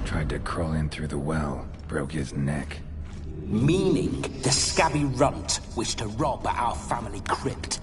Tried to crawl in through the well, broke his neck. Meaning the scabby runt wished to rob our family crypt.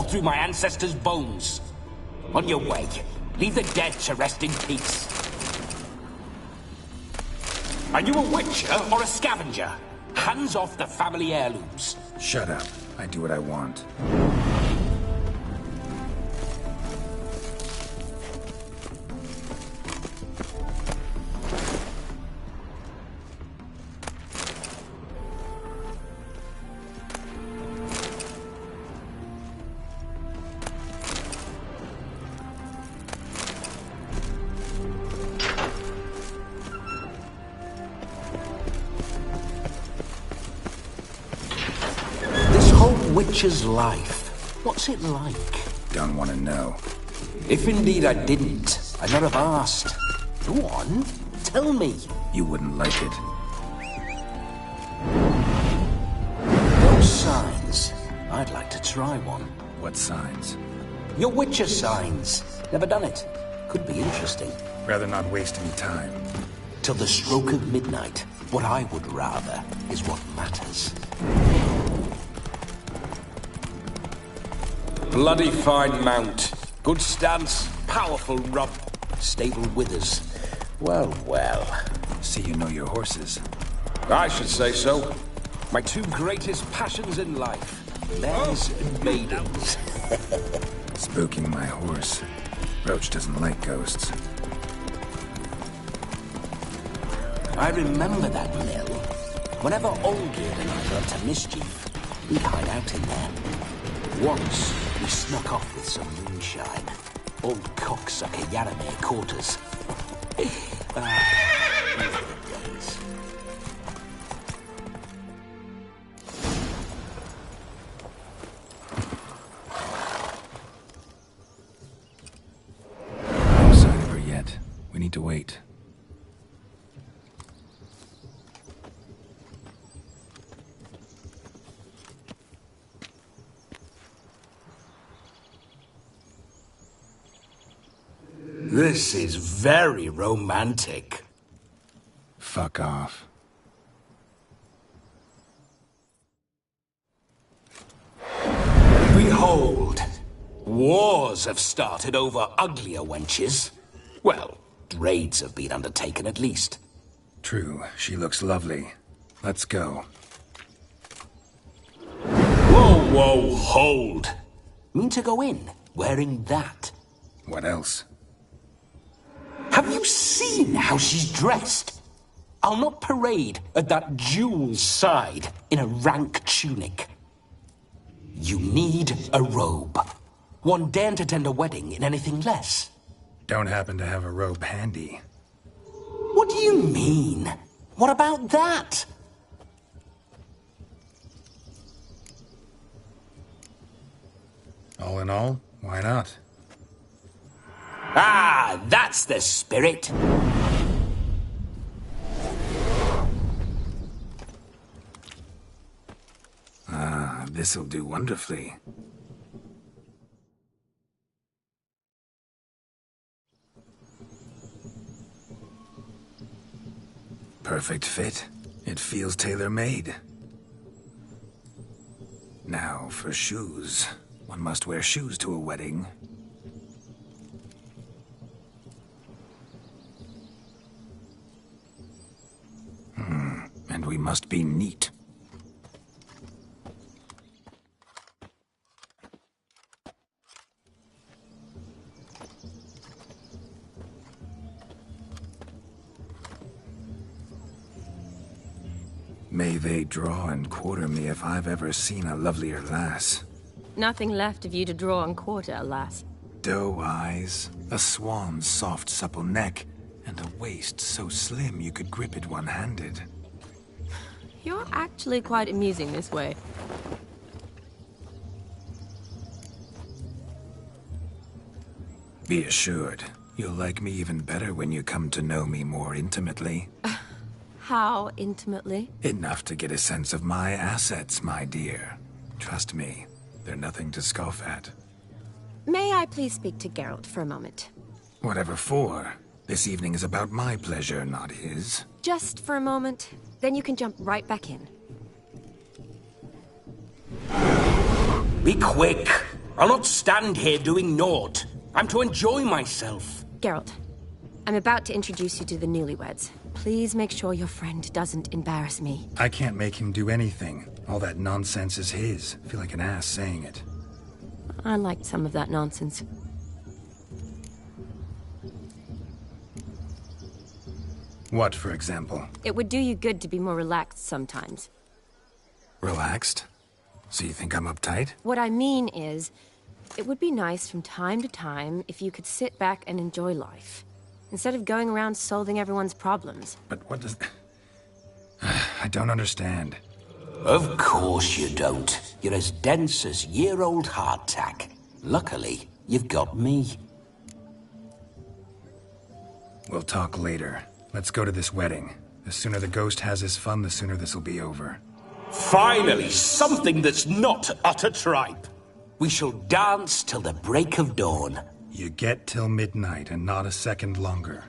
Through my ancestors' bones. On your way, leave the dead to rest in peace. Are you a witcher or a scavenger? Hands off the family heirlooms. Shut up. I do what I want. Witcher's life. What's it like? Don't want to know. If indeed I didn't, I'd not have asked. Go on, tell me. You wouldn't like it. Those signs. I'd like to try one. What signs? Your Witcher signs. Never done it. Could be interesting. Rather not waste any time. Till the stroke of midnight. What I would rather is what matters. Bloody fine mount. Good stance, powerful rub. Stable withers. Well, well. See you know your horses. I should say so. My two greatest passions in life. Mares and maidens. Spooking my horse. Roach doesn't like ghosts. I remember that mill. Whenever Olgierd and I got to mischief, we'd hide out in there. Once, we snuck off with some moonshine. Old cocksucker Yaramir caught us. These are the days. No sign of her yet. We need to wait. This is very romantic. Fuck off. Behold, wars have started over uglier wenches. Well, raids have been undertaken at least. True, she looks lovely. Let's go. Whoa, whoa, hold. Mean to go in, wearing that? What else? Have you seen how she's dressed? I'll not parade at that jewel's side in a rank tunic. You need a robe. One daren't attend a wedding in anything less. Don't happen to have a robe handy. What do you mean? What about that? All in all, Why not? Ah, that's the spirit. Ah, this'll do wonderfully. Perfect fit. It feels tailor-made. Now, for shoes. One must wear shoes to a wedding. And we must be neat. May they draw and quarter me if I've ever seen a lovelier lass. Nothing left of you to draw and quarter, alas. Doe eyes, a swan's soft supple neck, and a waist so slim you could grip it one-handed. You're actually quite amusing this way. Be assured, you'll like me even better when you come to know me more intimately. How intimately? Enough to get a sense of my assets, my dear. Trust me, they're nothing to scoff at. May I please speak to Geralt for a moment? Whatever for. This evening is about my pleasure, not his. Just for a moment, then you can jump right back in. Be quick. I'll not stand here doing naught. I'm to enjoy myself. Geralt, I'm about to introduce you to the newlyweds. Please make sure your friend doesn't embarrass me. I can't make him do anything. All that nonsense is his. I feel like an ass saying it. I liked some of that nonsense. What, for example? It would do you good to be more relaxed sometimes. Relaxed? So you think I'm uptight? What I mean is, it would be nice from time to time if you could sit back and enjoy life, instead of going around solving everyone's problems. But what does... I don't understand. Of course you don't. You're as dense as year-old hardtack. Luckily, you've got me. We'll talk later. Let's go to this wedding. The sooner the ghost has his fun, the sooner this'll be over. Finally, something that's not utter tripe. We shall dance till the break of dawn. You get till midnight and not a second longer.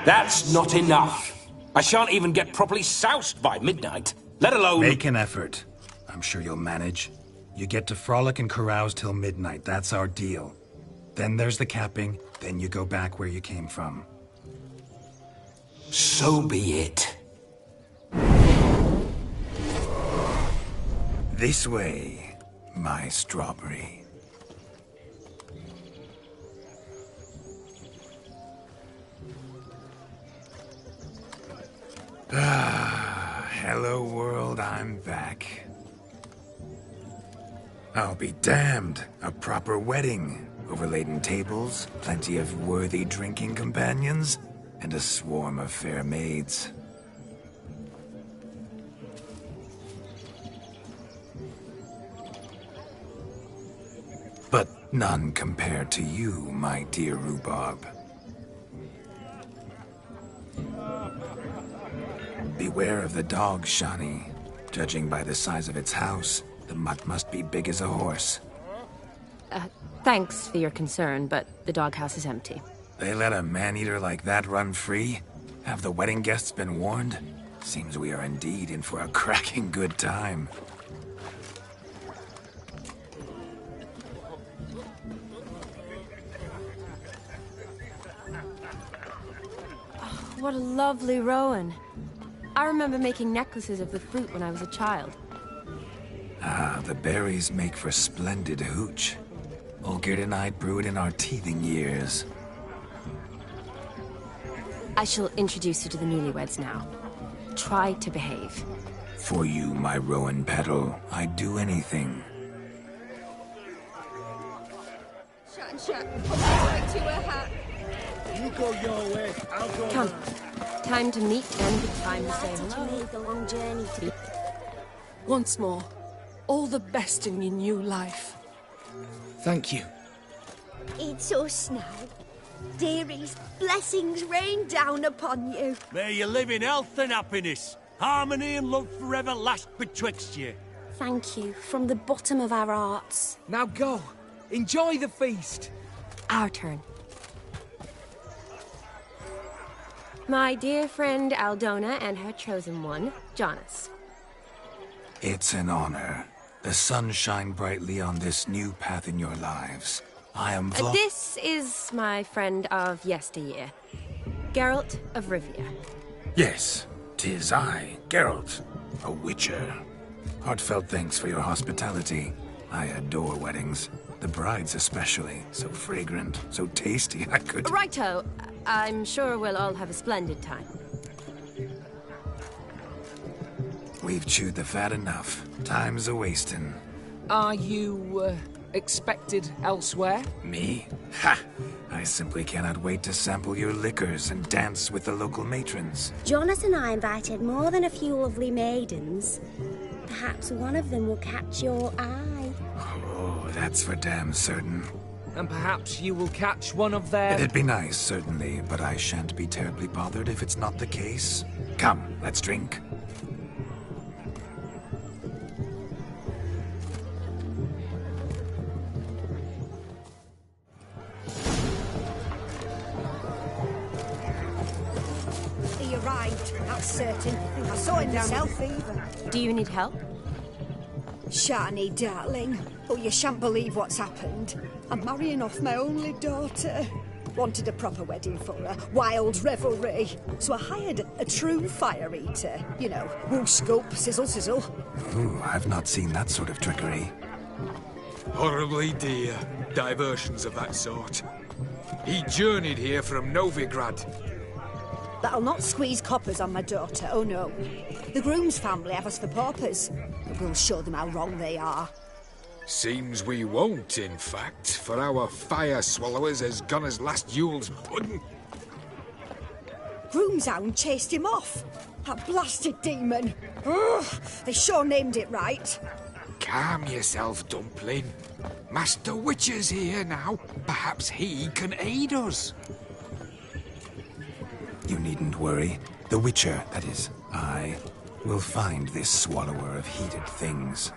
That's not enough. I shan't even get properly soused by midnight, let alone... Make an effort. I'm sure you'll manage. You get to frolic and carouse till midnight. That's our deal. Then there's the capping, then you go back where you came from. So be it. This way, my strawberry. Ah, hello world, I'm back. I'll be damned. A proper wedding. Overladen tables, plenty of worthy drinking companions, and a swarm of fair maids. But none compared to you, my dear rhubarb. Beware of the dog, Shani. Judging by the size of its house, the mutt must be big as a horse. Thanks for your concern, but the doghouse is empty. They let a man-eater like that run free? Have the wedding guests been warned? Seems we are indeed in for a cracking good time. What a lovely rowan. I remember making necklaces of the fruit when I was a child. Ah, the berries make for splendid hooch. Olgierd and I brewed in our teething years. I shall introduce you to the newlyweds now. Try to behave. For you, my rowan petal, I'd do anything. You go your way, I'll go. Come. Time to meet and time to say hello. Made the long journey to... Once more, all the best in your new life. Thank you. It's us now. Dearies, blessings rain down upon you. May you live in health and happiness. Harmony and love forever last betwixt you. Thank you from the bottom of our hearts. Now go. Enjoy the feast. Our turn. My dear friend Aldona and her chosen one, Jonas. It's an honor. The sun shine brightly on this new path in your lives. I am This is my friend of yesteryear, Geralt of Rivia. Yes, 'tis I, Geralt, a witcher. Heartfelt thanks for your hospitality. I adore weddings. The brides especially. So fragrant, so tasty, I could... Righto. I'm sure we'll all have a splendid time. We've chewed the fat enough. Time's a-wasting. Are you, expected elsewhere? Me? Ha! I simply cannot wait to sample your liquors and dance with the local matrons. Jonas and I invited more than a few lovely maidens. Perhaps one of them will catch your eye. Oh, that's for damn certain. And perhaps you will catch one of their... It'd be nice, certainly, but I shan't be terribly bothered if it's not the case. Come, let's drink. He arrived, that's certain. I saw him myself even. Do you need help? Shani, darling. Oh, you shan't believe what's happened. I'm marrying off my only daughter. Wanted a proper wedding for her. Wild revelry. So I hired a true fire eater. You know, woo scope, sizzle sizzle. Ooh, I've not seen that sort of trickery. Horribly dear diversions of that sort. He journeyed here from Novigrad. That'll not squeeze coppers on my daughter, oh no. The groom's family have us for paupers. But we'll show them how wrong they are. Seems we won't, in fact, for our fire swallowers has gone as last Yule's pudding. Groom's hound chased him off. That blasted demon. Ugh, they sure named it right. Calm yourself, Dumpling. Master Witcher's here now. Perhaps he can aid us. You needn't worry. The Witcher, that is, I, will find this swallower of heated things.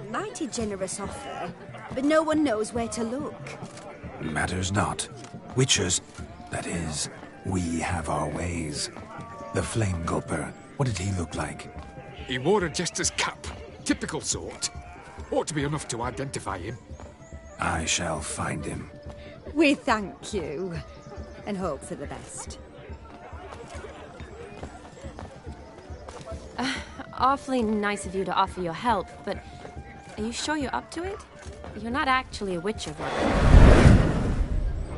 Mighty generous offer, but no one knows where to look. Matters not. Witchers, that is, we have our ways. The Flame Gulper, what did he look like? He wore a jester's cap. Typical sort. Ought to be enough to identify him. I shall find him. We thank you, and hope for the best. Awfully nice of you to offer your help, but are you sure you're up to it? You're not actually a witcher, brother.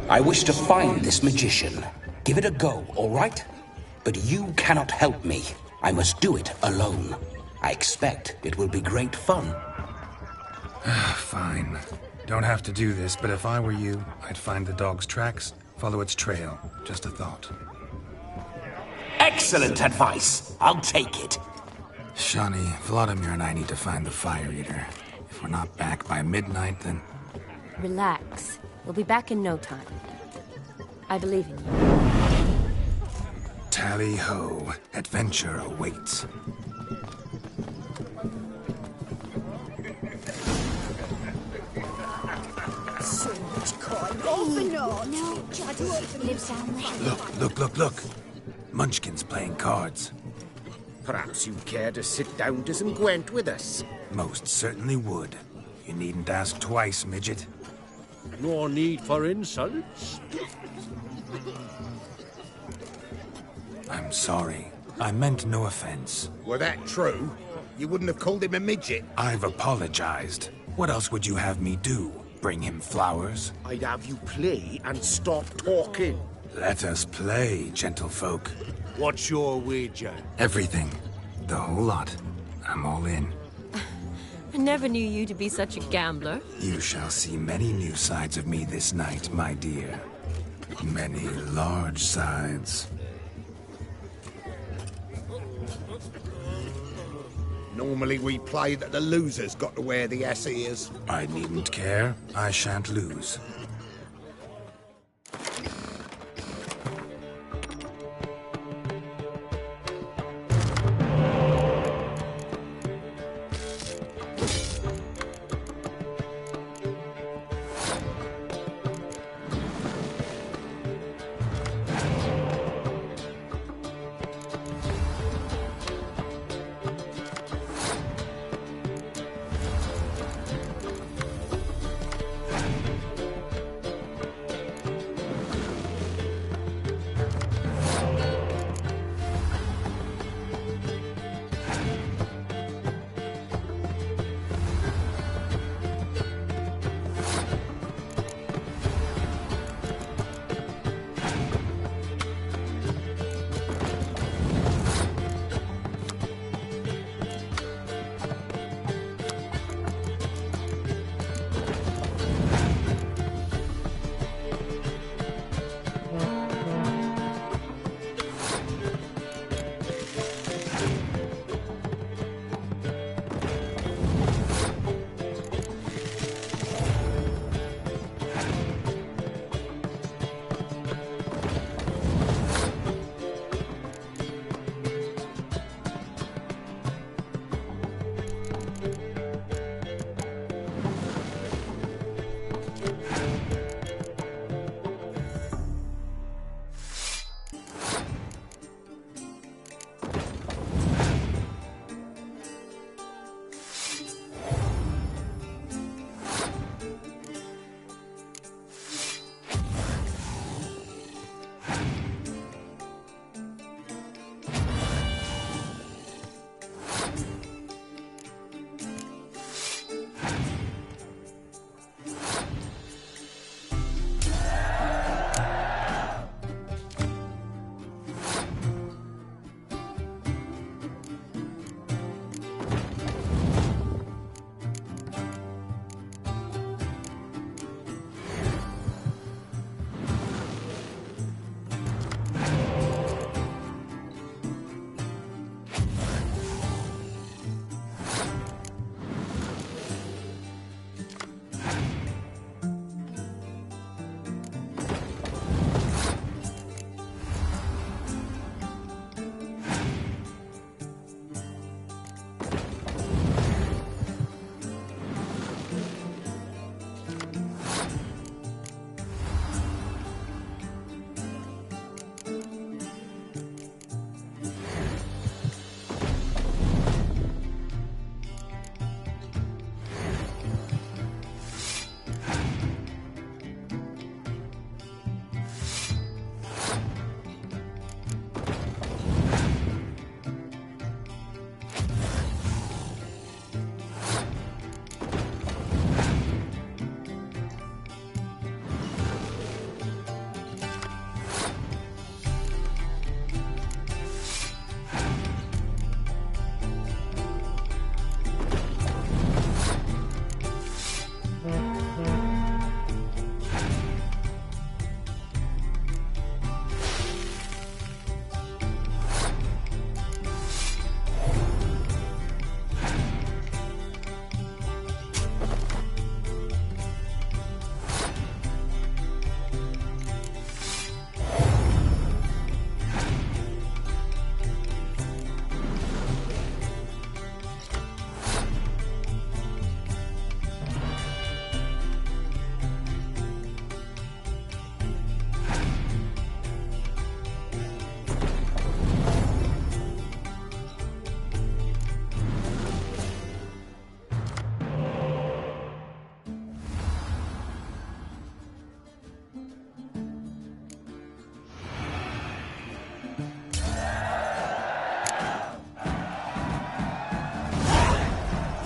I wish to find this magician. Give it a go, all right? But you cannot help me. I must do it alone. I expect it will be great fun. Fine. Don't have to do this, but if I were you, I'd find the dog's tracks, follow its trail. Just a thought. Excellent advice. I'll take it. Shani, Vladimir and I need to find the Fire Eater. If we're not back by midnight, then... Relax. We'll be back in no time. I believe in you. Tally-ho. Adventure awaits. So much coin. Off and on. No, Jonas lives down there. Look. Munchkin's playing cards. Perhaps you'd care to sit down to some Gwent with us. Most certainly would. You needn't ask twice, midget. No need for insults. I'm sorry. I meant no offense. Were that true, you wouldn't have called him a midget. I've apologized. What else would you have me do? Bring him flowers? I'd have you play and stop talking. Let us play, gentlefolk. What's your wager? Everything. The whole lot. I'm all in. I never knew you to be such a gambler. You shall see many new sides of me this night, my dear. Many large sides. Normally we play that the loser's got to wear the ass ears. I needn't care. I shan't lose.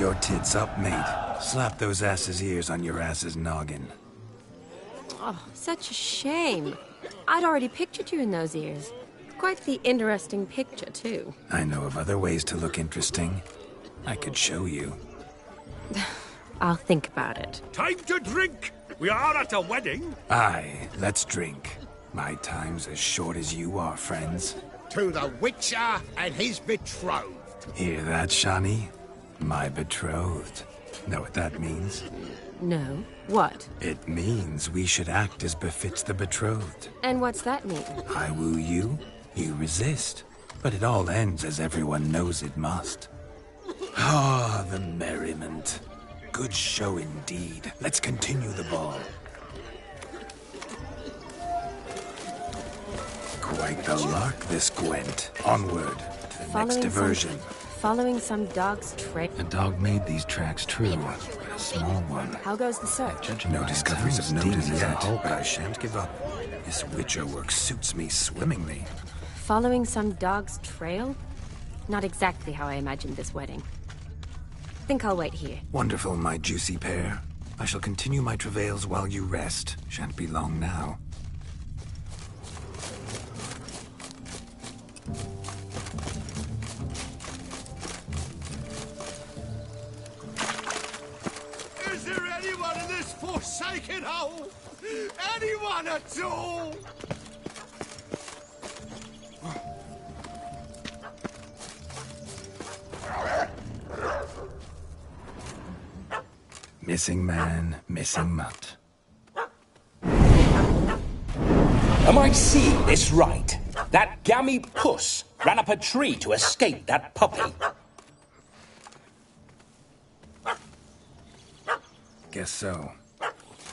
Your tits up, mate. Slap those asses' ears on your ass's noggin. Oh, such a shame. I'd already pictured you in those ears. Quite the interesting picture, too. I know of other ways to look interesting. I could show you. I'll think about it. Time to drink! We are at a wedding. Aye, let's drink. My time's as short as you are, friends. To the Witcher and his betrothed. Hear that, Shani? My betrothed. Know what that means? No. What? It means we should act as befits the betrothed. And what's that mean? I woo you, you resist. But it all ends as everyone knows it must. Ah, the merriment. Good show indeed. Let's continue the ball. Quite the lark, this Gwent. Onward to the next diversion. Following some dog's trail. A dog made these tracks true, but a small one. How goes the search? No discoveries of note as yet, but I shan't give up. This Witcher work suits me swimmingly. Following some dog's trail? Not exactly how I imagined this wedding. Think I'll wait here. Wonderful, my juicy pair. I shall continue my travails while you rest. Shan't be long now. Is there anyone in this forsaken hole? Anyone at all? Missing man, missing mutt. Am I seeing this right? That gammy puss ran up a tree to escape that puppy. Guess so.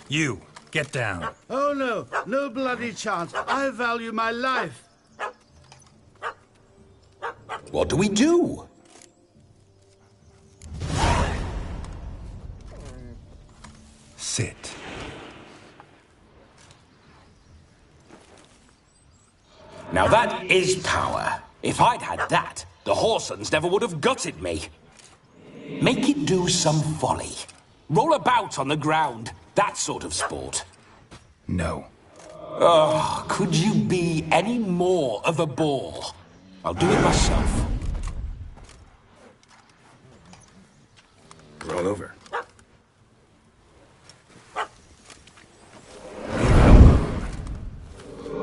You, get down. Oh no, no bloody chance. I value my life. What do we do? Sit. Now that is power. If I'd had that, the Horsons never would have gutted me. Make it do some folly. Roll about on the ground. That sort of sport. No. Oh, could you be any more of a bore? I'll do it myself. Roll over.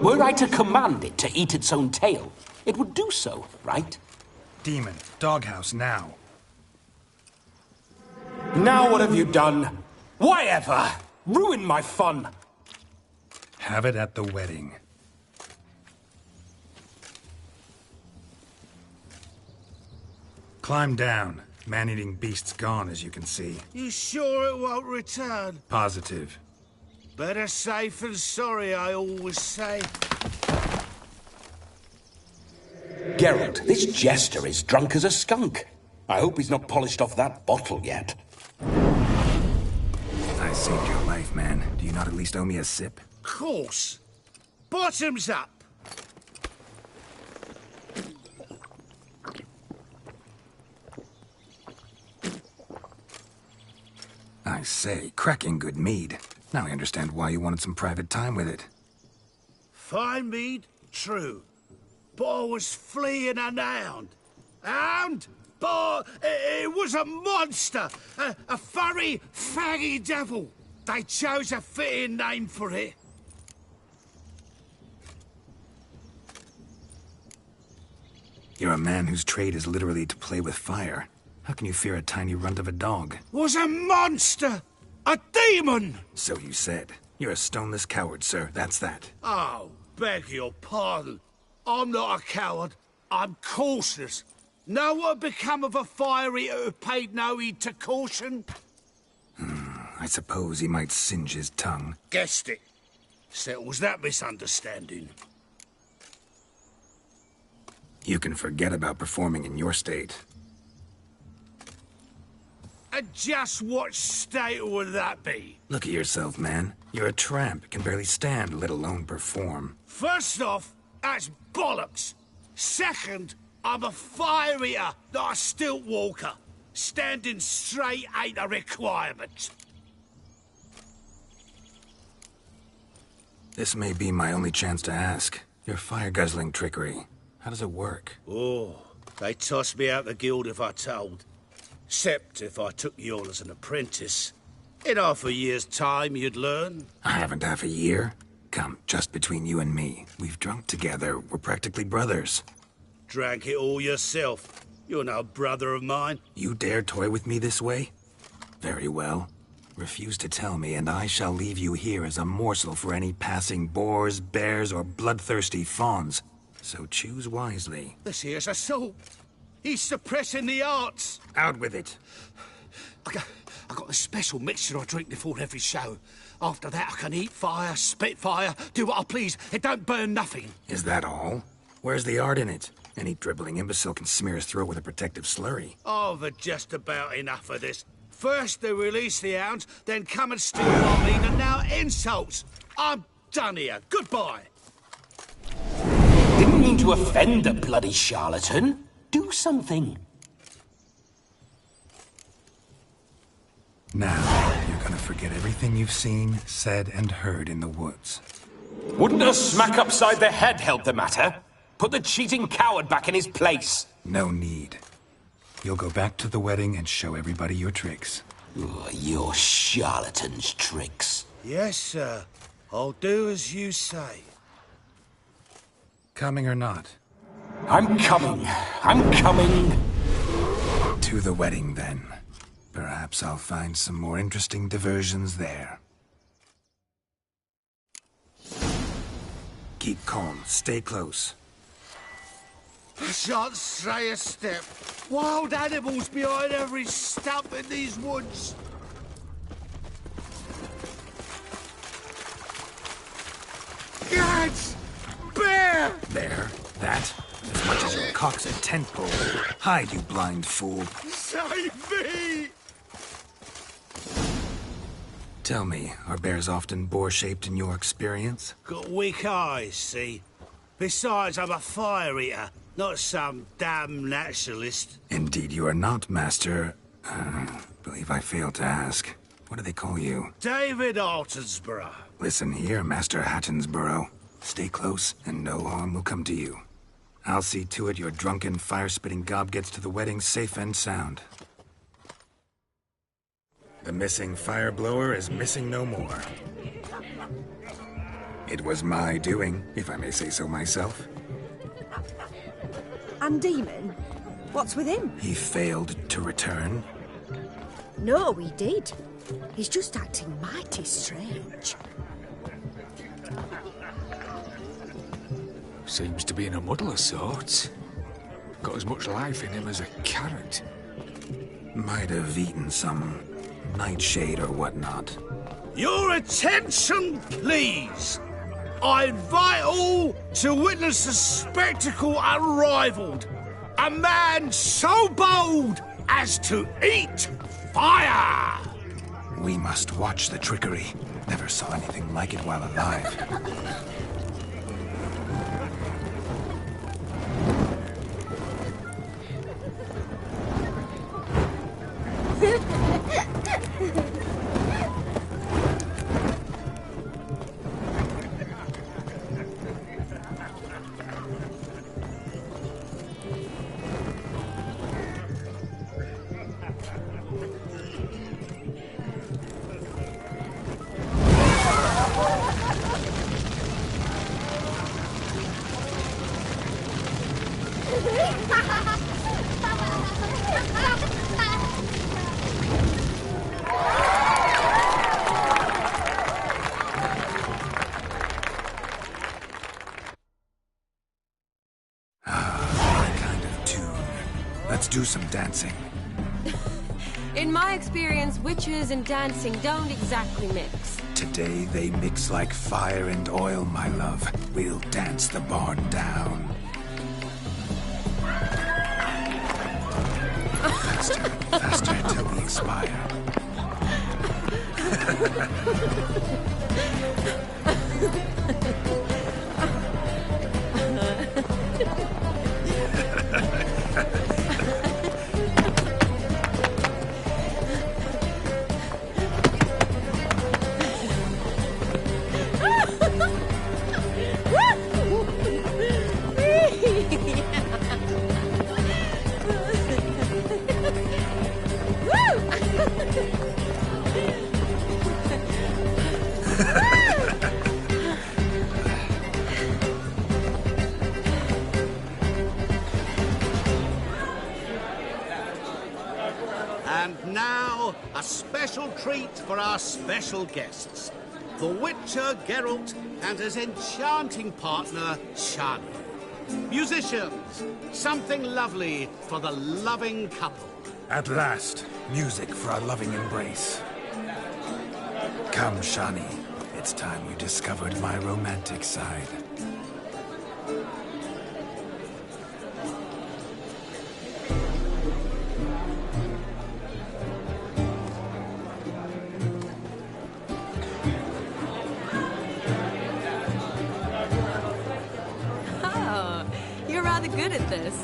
Were I to command it to eat its own tail, it would do so, right? Demon, doghouse now. Now what have you done? Why ever? Ruin my fun. Have it at the wedding. Climb down. Man-eating beast's gone, as you can see. You sure it won't return? Positive. Better safe than sorry, I always say. Geralt, this jester is drunk as a skunk. I hope he's not polished off that bottle yet. I saved your life, man. Do you not at least owe me a sip? Course. Bottoms up. I say, cracking good mead. Now I understand why you wanted some private time with it. Fine mead, true. But I was fleeing an hound. Hound? But it was a monster. A furry, faggy devil. They chose a fitting name for it. You're a man whose trade is literally to play with fire. How can you fear a tiny runt of a dog? Was a monster! A demon! So you said. You're a stoneless coward, sir. That's that. Oh, beg your pardon. I'm not a coward. I'm cautious. Know what had become of a fire eater who paid no heed to caution? I suppose he might singe his tongue. Guessed it. Settles that misunderstanding. You can forget about performing in your state. And just what state would that be? Look at yourself, man. You're a tramp, can barely stand, let alone perform. First off, that's bollocks. Second, I'm a fire eater, not a stilt walker. Standing straight ain't a requirement. This may be my only chance to ask. Your fire-guzzling trickery. How does it work? Oh, they'd toss me out the guild if I told. Except if I took you on as an apprentice. In half a year's time, you'd learn. I haven't half a year. Come, just between you and me. We've drunk together. We're practically brothers. Drank it all yourself. You're no brother of mine. You dare toy with me this way? Very well. Refuse to tell me, and I shall leave you here as a morsel for any passing boars, bears, or bloodthirsty fawns. So choose wisely. This here's assault. He's suppressing the arts. Out with it. I got a special mixture I drink before every show. After that, I can eat fire, spit fire, do what I please. It don't burn nothing. Is that all? Where's the art in it? Any dribbling imbecile can smear his throat with a protective slurry. I've had just about enough of this. First they release the hounds, then come and steal my meat, and now insults. I'm done here. Goodbye. Didn't mean to offend the bloody charlatan. Do something. Now, you're gonna forget everything you've seen, said, and heard in the woods. Wouldn't a smack upside the head help the matter? Put the cheating coward back in his place. No need. You'll go back to the wedding and show everybody your tricks. Your charlatan's tricks. Yes, sir. I'll do as you say. Coming or not? I'm coming. I'm coming. To the wedding, then. Perhaps I'll find some more interesting diversions there. Keep calm. Stay close. I shan't stray a step. Wild animals behind every stump in these woods. Gads! Bear! There. That. As much as your cock's a tent pole. Hide, you blind fool. Save me! Tell me, are bears often boar-shaped in your experience? Got weak eyes, see? Besides, I'm a fire eater, not some damn naturalist. Indeed you are not, Master... believe I failed to ask. What do they call you? David Altonsborough. Listen here, Master Hattonsborough. Stay close, and no harm will come to you. I'll see to it your drunken, fire-spitting gob gets to the wedding safe and sound. The missing fire blower is missing no more. It was my doing, if I may say so myself. And Demon? What's with him? He failed to return. No, he did. He's just acting mighty strange. Seems to be in a muddle of sorts. Got as much life in him as a carrot. Might have eaten some nightshade or whatnot. Your attention, please. I invite all to witness a spectacle unrivaled. A man so bold as to eat fire! We must watch the trickery. Never saw anything like it while alive. Let's do some dancing. In my experience, witches and dancing don't exactly mix. Today they mix like fire and oil, my love. We'll dance the barn down. Faster, faster till we expire. special treat for our special guests. The Witcher, Geralt, and his enchanting partner, Shani. Musicians, something lovely for the loving couple. At last, music for our loving embrace. Come, Shani. It's time you discovered my romantic side. Oh, you're rather good at this.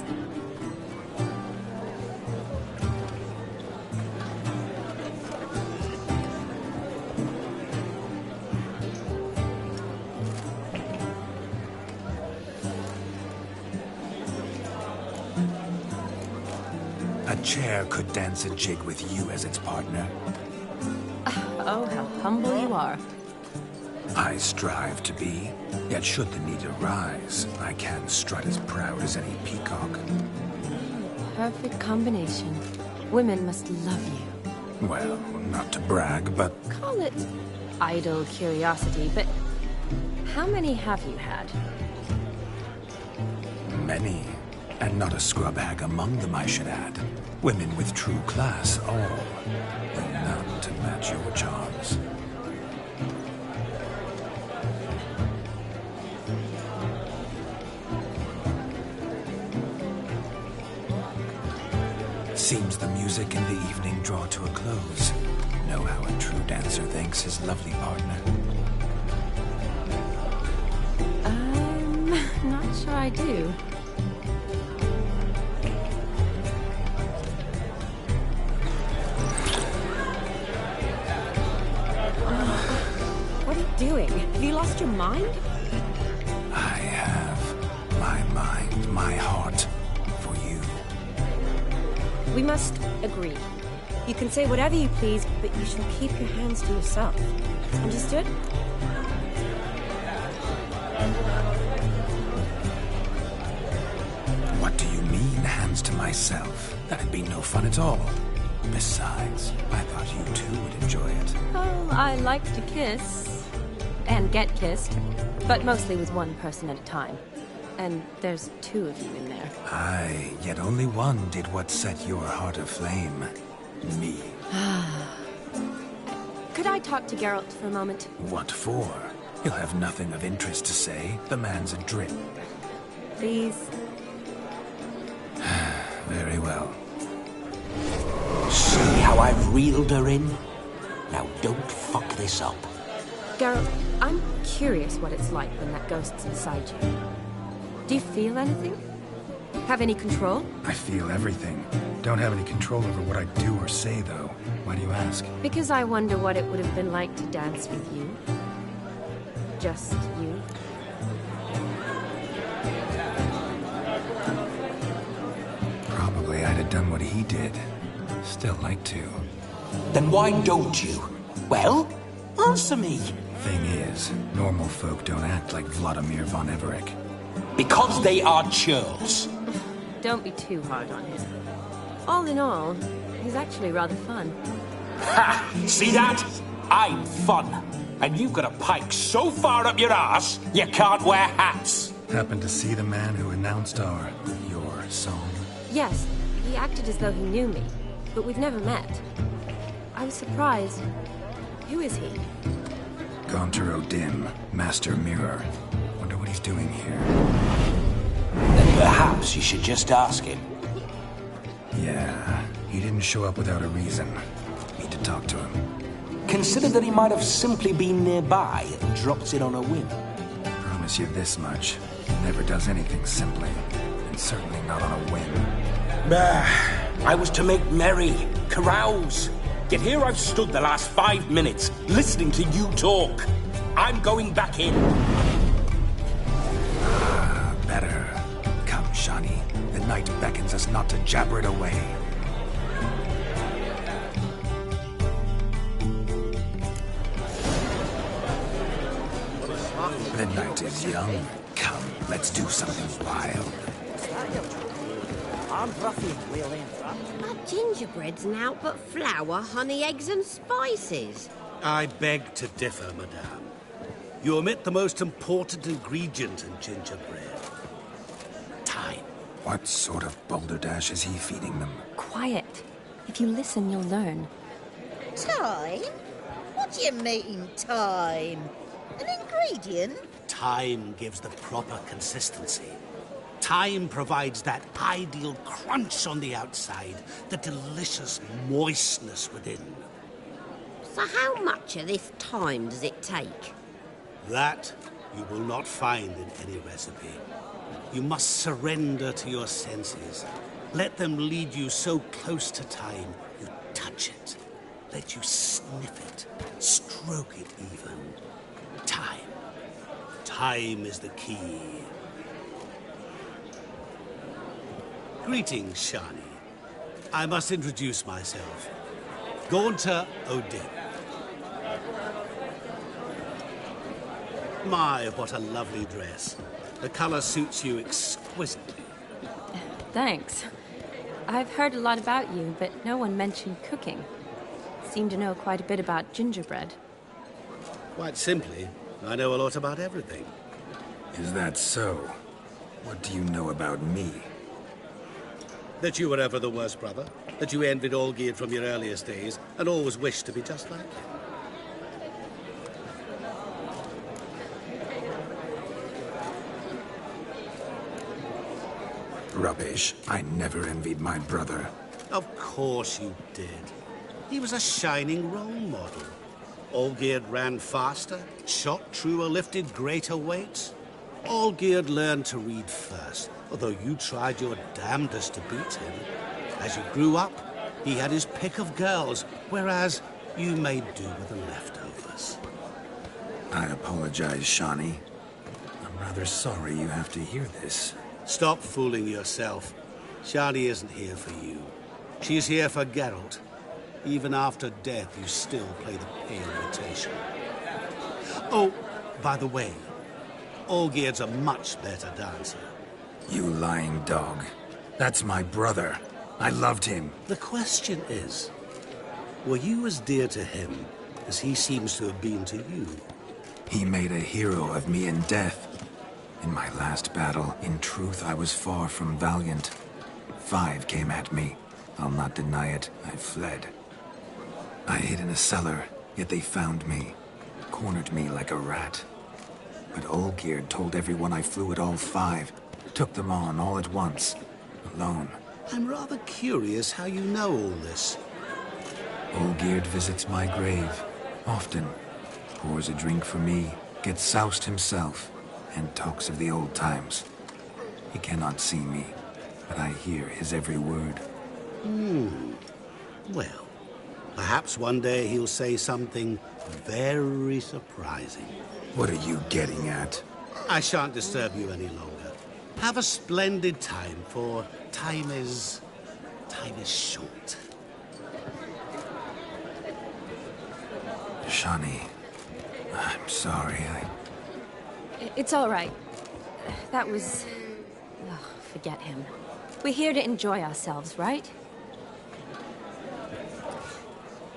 A chair could dance a jig with you as its partner. Oh, how humble you are. I strive to be, yet should the need arise, I can strut as proud as any peacock. Perfect combination. Women must love you. Well, not to brag, but Call it idle curiosity, but how many have you had? many. And not a scrub hag among them, I should add. Women with true class, all. Though none to match your charms. Seems the music and the evening draw to a close. Know how a true dancer thanks his lovely partner. I'm not sure I do. What are you doing? Have you lost your mind? I have my mind, my heart for you. We must agree. You can say whatever you please, but you shall keep your hands to yourself. Understood? What do you mean, hands to myself? That'd be no fun at all. Besides, I thought you too would enjoy it. Oh, I like to kiss. And get kissed. But mostly with one person at a time. And there's two of you in there. Aye, yet only one did what set your heart aflame. Me. Could I talk to Geralt for a moment? What for? He'll have nothing of interest to say. The man's adrift. Please. Very well. See how I've reeled her in? Now don't fuck this up. Geralt, I'm curious what it's like when that ghost's inside you. Do you feel anything? Have any control? I feel everything. Don't have any control over what I do or say, though. Why do you ask? Because I wonder what it would have been like to dance with you. Just you. Probably I'd have done what he did. Still like to. Then why don't you? Well, answer me. Thing is, normal folk don't act like Vladimir von Everec. Because they are churls. Don't be too hard on him. All in all, he's actually rather fun. Ha! See that? I'm fun. And you've got a pike so far up your ass, you can't wear hats. Happened to see the man who announced your song? Yes, he acted as though he knew me, but we've never met. I was surprised. Who is he? Gaunter O'Dim, Master Mirror. Wonder what he's doing here. Then perhaps you should just ask him. Yeah, he didn't show up without a reason. Need to talk to him. Consider that he might have simply been nearby and dropped it on a whim. Promise you this much. Never does anything simply. And certainly not on a whim. I was to make merry, carouse. Yet here I've stood the last 5 minutes, listening to you talk. I'm going back in. Better. Come, Shani. The night beckons us not to jabber it away. The night is young. Come, let's do something wild. aren't ruffian, we'll aim for. But gingerbread's naught but flour, honey, eggs and spices. I beg to differ, madame. You omit the most important ingredient in gingerbread. Time. What sort of balderdash is he feeding them? Quiet. If you listen, you'll learn. Time? What do you mean, time? An ingredient? Time gives the proper consistency. Time provides that ideal crunch on the outside, the delicious moistness within. So how much of this time does it take? That you will not find in any recipe. You must surrender to your senses. Let them lead you so close to time, you touch it. Let you sniff it, stroke it even. Time. Time is the key. Greetings, Shani. I must introduce myself. Gaunter O'Dibb. My, what a lovely dress. The color suits you exquisitely. Thanks. I've heard a lot about you, but no one mentioned cooking. Seem to know quite a bit about gingerbread. Quite simply, I know a lot about everything. Is that so? What do you know about me? That you were ever the worst brother. That you envied Olgierd from your earliest days, and always wished to be just like him. Rubbish. I never envied my brother. Of course you did. He was a shining role model. Olgierd ran faster, shot truer, lifted greater weights. Olgierd learned to read first, although you tried your damnedest to beat him. As you grew up, he had his pick of girls, whereas you made do with the leftovers. I apologize, Shani. I'm rather sorry you have to hear this. Stop fooling yourself. Shani isn't here for you. She's here for Geralt. Even after death, you still play the pale imitation. Oh, by the way, Olgierd's a much better dancer. You lying dog. That's my brother. I loved him. The question is, were you as dear to him as he seems to have been to you? He made a hero of me in death. In my last battle, in truth, I was far from valiant. 5 came at me. I'll not deny it. I fled. I hid in a cellar, yet they found me. Cornered me like a rat. But Olgierd told everyone I flew at all 5. Took them on all at once. Alone. I'm rather curious how you know all this. Olgierd visits my grave. Often. Pours a drink for me. Gets soused himself. And talks of the old times. He cannot see me, but I hear his every word. Well, perhaps one day he'll say something very surprising. What are you getting at? I shan't disturb you any longer. Have a splendid time, for time is short. Shani, I'm sorry, It's all right. That was... Oh, forget him. We're here to enjoy ourselves, right?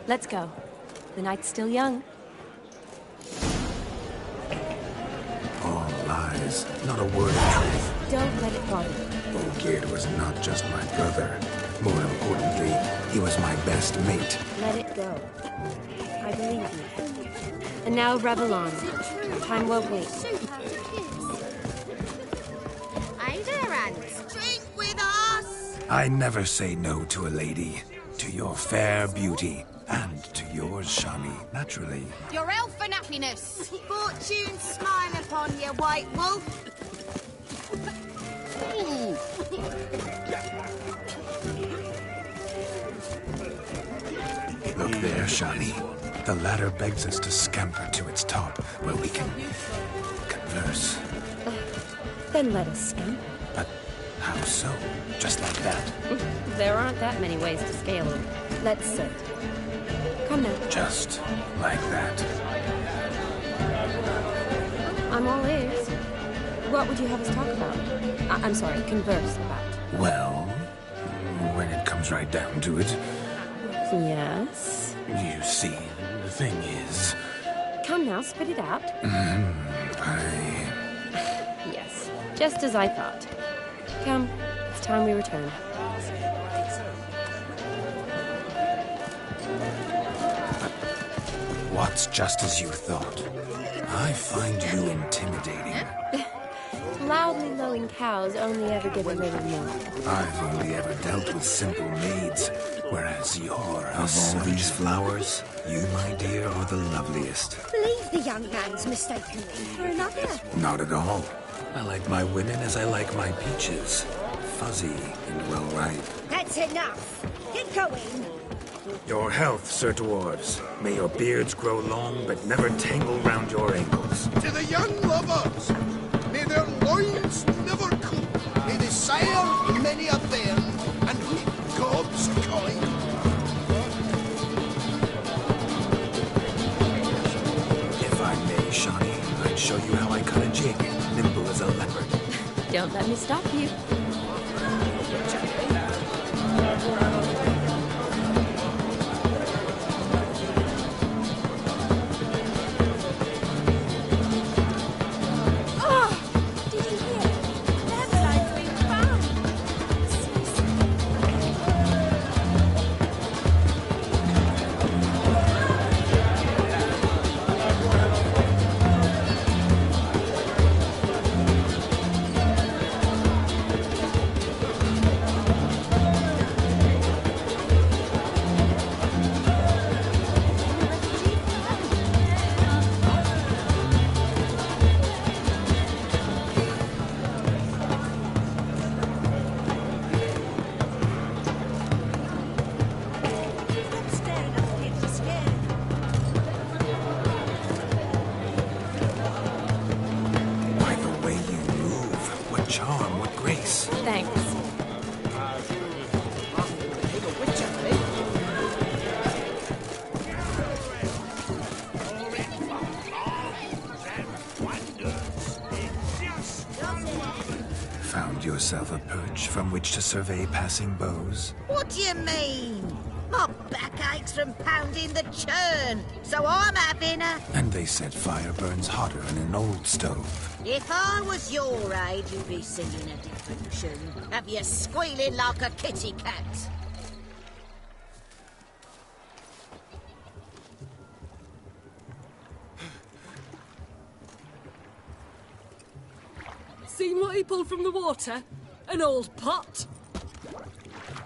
Let's go. The night's still young. All lies, not a word of truth. Don't let it bother you. Olgierd was not just my brother. More importantly, he was my best mate. Let it go. I believe you. And now revel on. Time won't wait. Drink with us! I never say no to a lady. To your fair beauty. And to yours, Shani, naturally. Your elfin happiness! Fortune smile upon you, white wolf! Look there, Shani. The ladder begs us to scamper to its top, where we can converse. Then let us scamper. But how so? Just like that? There aren't that many ways to scale them. Let's sit. Come now. Just like that. I'm all ears. What would you have us talk about? I'm sorry, converse about. Well, when it comes right down to it. Yes? You see, the thing is... Come now, spit it out. Yes, just as I thought. Come, it's time we return. What's just as you thought? I find you intimidating. Loudly lowing cows only ever give a little milk. I've only ever dealt with simple maids, whereas you're of all these flowers, you, my dear, are the loveliest. Believe the young man's mistaken me for another. Not at all. I like my women as I like my peaches. Fuzzy and well ripe. That's enough. Get going. Your health, Sir Dwarves. May your beards grow long, but never tangle round your ankles. To the young lovers, may their loins never cool. May they sire many a bairn and reap gobs of coin. If I may, Shawnee, I'd show you how I cut a jig, nimble as a leopard. Don't let me stop you. Yourself a perch from which to survey passing beaux? What do you mean? My back aches from pounding the churn, so I'm having a... And they said fire burns hotter in an old stove. If I was your age, you'd be singing a different tune. Have you squealing like a kitty cat? Seen what he pulled from the water? An old pot?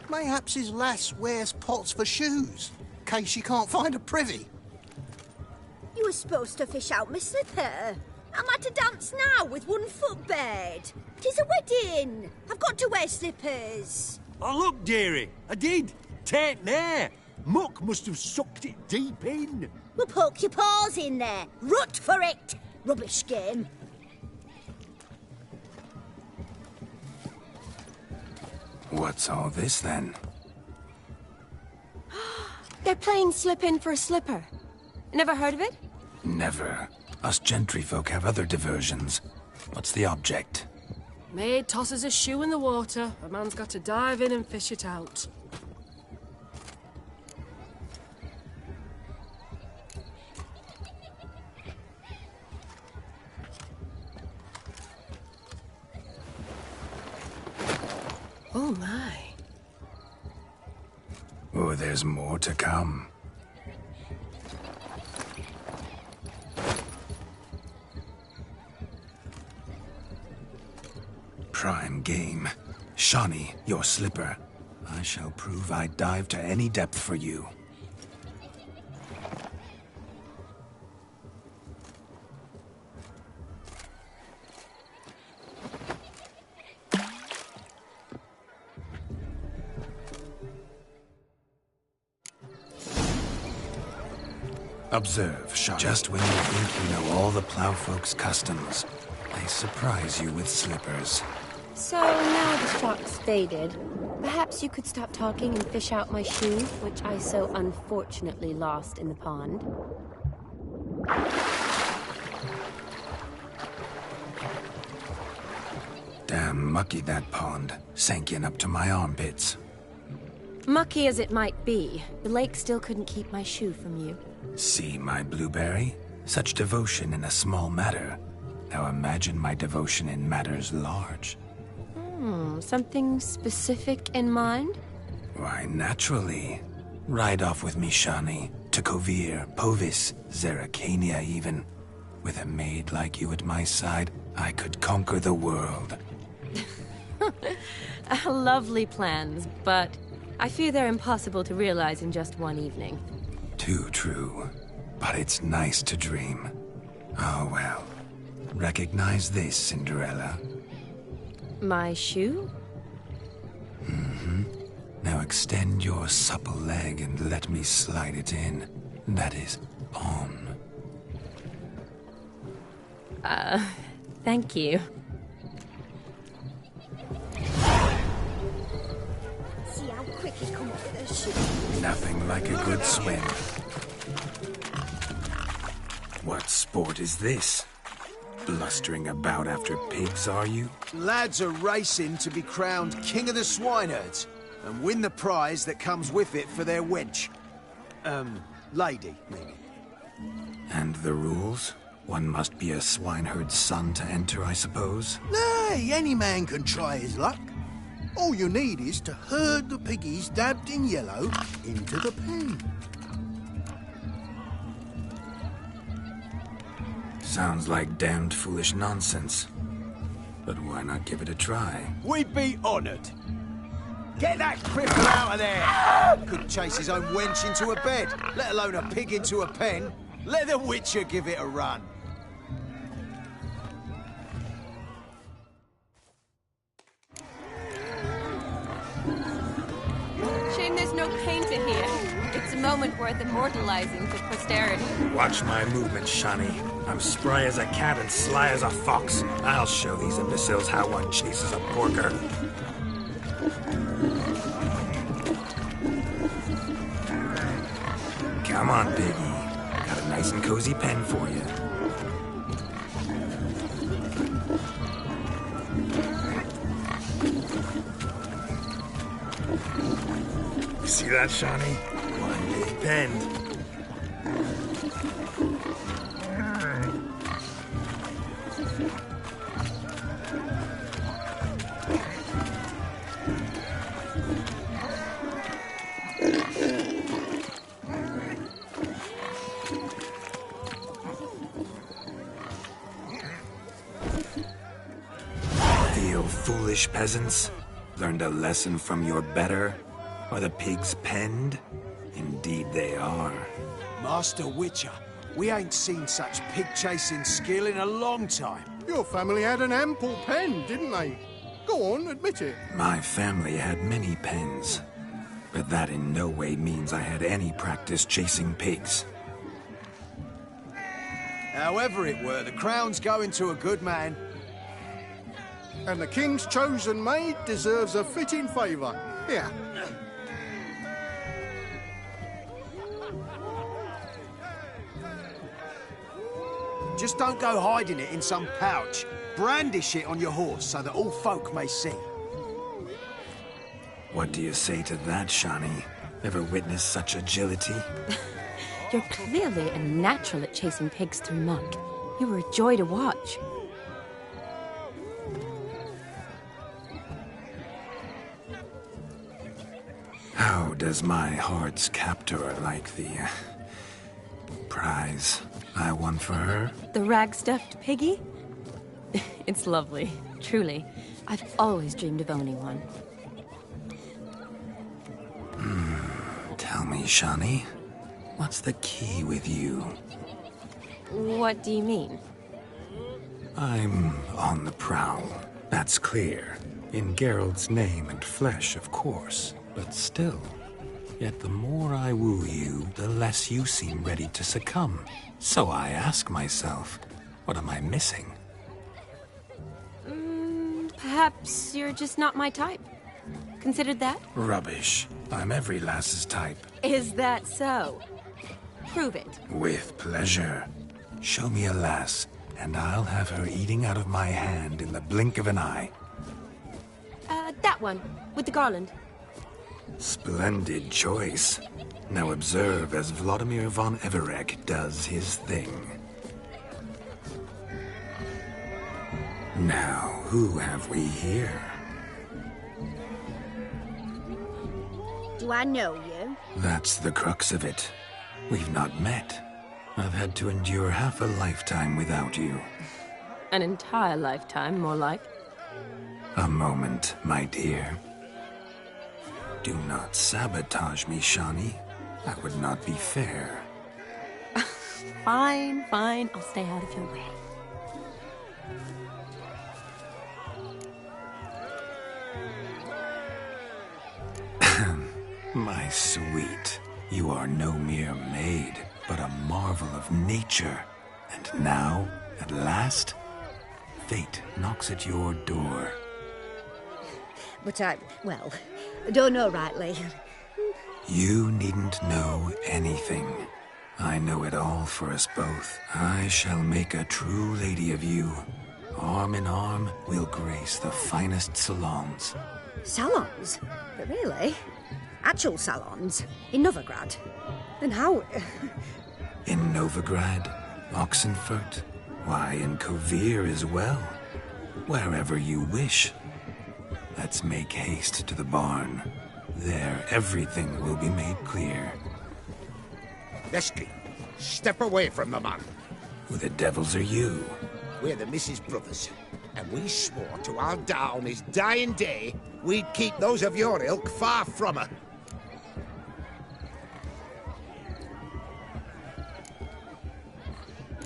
Mayhaps his lass wears pots for shoes, in case she can't find a privy. You were supposed to fish out my slipper. Am I to dance now with one foot bared? 'Tis a wedding. I've got to wear slippers. Oh, look, dearie, I did. Tain't there. Muck must have sucked it deep in. Well, poke your paws in there. Rut for it. Rubbish game. What's all this, then? They're playing slip-in for a slipper. Never heard of it? Never. Us gentry folk have other diversions. What's the object? Maid tosses a shoe in the water. A man's got to dive in and fish it out. Oh, my. Oh, there's more to come. Prime game. Shawnee, your slipper. I shall prove I'd dive to any depth for you. Observe, Shawnee. Just when you think you know all the plowfolk's customs, they surprise you with slippers. So now the shock's faded. Perhaps you could stop talking and fish out my shoe, which I so unfortunately lost in the pond. Damn mucky, that pond. Sank in up to my armpits. Mucky as it might be, the lake still couldn't keep my shoe from you. See, my blueberry? Such devotion in a small matter. Now imagine my devotion in matters large. Something specific in mind? Why, naturally. Ride off with me, Shani. To Kovir, Povis, Zeracania even. With a maid like you at my side, I could conquer the world. Lovely plans, but I fear they're impossible to realize in just one evening. Too true. But it's nice to dream. Oh well. Recognize this, Cinderella. My shoe? Now extend your supple leg and let me slide it in. That is, on. Thank you. See how quick he come up with a shoe. Nothing like a good swim. What sport is this? Blustering about after pigs, are you? Lads are racing to be crowned King of the Swineherds and win the prize that comes with it for their wench. Lady, maybe. And the rules? One must be a swineherd's son to enter, I suppose? Nay, any man can try his luck. All you need is to herd the piggies dabbed in yellow into the pen. Sounds like damned foolish nonsense. But why not give it a try? We'd be honoured. Get that cripple out of there! Could chase his own wench into a bed, let alone a pig into a pen. Let the Witcher give it a run. Shame there's no painter here. It's a moment worth immortalizing for posterity. Watch my movements, Shani. I'm spry as a cat and sly as a fox. I'll show these imbeciles how one chases a porker. Come on, piggy. Got a nice and cozy pen for you. You see that, Shani? One big pen. Foolish peasants, learned a lesson from your better? Are the pigs penned? Indeed they are. Master Witcher, we ain't seen such pig-chasing skill in a long time. Your family had an ample pen, didn't they? Go on, admit it. My family had many pens, but that in no way means I had any practice chasing pigs. However it were, the crown's going to a good man. And the king's chosen maid deserves a fitting favour. Here. Just don't go hiding it in some pouch. Brandish it on your horse so that all folk may see. What do you say to that, Shani? Ever witnessed such agility? You're clearly a natural at chasing pigs through muck. You were a joy to watch. How does my heart's captor like the prize I won for her? The rag-stuffed piggy? It's lovely, truly. I've always dreamed of owning one. Tell me, Shani, what's the key with you? What do you mean? I'm on the prowl, that's clear. In Geralt's name and flesh, of course. But still, yet the more I woo you, the less you seem ready to succumb. So I ask myself, what am I missing? Perhaps you're just not my type. Considered that? Rubbish. I'm every lass's type. Is that so? Prove it. With pleasure. Show me a lass, and I'll have her eating out of my hand in the blink of an eye. That one, with the garland. Splendid choice. Now observe as Vladimir von Everec does his thing. Now, who have we here? Do I know you? That's the crux of it. We've not met. I've had to endure half a lifetime without you. An entire lifetime, more like. A moment, my dear. Do not sabotage me, Shani. That would not be fair. Fine, fine. I'll stay out of your way. My sweet, you are no mere maid, but a marvel of nature. And now, at last, fate knocks at your door. But I don't know rightly. You needn't know anything. I know it all for us both. I shall make a true lady of you. Arm in arm, we'll grace the finest salons. Salons? But really? Actual salons? In Novigrad? And how... In Novigrad, Oxenfurt, why, in Kovir as well. Wherever you wish. Let's make haste to the barn. There, everything will be made clear. Lesky, step away from the man. Who the devils are you? We're the Mrs. Brothers, and we swore to our da on his dying day we'd keep those of your ilk far from her.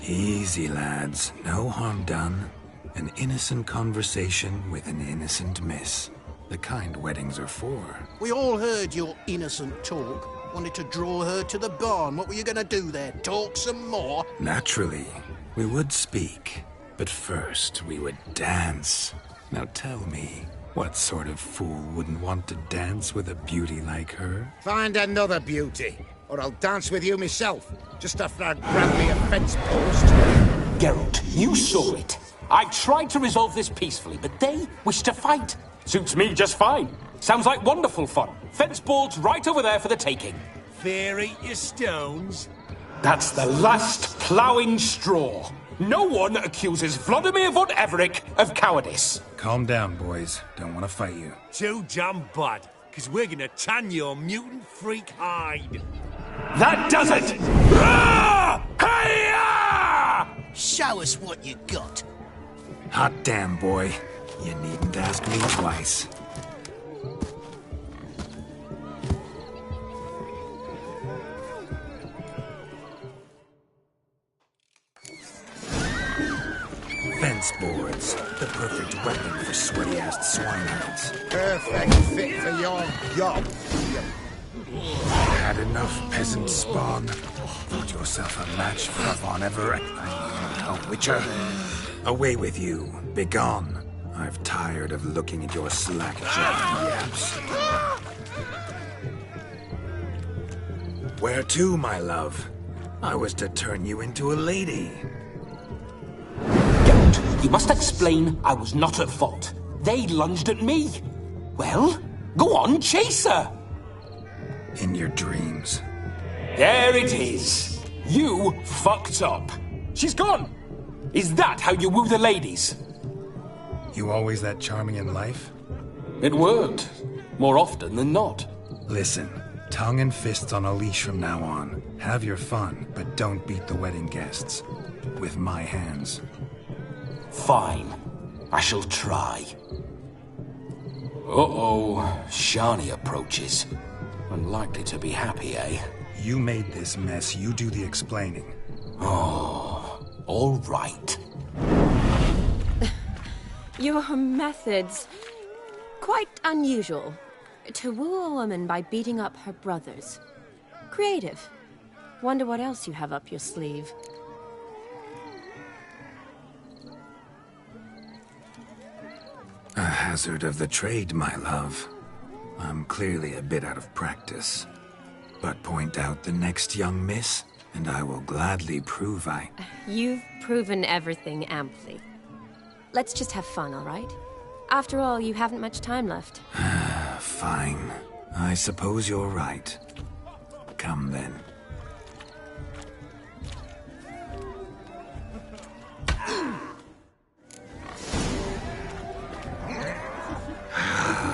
Easy, lads. No harm done. An innocent conversation with an innocent miss. The kind weddings are for. We all heard your innocent talk. Wanted to draw her to the barn. What were you gonna do there? Talk some more? Naturally. We would speak. But first, we would dance. Now tell me, what sort of fool wouldn't want to dance with a beauty like her? Find another beauty, or I'll dance with you myself, just after I'd grab me a fence post. Geralt, you saw it. I tried to resolve this peacefully, but they wish to fight. Suits me just fine. Sounds like wonderful fun. Fence boards right over there for the taking. Fear eat your stones. That's the last ploughing straw. No one accuses Vladimir von Everec of cowardice. Calm down, boys. Don't want to fight you. Too damn bad, because we're gonna tan your mutant freak hide. That does it! Ah! Hi-ya! Show us what you got. Hot damn, boy. You needn't ask me twice. Fence boards. The perfect weapon for sweaty-assed swineherds. Perfect fit for your job. Had enough, peasant spawn. Thought yourself a match for a Von Everett. A witcher. Away with you. Begone. I've tired of looking at your slack-jawed yaps. Where to, my love? I was to turn you into a lady. Geralt, you must explain I was not at fault. They lunged at me. Well, go on, chase her. In your dreams. There it is. You fucked up. She's gone. Is that how you woo the ladies? You always that charming in life? It worked. More often than not. Listen, tongue and fists on a leash from now on. Have your fun, but don't beat the wedding guests. With my hands. Fine. I shall try. Uh-oh. Shani approaches. Unlikely to be happy, eh? You made this mess. You do the explaining. Oh, all right. Your methods... quite unusual. To woo a woman by beating up her brothers. Creative. Wonder what else you have up your sleeve. A hazard of the trade, my love. I'm clearly a bit out of practice. But point out the next young miss, and I will gladly prove I... You've proven everything amply. Let's just have fun, all right? After all, you haven't much time left. Fine. I suppose you're right. Come then.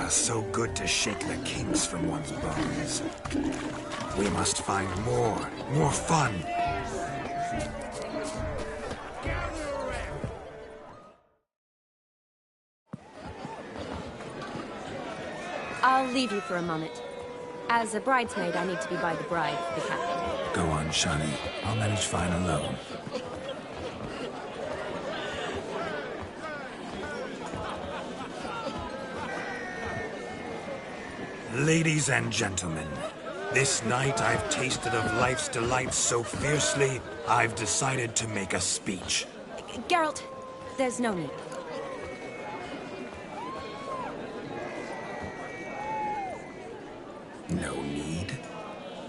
So good to shake the kinks from one's bones. We must find more fun. I'll leave you for a moment. As a bridesmaid, I need to be by the bride, the captain. Go on, Shani. I'll manage fine alone. Ladies and gentlemen, this night I've tasted of life's delights so fiercely, I've decided to make a speech. Geralt, there's no need. No need?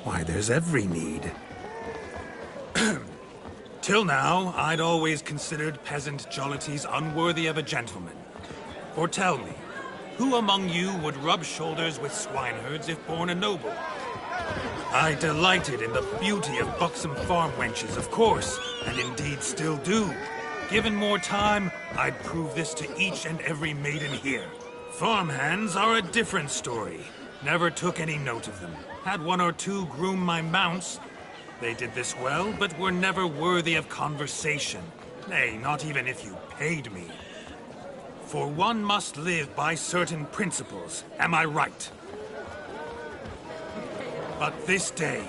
Why, there's every need. Till now, I'd always considered peasant jollities unworthy of a gentleman. For tell me, who among you would rub shoulders with swineherds if born a noble? I delighted in the beauty of buxom farm wenches, of course, and indeed still do. Given more time, I'd prove this to each and every maiden here. Farmhands are a different story. Never took any note of them. Had one or two groom my mounts. They did this well, but were never worthy of conversation. Nay, not even if you paid me. For one must live by certain principles, am I right? But this day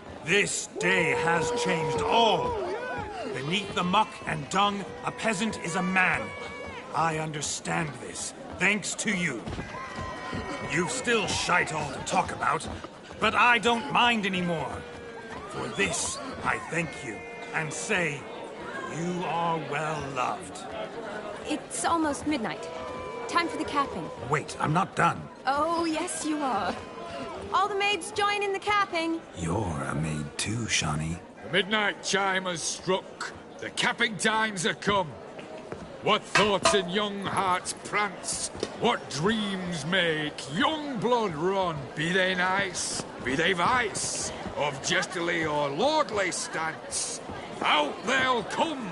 has changed all. Beneath the muck and dung, a peasant is a man. I understand this, thanks to you. You've still shite all to talk about, but I don't mind anymore. For this, I thank you, and say, you are well loved. It's almost midnight. Time for the capping. Wait, I'm not done. Oh, yes, you are. All the maids join in the capping. You're a maid too, Shani. The midnight chime has struck. The capping times have come. What thoughts in young hearts prance? What dreams make young blood run? Be they nice, be they vice, of jestily or lordly stance, out they'll come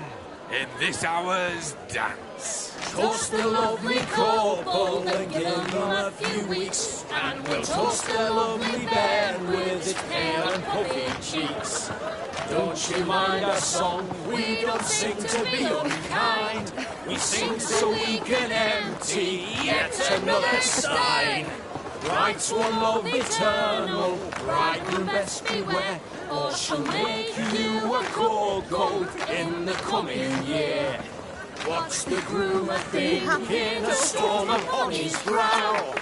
in this hour's dance. Toast the lovely couple and give them a few weeks, and we'll toast the lovely bed with its pale and puffy cheeks. Don't you mind our song? We don't sing to be unkind. We sing so we can empty yet another stein. Writes one love eternal, bridegroom best beware, or she'll make you a cold coat in the coming year. What's the groom a thinking? A storm upon his brow.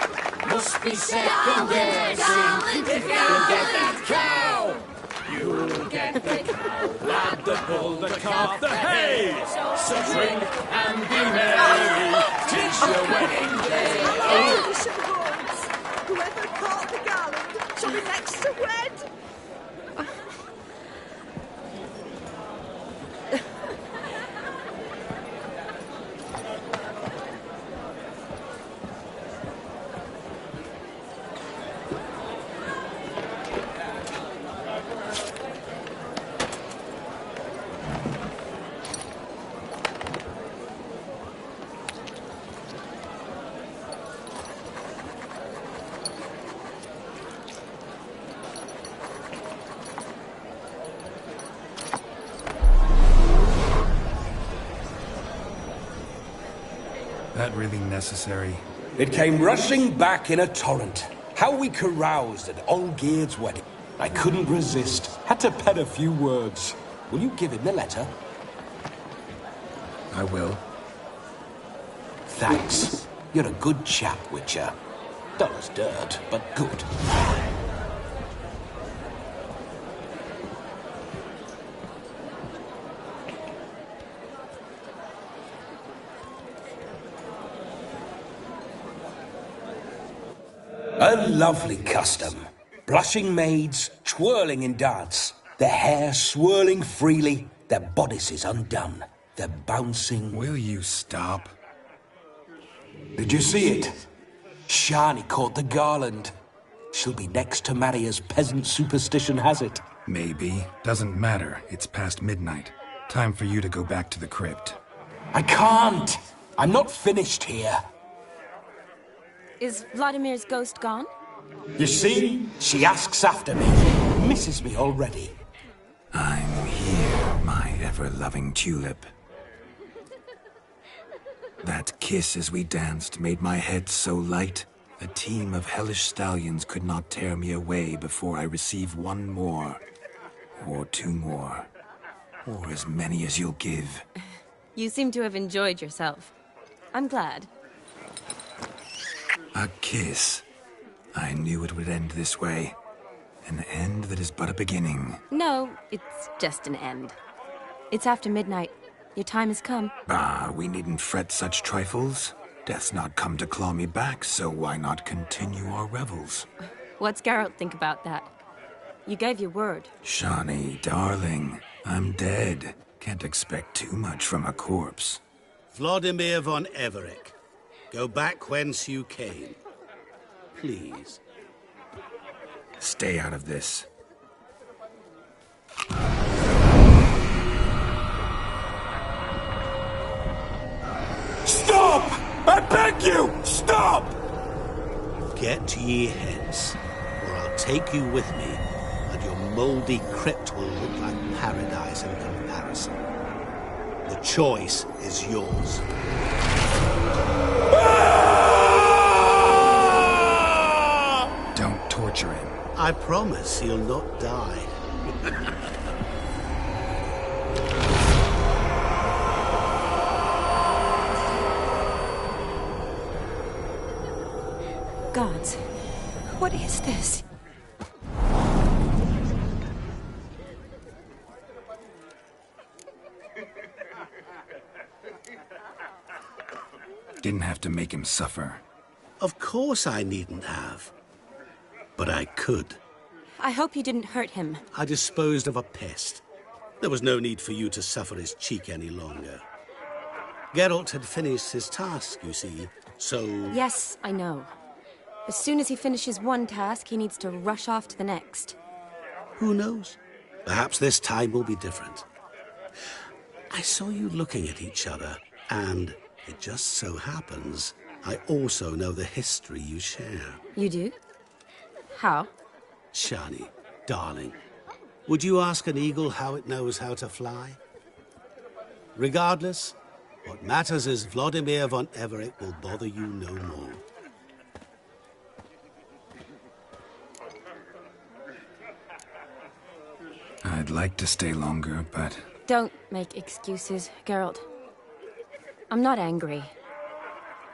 Must be second guessing if you can get that cow. You'll get the cow, lad, the bull, the calf, the hay. So drink and be merry, 'tis your wedding day. Whoever caught the garland shall be next to wed. That really necessary? It came rushing back in a torrent. How we caroused at Olgierd's wedding. I couldn't resist. Had to pen a few words. Will you give him the letter? I will. Thanks. You're a good chap, Witcher. Dull as dirt, but good. A lovely custom. Blushing maids, twirling in dance, their hair swirling freely, their bodices undone, their bouncing... Will you stop? Did you see it? Shani caught the garland. She'll be next to marry as peasant superstition has it. Maybe. Doesn't matter. It's past midnight. Time for you to go back to the crypt. I can't! I'm not finished here. Is Vladimir's ghost gone? You see? She asks after me. Misses me already. I'm here, my ever-loving tulip. That kiss as we danced made my head so light. A team of hellish stallions could not tear me away before I receive one more. Or two more. Or as many as you'll give. You seem to have enjoyed yourself. I'm glad. A kiss. I knew it would end this way. An end that is but a beginning. No, it's just an end. It's after midnight. Your time has come. Ah, we needn't fret such trifles. Death's not come to claw me back, so why not continue our revels? What's Geralt think about that? You gave your word. Shani, darling, I'm dead. Can't expect too much from a corpse. Vladimir von Everec, go back whence you came. Please. Stay out of this. Stop! I beg you! Stop! Get ye hence, or I'll take you with me, and your mouldy crypt will look like paradise in comparison. The choice is yours. Don't torture him. I promise he'll not die. Gods, what is this? Didn't have to make him suffer. Of course I needn't have. But I could. I hope you didn't hurt him. I disposed of a pest. There was no need for you to suffer his cheek any longer. Geralt had finished his task, you see, so... Yes, I know. As soon as he finishes one task, he needs to rush off to the next. Who knows? Perhaps this time will be different. I saw you looking at each other, and it just so happens I also know the history you share. You do? How? Shani, darling, would you ask an eagle how it knows how to fly? Regardless, what matters is Vladimir von Everec will bother you no more. I'd like to stay longer, but... Don't make excuses, Geralt. I'm not angry.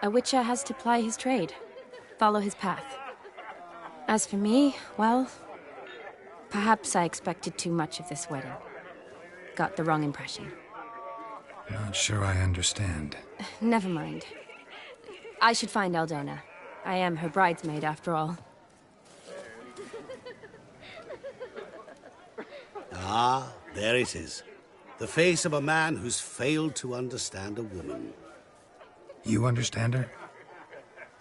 A witcher has to ply his trade, follow his path. As for me, well, perhaps I expected too much of this wedding. Got the wrong impression. Not sure I understand. Never mind. I should find Aldona. I am her bridesmaid, after all. Ah, there it is. The face of a man who's failed to understand a woman. You understand her?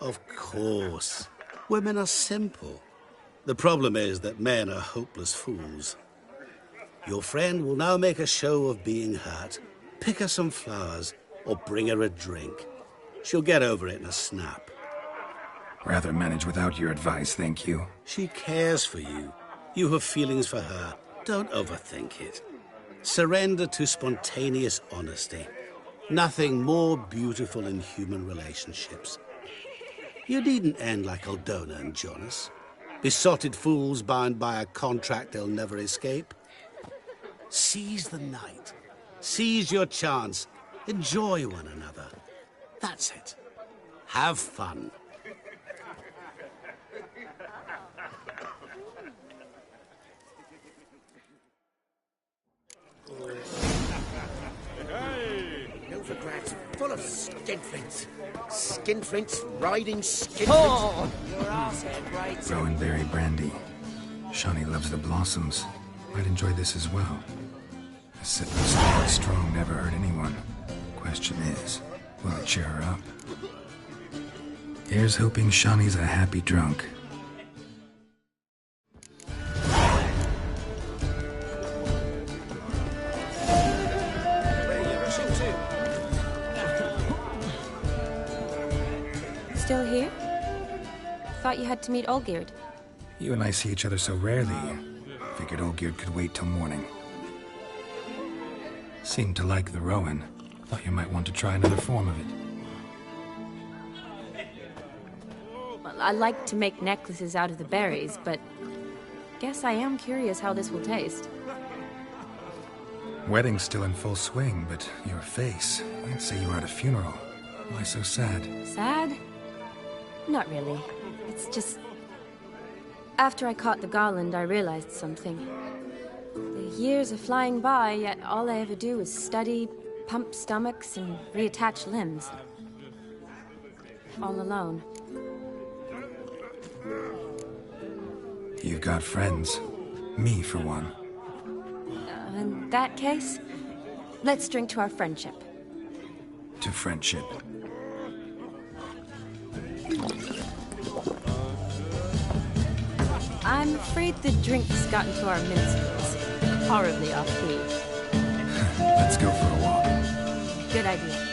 Of course. Women are simple. The problem is that men are hopeless fools. Your friend will now make a show of being hurt, pick her some flowers, or bring her a drink. She'll get over it in a snap. Rather manage without your advice, thank you. She cares for you. You have feelings for her. Don't overthink it. Surrender to spontaneous honesty. Nothing more beautiful in human relationships. You needn't end like Aldona and Jonas. Besotted fools bound by a contract they'll never escape. Seize the night. Seize your chance. Enjoy one another. That's it. Have fun. Novigrad, full of skinflints. Skinflints riding skinflints. Oh, your arsehead, right? Rowanberry brandy. Shani loves the blossoms. Might enjoy this as well. A sip of something strong never hurt anyone. Question is, will it cheer her up? Here's hoping Shani's a happy drunk. still here? Thought you had to meet Olgierd. You and I see each other so rarely. Figured Olgierd could wait till morning. Seemed to like the Rowan. Thought you might want to try another form of it. Well, I like to make necklaces out of the berries, but guess I am curious how this will taste. Wedding's still in full swing, but your face, I'd say you were at a funeral. Why so sad? Sad? Not really. It's just... After I caught the garland, I realized something. The years are flying by, yet all I ever do is study, pump stomachs, and reattach limbs. All alone. You've got friends. Me, for one. In that case, let's drink to our friendship. To friendship. I'm afraid the drink's gotten to our minstrels. Horribly off-key. Let's go for a walk. Good idea.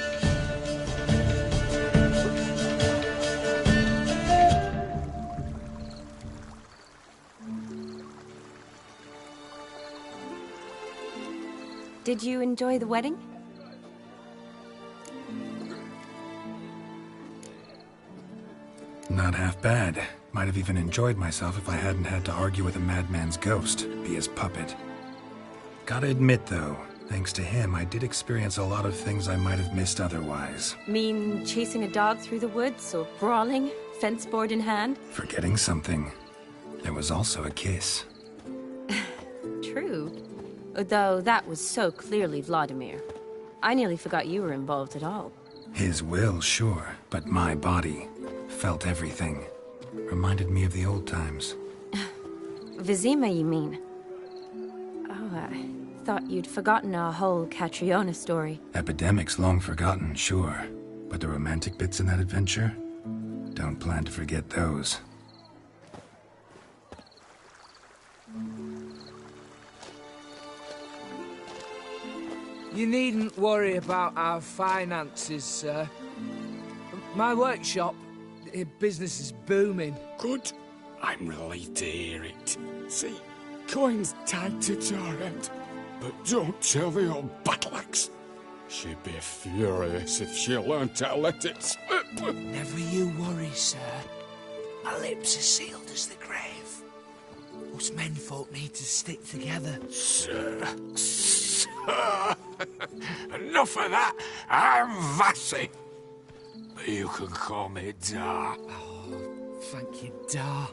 Did you enjoy the wedding? Not half bad. Might have even enjoyed myself if I hadn't had to argue with a madman's ghost, be his puppet. Gotta admit, though, thanks to him, I did experience a lot of things I might have missed otherwise. Mean chasing a dog through the woods, or brawling, fence board in hand? Forgetting something. There was also a kiss. True. Though that was so clearly Vladimir. I nearly forgot you were involved at all. His will, sure, but my body felt everything. Reminded me of the old times. Vizima, you mean? Oh, I thought you'd forgotten our whole Catriona story. Epidemics long forgotten, sure. But the romantic bits in that adventure? Don't plan to forget those. You needn't worry about our finances, sir. My workshop, business is booming. Good. I'm relieved to hear it. See, coin's tied to Torrent, but don't tell the old battle-axe. She'd be furious if she learned to let it slip. Never you worry, sir. My lips are sealed as the grave. Us menfolk need to stick together. Sir. Enough of that. I'm Vassy. But you can call me Dar. Oh, thank you, Dar.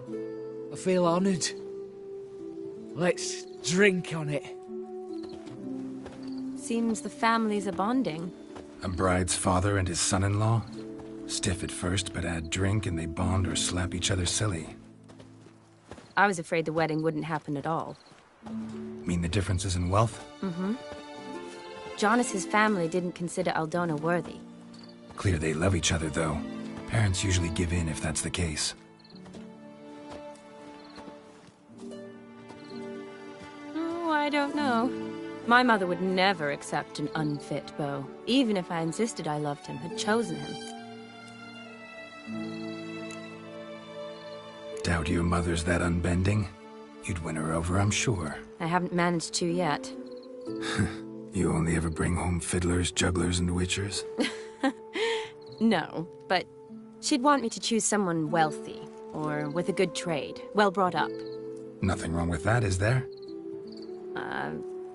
I feel honoured. Let's drink on it. Seems the families are bonding. A bride's father and his son-in-law? Stiff at first, but add drink and they bond or slap each other silly. I was afraid the wedding wouldn't happen at all. Mean the differences in wealth? Mm-hmm. Jonas's family didn't consider Aldona worthy. Clear they love each other, though. Parents usually give in if that's the case. Oh, I don't know. My mother would never accept an unfit beau, even if I insisted I loved him, had chosen him. Doubt your mother's that unbending? You'd win her over, I'm sure. I haven't managed to yet. You only ever bring home fiddlers, jugglers, and witchers? No, but she'd want me to choose someone wealthy, or with a good trade, well brought up. Nothing wrong with that, is there?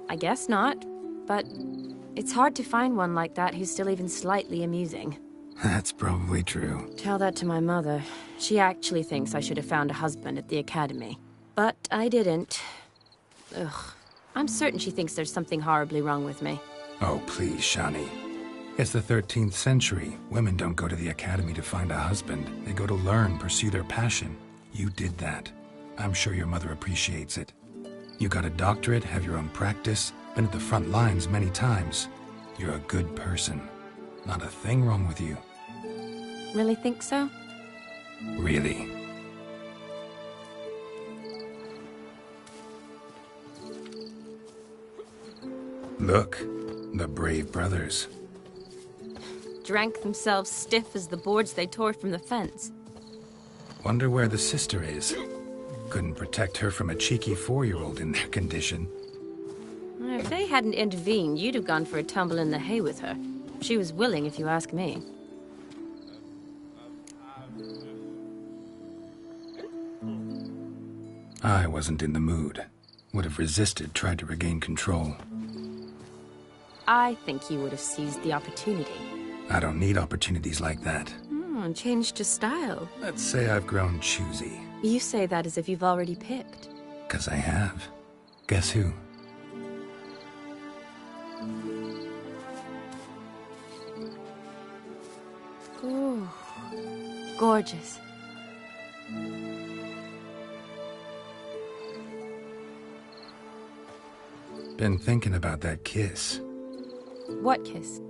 I guess not, but it's hard to find one like that who's still even slightly amusing. That's probably true. Tell that to my mother. She actually thinks I should have found a husband at the academy. But I didn't. Ugh. I'm certain she thinks there's something horribly wrong with me. Oh, please, Shani. It's the 13th century. Women don't go to the academy to find a husband. They go to learn, pursue their passion. You did that. I'm sure your mother appreciates it. You got a doctorate, have your own practice, been at the front lines many times. You're a good person. Not a thing wrong with you. Really think so? Really. Look, the brave brothers. drank themselves stiff as the boards they tore from the fence. Wonder where the sister is. Couldn't protect her from a cheeky 4-year-old in their condition. If they hadn't intervened, you'd have gone for a tumble in the hay with her. She was willing, if you ask me. I wasn't in the mood. Would have resisted, tried to regain control. I think you would have seized the opportunity. I don't need opportunities like that. And changed your style. Let's say I've grown choosy. You say that as if you've already picked. 'Cause I have. Guess who? Ooh, gorgeous. Been thinking about that kiss. What kiss?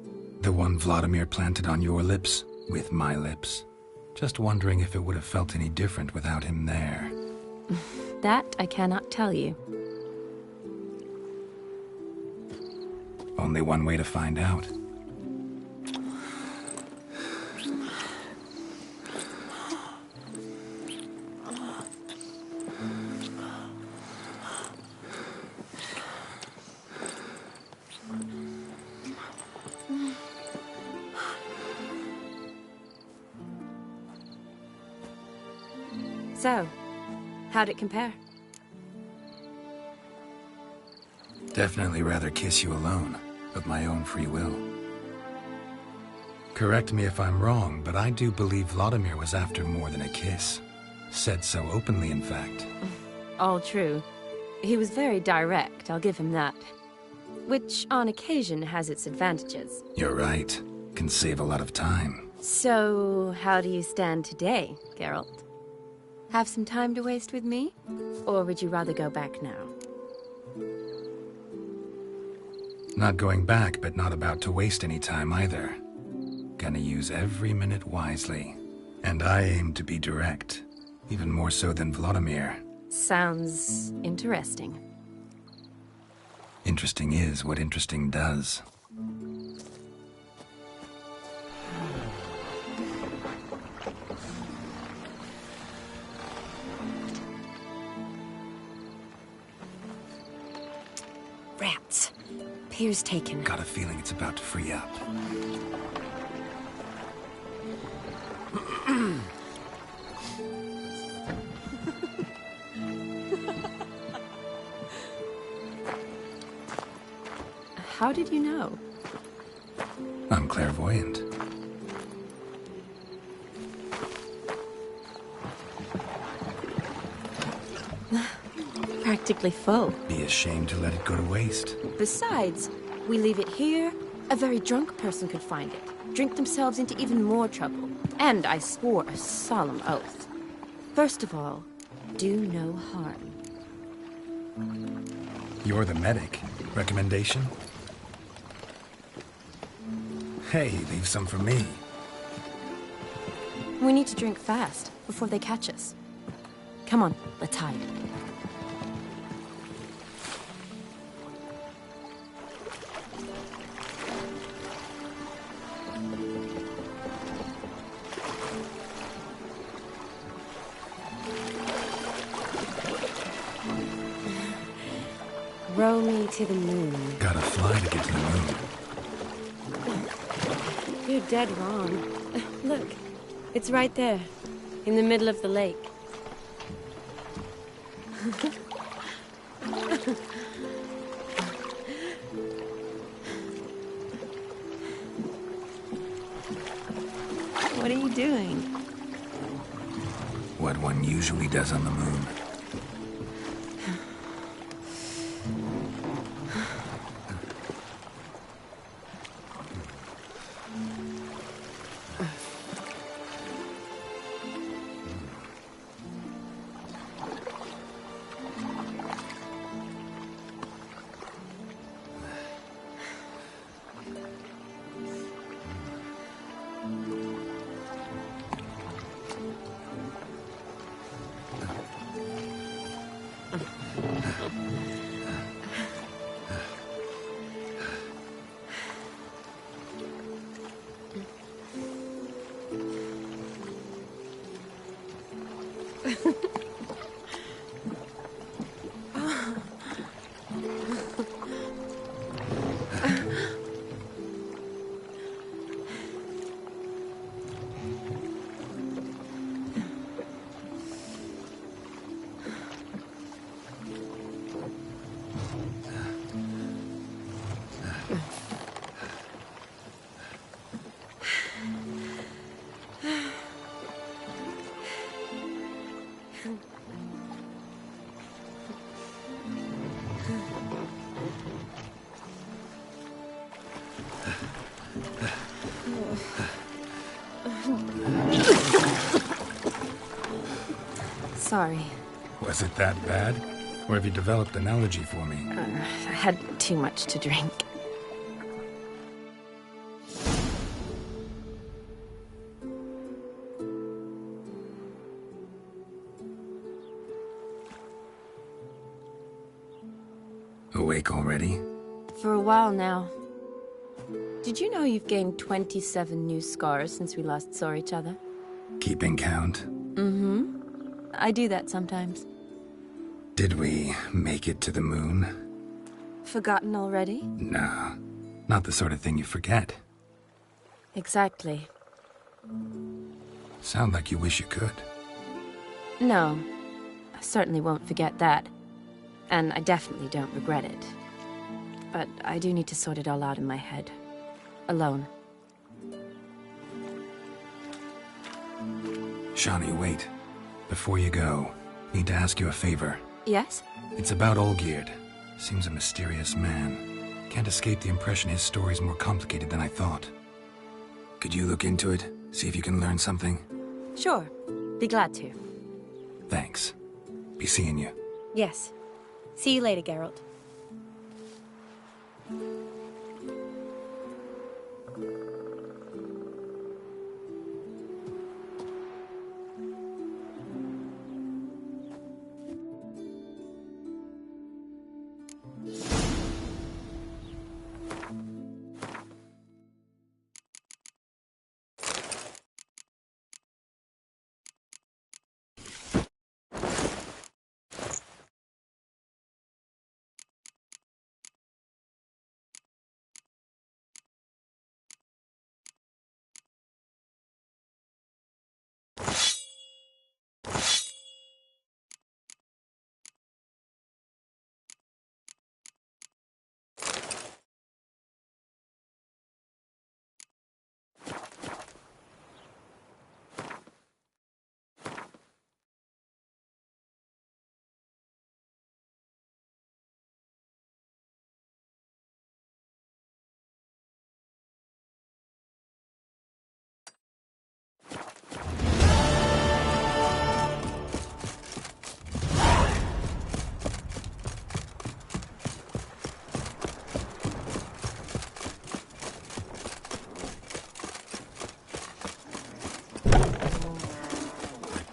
The one Vladimir planted on your lips, with my lips. Just wondering if it would have felt any different without him there. That I cannot tell you. Only one way to find out. So, how'd it compare? Definitely rather kiss you alone, of my own free will. Correct me if I'm wrong, but I do believe Vladimir was after more than a kiss. Said so openly, in fact. All true. He was very direct, I'll give him that. Which, on occasion, has its advantages. You're right. Can save a lot of time. So, how do you stand today, Geralt? Have some time to waste with me? Or would you rather go back now? Not going back, but not about to waste any time either. Gonna use every minute wisely. And I aim to be direct. Even more so than Vladimir. Sounds interesting. Interesting is what interesting does. Rats. Pier's taken. Got a feeling it's about to free up. How did you know? I'm clairvoyant. Practically full. Be ashamed to let it go to waste. Besides, we leave it here, a very drunk person could find it, drink themselves into even more trouble. And I swore a solemn oath. First of all, do no harm. You're the medic. Recommendation? Hey, leave some for me. We need to drink fast, before they catch us. Come on, let's hide. Row me to the moon. Gotta fly to get to the moon. You're dead wrong. Look, it's right there, in the middle of the lake. What are you doing? What one usually does on the moon. Sorry. Was it that bad? Or have you developed an allergy for me? I had too much to drink. Awake already? For a while now. Did you know you've gained 27 new scars since we last saw each other? Keeping count? Mm-hmm. I do that sometimes. Did we make it to the moon? Forgotten already? No. Not the sort of thing you forget. Exactly. Sound like you wish you could. No. I certainly won't forget that. And I definitely don't regret it. But I do need to sort it all out in my head. Alone. Shani, wait. Before you go, need to ask you a favor. Yes? It's about Olgierd. Seems a mysterious man. Can't escape the impression his story's more complicated than I thought. Could you look into it? See if you can learn something? Sure. Be glad to. Thanks. Be seeing you. Yes. See you later, Geralt.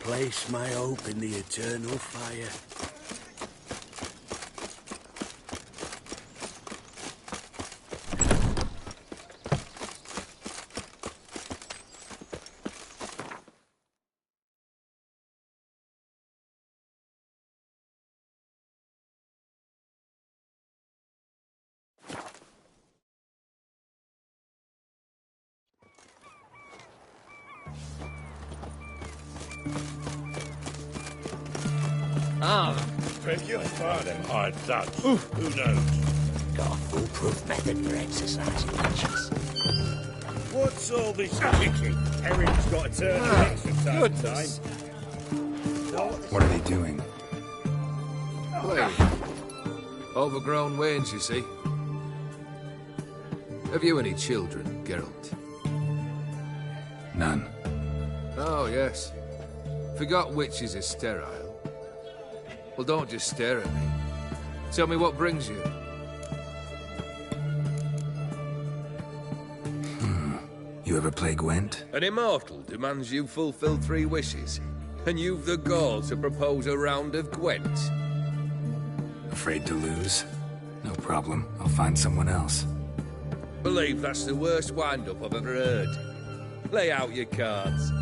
Place my hope in the eternal fire. Beg your pardon, hard thuds. Who knows? Got a foolproof method for exercising matches. What's all this kicking? Eric's got to turn the extra time. What are they doing? Play. Overgrown wains, you see. Have you any children, Geralt? None. Oh, yes. Forgot witches are sterile. Well, don't just stare at me. Tell me what brings you. You ever play Gwent? An immortal demands you fulfill 3 wishes, and you've the gall to propose a round of Gwent. Afraid to lose? No problem. I'll find someone else. Believe that's the worst wind-up I've ever heard. Lay out your cards.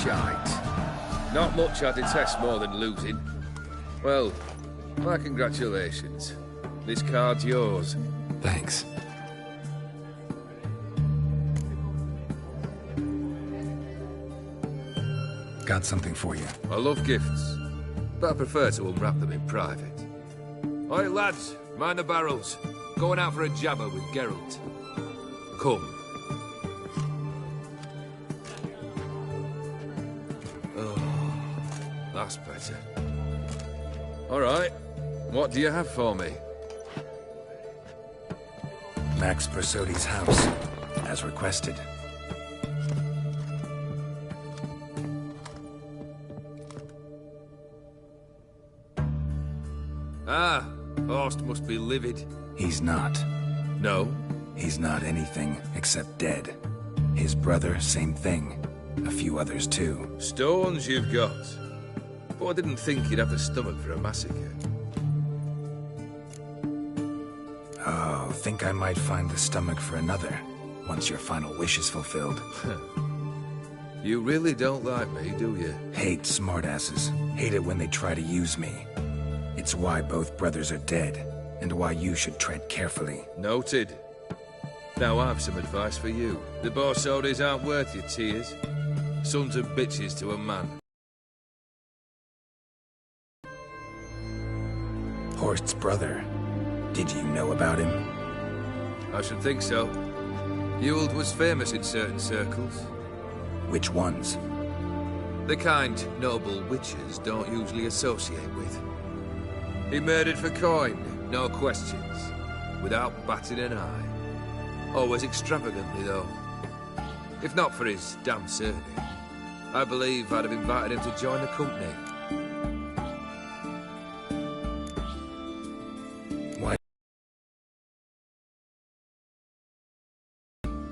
Shite. Not much I detest more than losing. Well, my congratulations. This card's yours. Thanks. Got something for you. I love gifts, but I prefer to unwrap them in private. Oi, lads, mind the barrels. Going out for a jabber with Geralt. Come. Oh, that's better. All right, what do you have for me? Max Bersodi's house, as requested. Ah, Horst must be livid. He's not. No? He's not anything except dead. His brother, same thing. A few others too. Stones you've got. But I didn't think you'd have the stomach for a massacre. Oh, think I might find the stomach for another, once your final wish is fulfilled. You really don't like me, do you? Hate smartasses. Hate it when they try to use me. It's why both brothers are dead, and why you should tread carefully. Noted. Now I've some advice for you. The Borsodis aren't worth your tears. Sons of bitches to a man. Horst's brother. Did you know about him? I should think so. Ewald was famous in certain circles. Which ones? The kind noble witches don't usually associate with. He murdered for coin, no questions, without batting an eye. Always extravagantly, though. If not for his damn surname, I believe I'd have invited him to join the company. Why?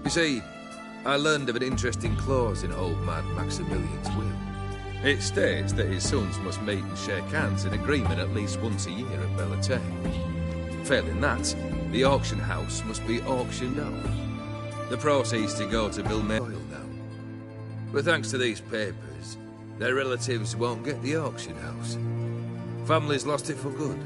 You see, I learned of an interesting clause in old man Maximilian's will. It states that his sons must meet and shake hands in agreement at least once a year at Bellatane. Failing that, the auction house must be auctioned off. The proceeds to go to build oil now. But thanks to these papers, their relatives won't get the auction house. Families lost it for good,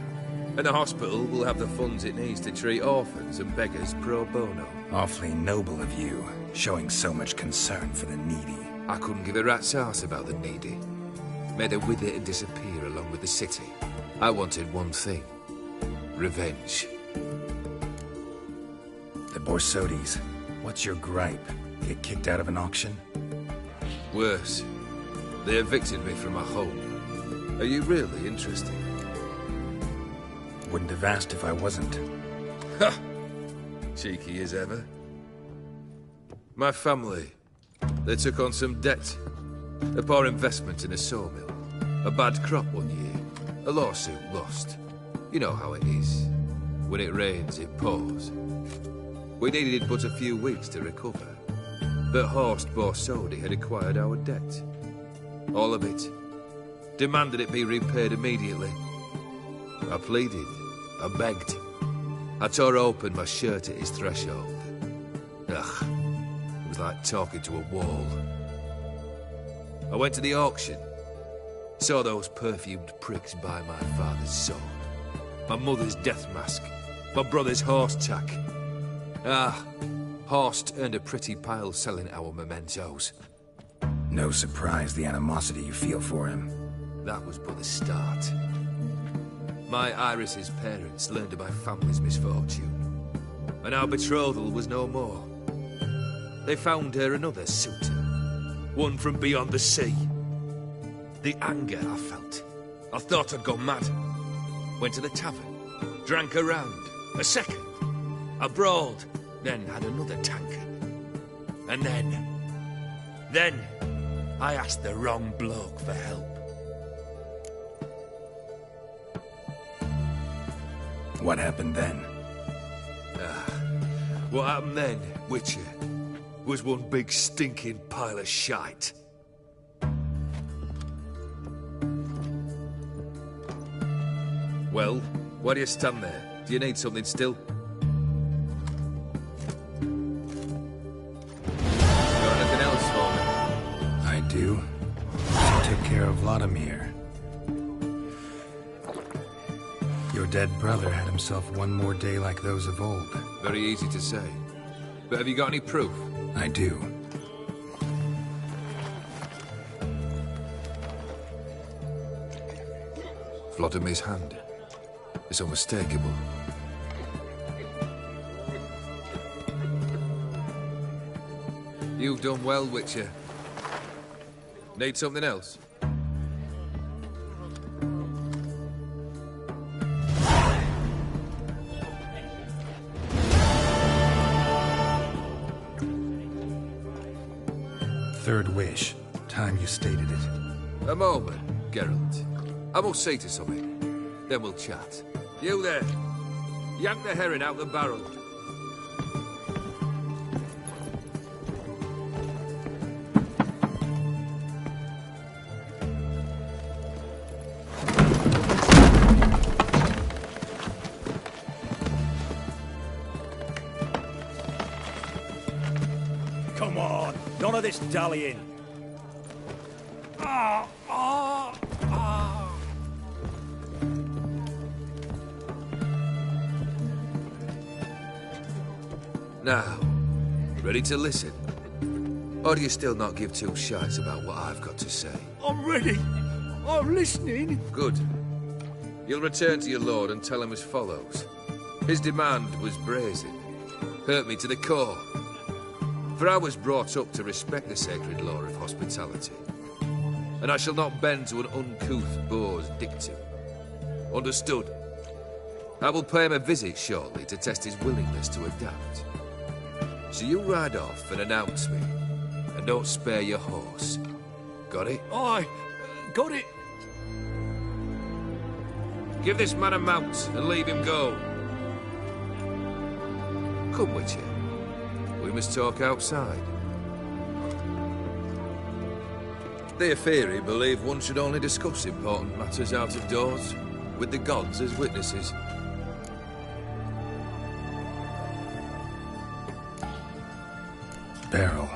and the hospital will have the funds it needs to treat orphans and beggars pro bono. Awfully noble of you, showing so much concern for the needy. I couldn't give a rat's ass about the needy. Made her wither and disappear along with the city. I wanted one thing. Revenge. The Borsodis. What's your gripe? Get kicked out of an auction? Worse. They evicted me from my home. Are you really interested? Wouldn't have asked if I wasn't. Ha! Cheeky as ever. My family. They took on some debt. A poor investment in a sawmill. A bad crop one year. A lawsuit lost. You know how it is. When it rains, it pours. We needed but a few weeks to recover. But Horst Borsodi had acquired our debt. All of it. Demanded it be repaid immediately. I pleaded. I begged. I tore open my shirt at his threshold. Ugh. It was like talking to a wall. I went to the auction. Saw those perfumed pricks buy my father's sword. My mother's death mask. My brother's horse tack. Ah, Horst earned a pretty pile selling our mementos. No surprise the animosity you feel for him. That was but the start. My Iris's parents learned of my family's misfortune, and our betrothal was no more. They found her another suitor, one from beyond the sea. The anger I felt. I thought I'd gone mad. Went to the tavern, drank a round, a second. I brawled, then had another tankard. And then I asked the wrong bloke for help. What happened then? What happened then, Witcher, was one big stinking pile of shite. Well, why do you stand there? Do you need something still? Got anything else for me? I do. Take care of Vladimir. Your dead brother had himself one more day like those of old. Very easy to say. But have you got any proof? I do. Vladimir's hand. It's unmistakable. You've done well, Witcher. Need something else? Third wish. Time you stated it. A moment, Geralt. I must see to something. Then we'll chat. You there. Yank the herring out the barrel. Come on, none of this dallying. Now, ready to listen? Or do you still not give two shites about what I've got to say? I'm ready. I'm listening. Good. You'll return to your lord and tell him as follows. His demand was brazen. Hurt me to the core. For I was brought up to respect the sacred law of hospitality, and I shall not bend to an uncouth boor's dictum. Understood? I will pay him a visit shortly to test his willingness to adapt. So you ride off and announce me, and don't spare your horse. Got it? Aye, got it. Give this man a mount and leave him go. Come, Witcher. We must talk outside. The Aetheri believe one should only discuss important matters out of doors, with the gods as witnesses. Beryl,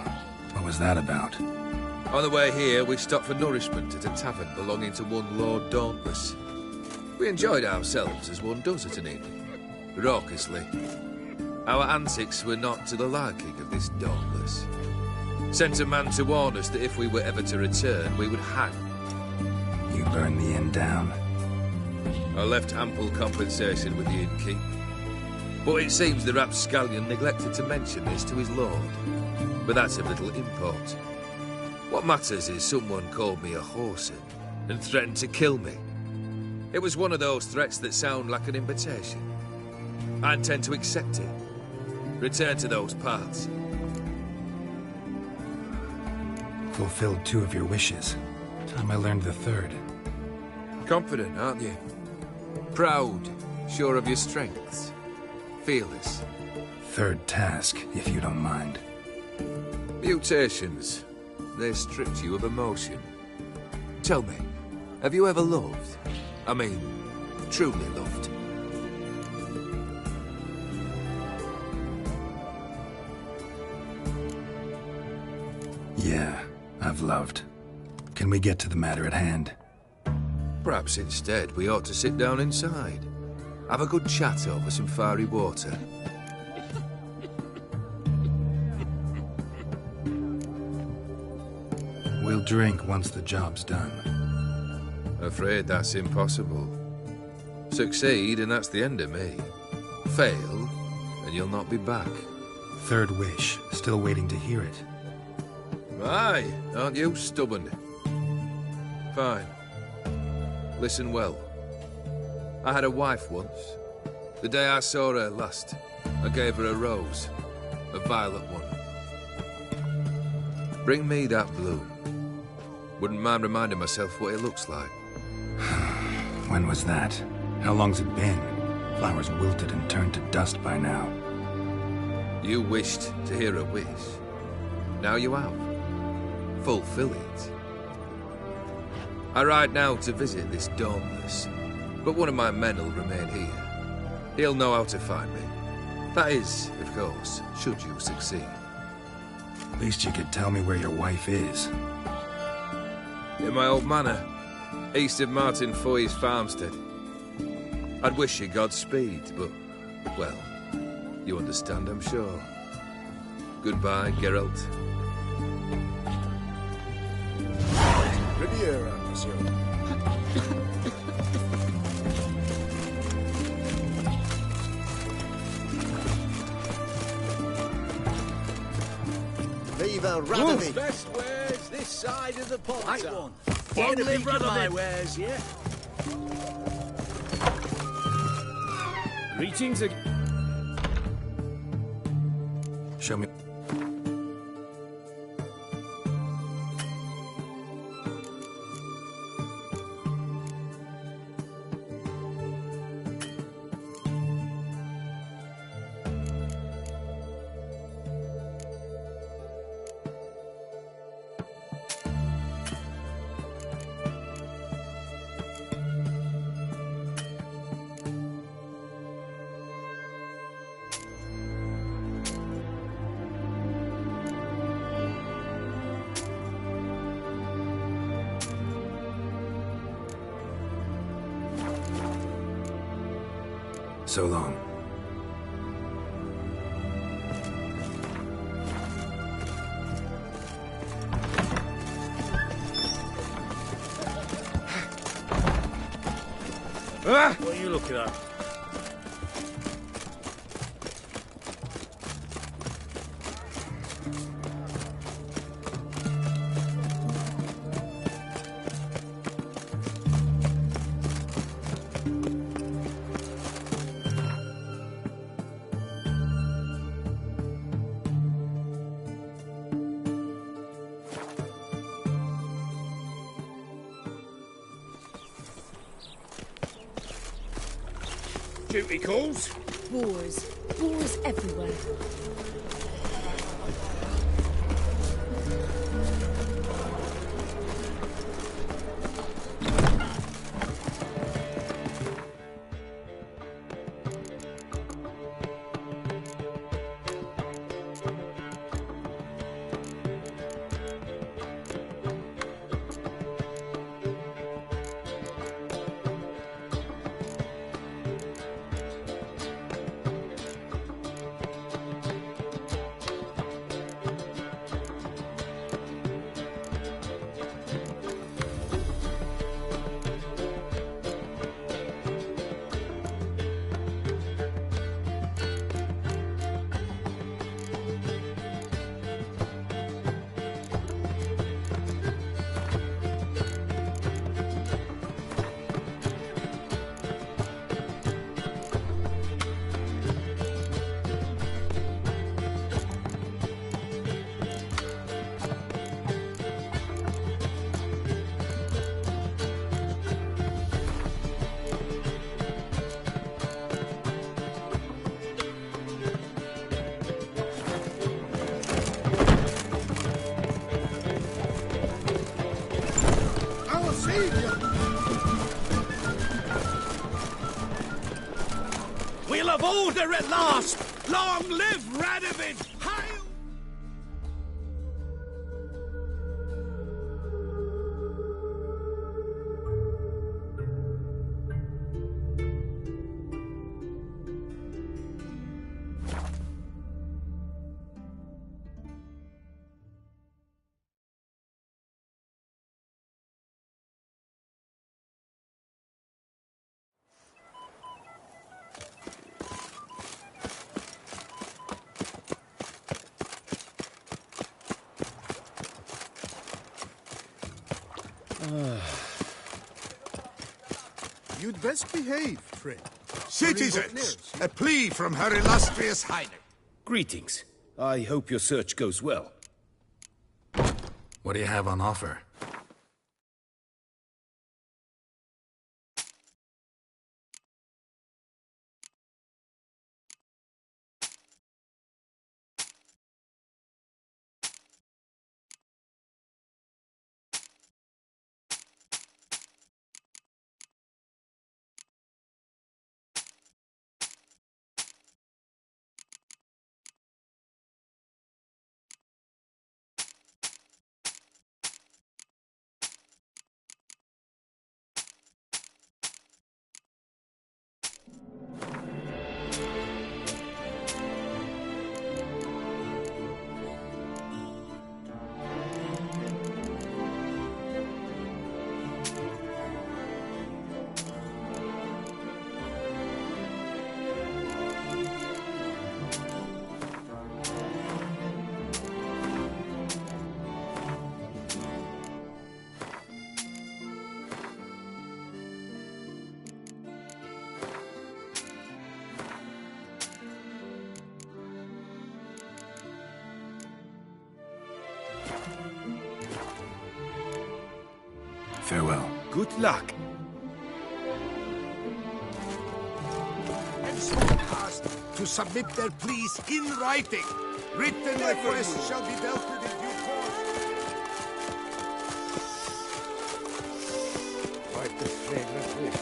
what was that about? On the way here, we stopped for nourishment at a tavern belonging to one Lord Dauntless. We enjoyed ourselves as one does at an inn, raucously. Our antics were not to the liking of this Dauntless. Sent a man to warn us that if we were ever to return, we would hang. You burned the inn down? I left ample compensation with the innkeep. But it seems the rapscallion neglected to mention this to his lord. But that's of little import. What matters is someone called me a whoreson and threatened to kill me. It was one of those threats that sound like an invitation. I intend to accept it. Return to those parts. Fulfilled 2 of your wishes. Time I learned the 3rd. Confident, aren't you? Proud, sure of your strengths. Fearless. 3rd task, if you don't mind. Mutations. They stripped you of emotion. Tell me, have you ever loved? I mean, truly loved? Yeah, I've loved. Can we get to the matter at hand? Perhaps instead we ought to sit down inside. Have a good chat over some fiery water. We'll drink once the job's done. Afraid that's impossible. Succeed and that's the end of me. Fail and you'll not be back. 3rd wish, still waiting to hear it. Aye, aren't you stubborn? Fine. Listen well. I had a wife once. The day I saw her last, I gave her a rose. A violet one. Bring me that bloom. Wouldn't mind reminding myself what it looks like. When was that? How long's it been? Flowers wilted and turned to dust by now. You wished to hear a wish. Now you have. Fulfill it. I ride now to visit this Dauntless, but one of my men will remain here. He'll know how to find me. That is, of course, should you succeed. At least you could tell me where your wife is. In my old manor, east of Martin Foy's farmstead. I'd wish you Godspeed, but, well, you understand, I'm sure. Goodbye, Geralt. Riviera, monsieur. Viva Radovid! Best wares this side of the pot. Right one. Only brother my wares, yeah? Greetings again. Show me. So long. What are you looking at? Duty calls. Boars. Boars everywhere. Our savior! We'll have order at last! Long live Radovid! Hail! You'd best behave, friend. Citizens, a plea from Her Illustrious Highness. Greetings. I hope your search goes well. What do you have on offer? Farewell. Good luck. And sworn asked to submit their pleas in writing. Written requests shall be dealt with in due course. Quite the fragrant wish.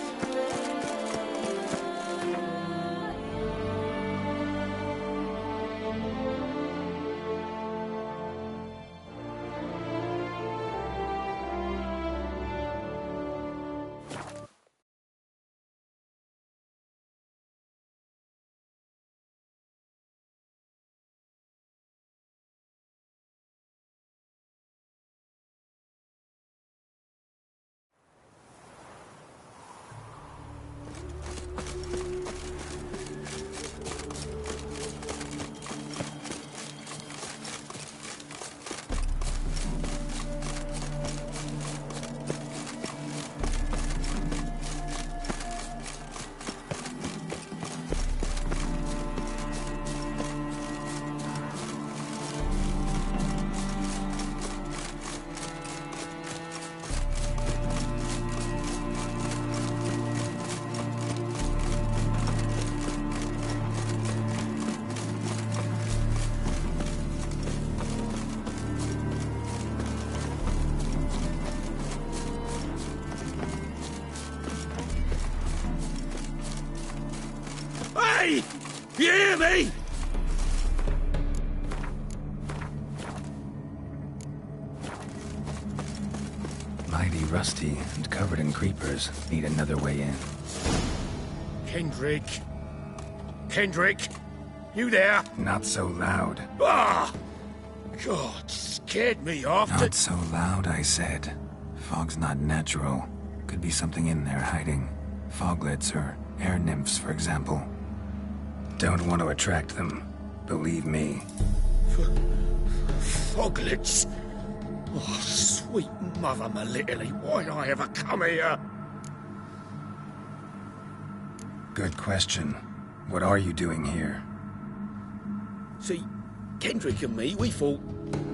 me? You hear me? Mighty rusty and covered in creepers. Need another way in. Kendrick. Kendrick? You there? Not so loud. Ah! God, scared me off. Not so loud, I said. Fog's not natural. Could be something in there hiding. Foglets or air nymphs, for example. Don't want to attract them. Believe me. Foglets? Oh, sweet mother Melitterly, why'd I ever come here? Good question. What are you doing here? See, Kendrick and me, we thought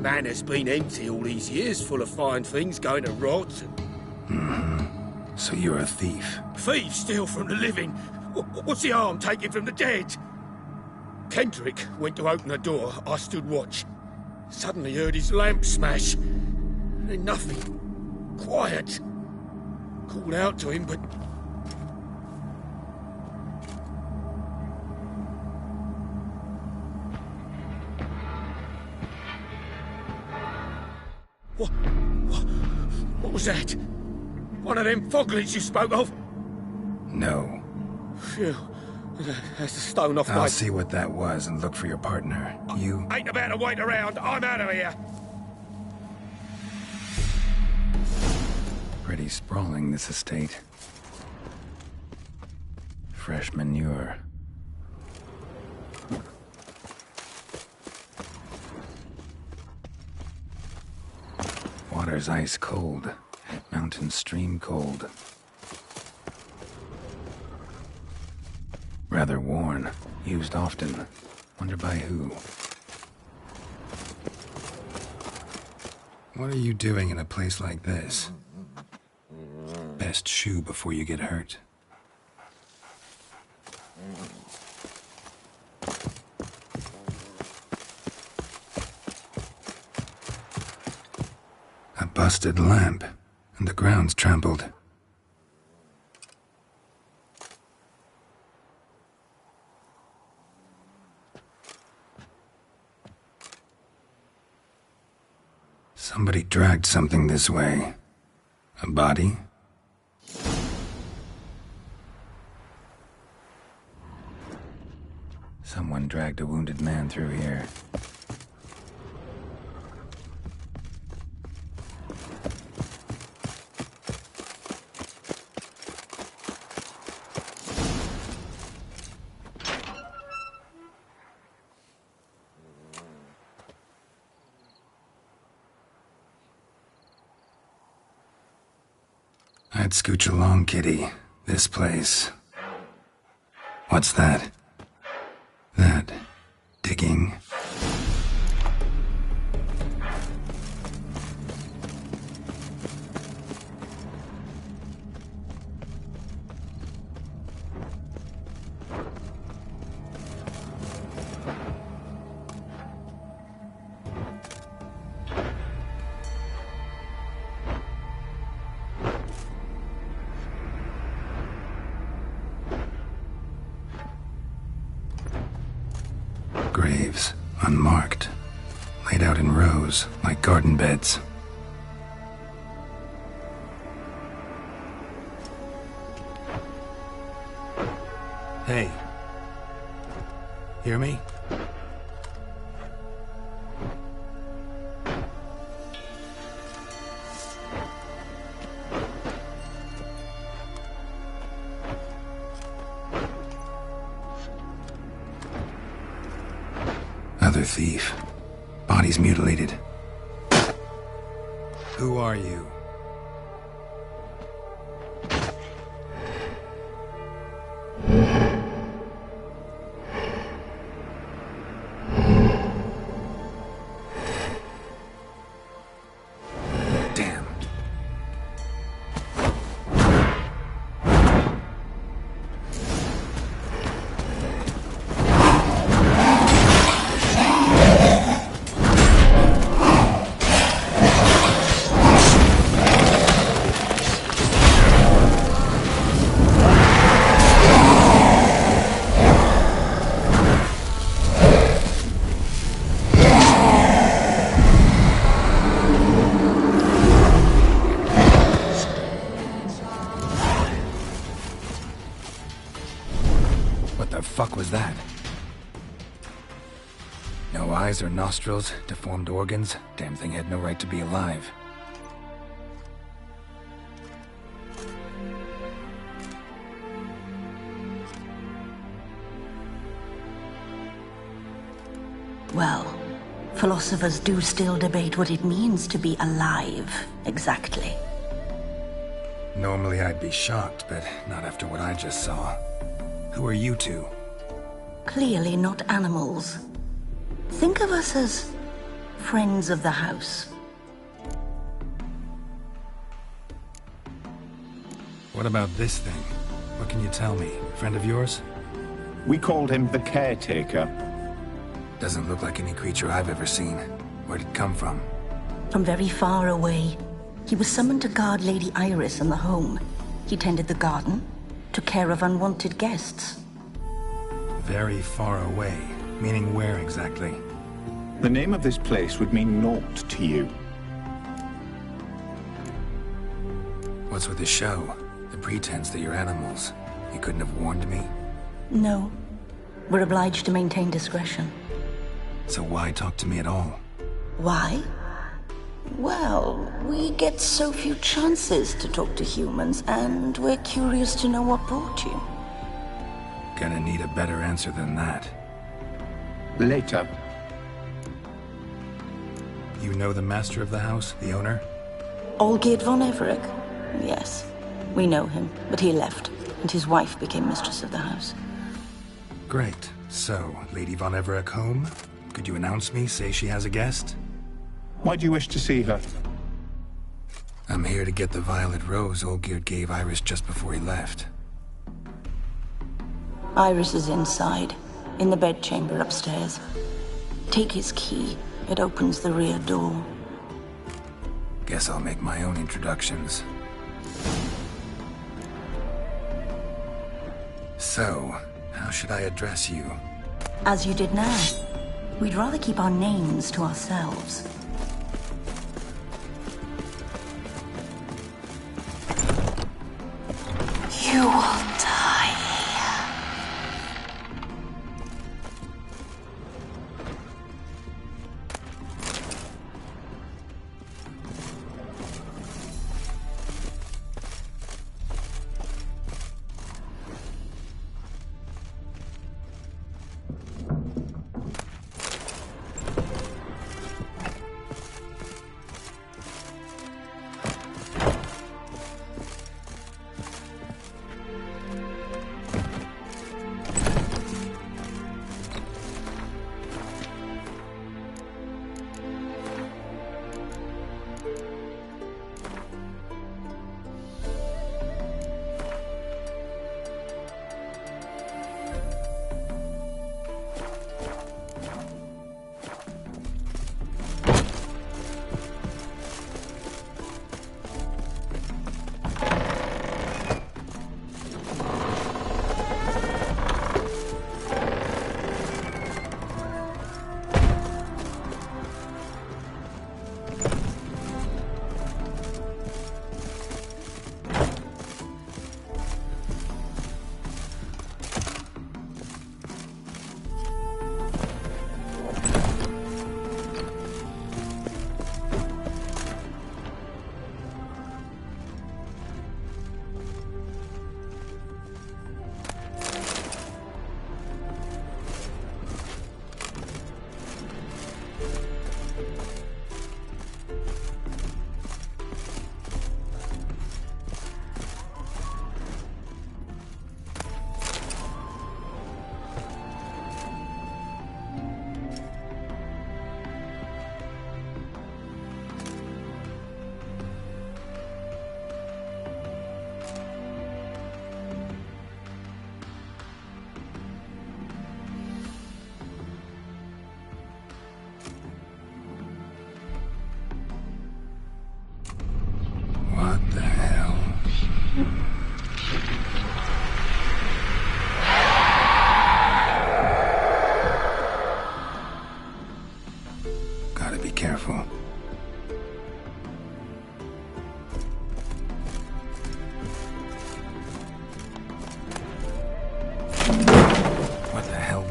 Manor's been empty all these years, full of fine things going to rot. Mm-hmm. So you're a thief? Thieves steal from the living. What's the harm taking from the dead? Kendrick went to open the door. I stood watch. Suddenly heard his lamp smash. Then nothing. Quiet. Called out to him, but... What was that? One of them foglets you spoke of? No. Phew. That's the stone off my... I'll see what that was and look for your partner. You... Ain't about to wait around. I'm out of here. Pretty sprawling, this estate. Fresh manure. Water's ice cold. Mountain stream cold. Rather worn. Used often. Wonder by who. What are you doing in a place like this? Best shoe before you get hurt. A busted lamp, and the ground's trampled. Somebody dragged something this way. A body? Someone dragged a wounded man through here. I'd scooch along, kitty. This place. What's that? That... digging? Graves, unmarked, laid out in rows like garden beds. Hey. Hear me? Another thief. Body's mutilated. Who are you? Damn. eyes or nostrils, deformed organs. Damn thing had no right to be alive. Well, philosophers do still debate what it means to be alive, exactly. Normally I'd be shocked, but not after what I just saw. Who are you two? Clearly not animals. Think of us as friends of the house. What about this thing? What can you tell me? Friend of yours? We called him the Caretaker. Doesn't look like any creature I've ever seen. Where'd it come from? From very far away. He was summoned to guard Lady Iris and the home. He tended the garden, took care of unwanted guests. Very far away. Meaning where exactly? The name of this place would mean naught to you. What's with the show? The pretense that you're animals. You couldn't have warned me? No. We're obliged to maintain discretion. So why talk to me at all? Why? Well, we get so few chances to talk to humans, and we're curious to know what brought you. Gonna need a better answer than that. Later. You know the master of the house, the owner? Olgierd von Everec? Yes. We know him, but he left, and his wife became mistress of the house. Great. So, Lady von Everec home? Could you announce me, say she has a guest? Why do you wish to see her? I'm here to get the violet rose Olgierd gave Iris just before he left. Iris is inside, in the bedchamber upstairs. Take his key. It opens the rear door. Guess I'll make my own introductions. So, how should I address you? As you did now. We'd rather keep our names to ourselves. You will die.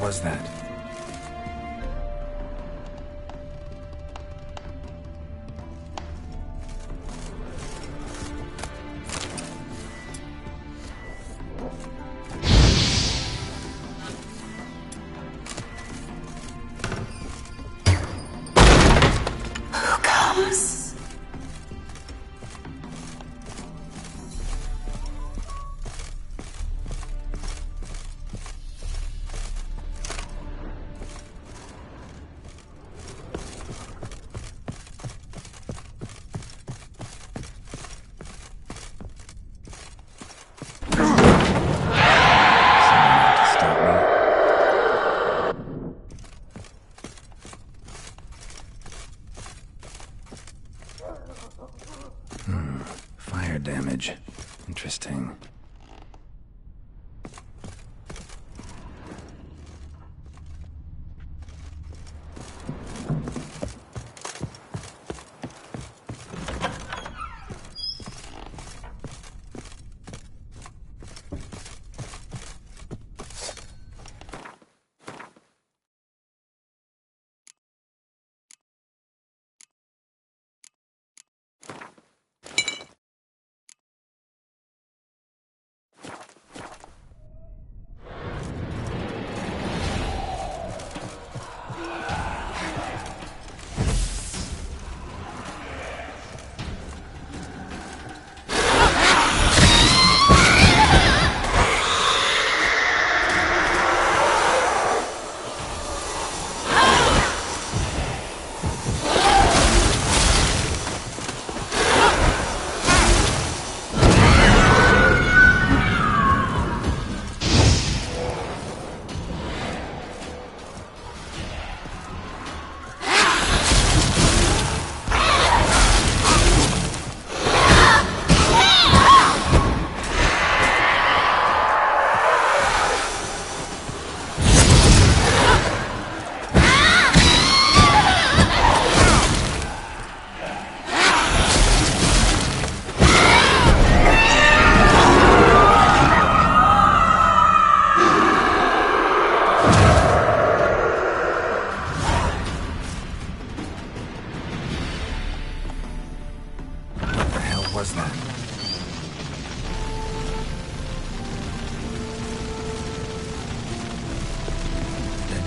was that? damage. Interesting.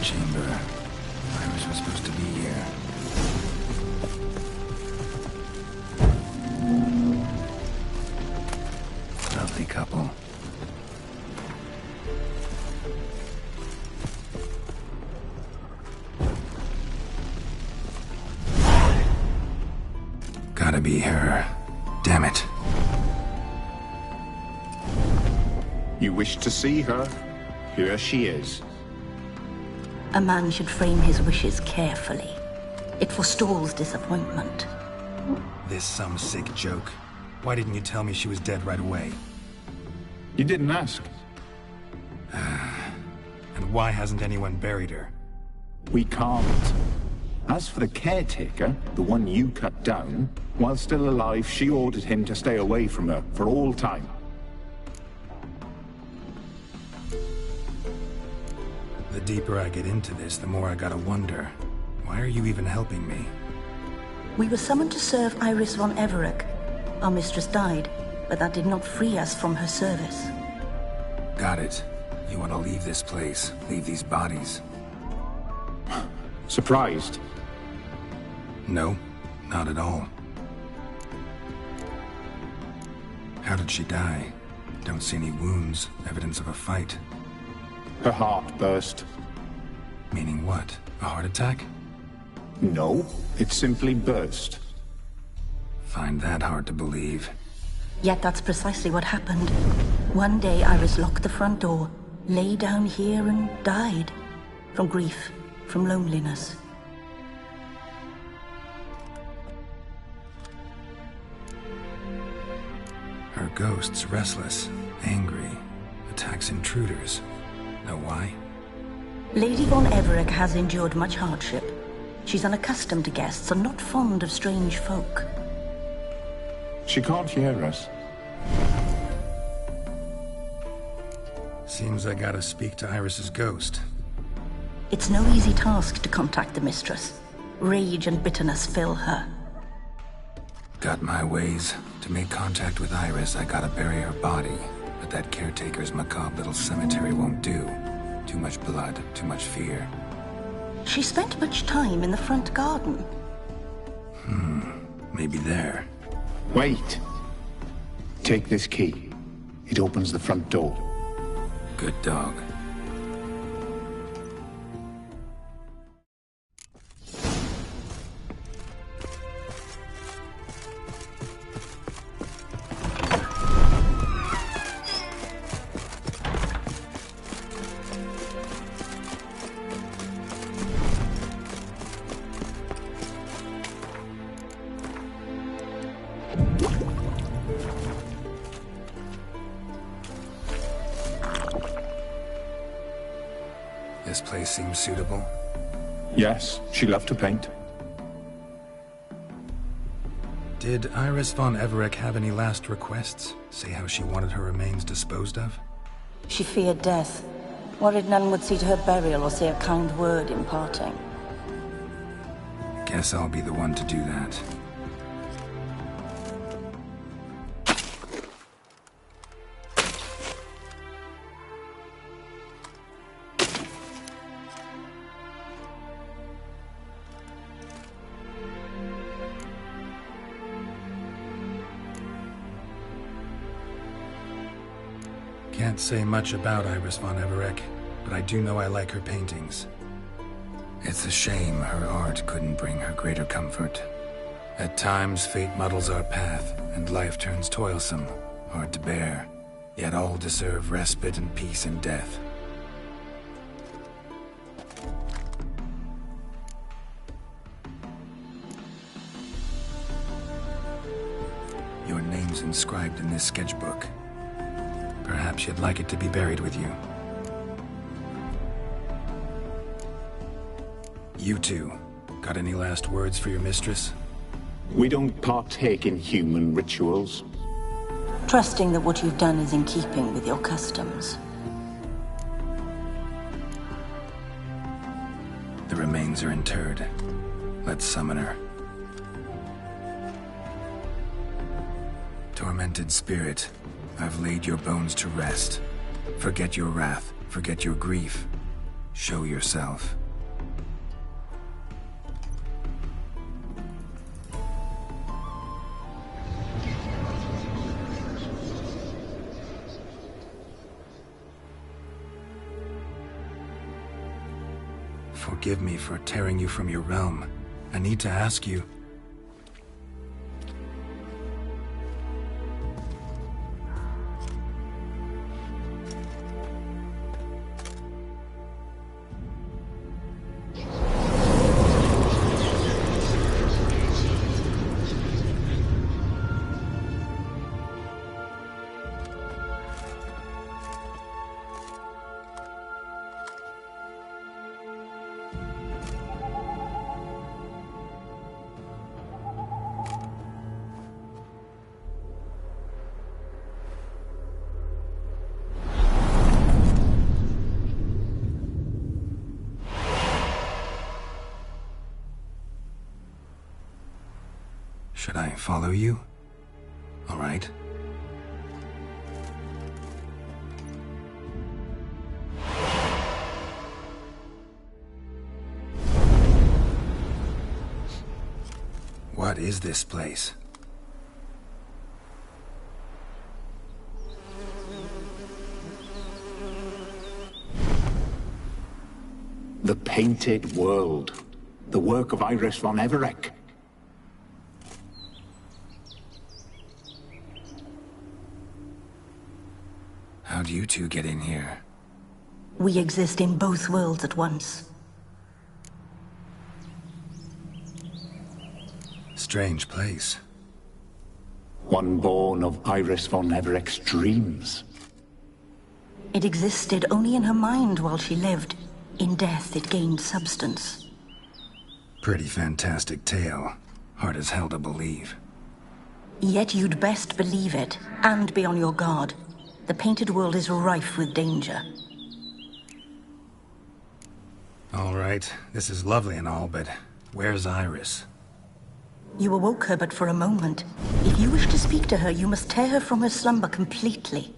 Chamber. Iris was supposed to be here. Lovely couple. Gotta be her. Damn it. You wish to see her? Here she is. A man should frame his wishes carefully. It forestalls disappointment. This some sick joke. Why didn't you tell me she was dead right away? You didn't ask. And why hasn't anyone buried her? We can't. As for the caretaker, the one you cut down, while still alive, she ordered him to stay away from her for all time. The deeper I get into this, the more I gotta wonder. Why are you even helping me? We were summoned to serve Iris von Everec. Our mistress died, but that did not free us from her service. Got it. You want to leave this place, leave these bodies. Surprised? No, not at all. How did she die? Don't see any wounds, evidence of a fight. Her heart burst. Meaning what? A heart attack? No, it simply burst. Find that hard to believe. Yet that's precisely what happened. One day Iris locked the front door, lay down here and died. From grief, from loneliness. Her ghost's restless, angry, attacks intruders. Know why? Lady von Everec has endured much hardship. She's unaccustomed to guests and not fond of strange folk. She can't hear us. Seems I gotta speak to Iris's ghost. It's no easy task to contact the mistress. Rage and bitterness fill her. Got my ways. To make contact with Iris, I gotta bury her body. But that caretaker's macabre little cemetery won't do. Too much blood, too much fear. She spent much time in the front garden. Maybe there. Wait. Take this key. It opens the front door. Good dog. this place seem suitable? Yes, she loved to paint. Did Iris von Everec have any last requests? Say how she wanted her remains disposed of? She feared death. Worried none would see to her burial or say a kind word in parting. Guess I'll be the one to do that. Can't say much about Iris von Everec, but I do know I like her paintings. It's a shame her art couldn't bring her greater comfort. At times, fate muddles our path, and life turns toilsome, hard to bear. Yet all deserve respite and peace in death. Your name's inscribed in this sketchbook. Perhaps you'd like it to be buried with you. You two, got any last words for your mistress? We don't partake in human rituals. Trusting that what you've done is in keeping with your customs. The remains are interred. Let's summon her. Tormented spirit, I've laid your bones to rest. Forget your wrath, forget your grief. Show yourself. Forgive me for tearing you from your realm. I need to ask you... Should I follow you? All right. What is this place? The Painted World. The work of Iris von Everec. How'd you two get in here? We exist in both worlds at once. Strange place. One born of Iris von Everec's dreams. It existed only in her mind while she lived. In death, it gained substance. Pretty fantastic tale. Hard as hell to believe. Yet you'd best believe it, and be on your guard. The Painted World is rife with danger. All right, this is lovely and all, but where's Iris? You awoke her but for a moment. If you wish to speak to her, you must tear her from her slumber completely.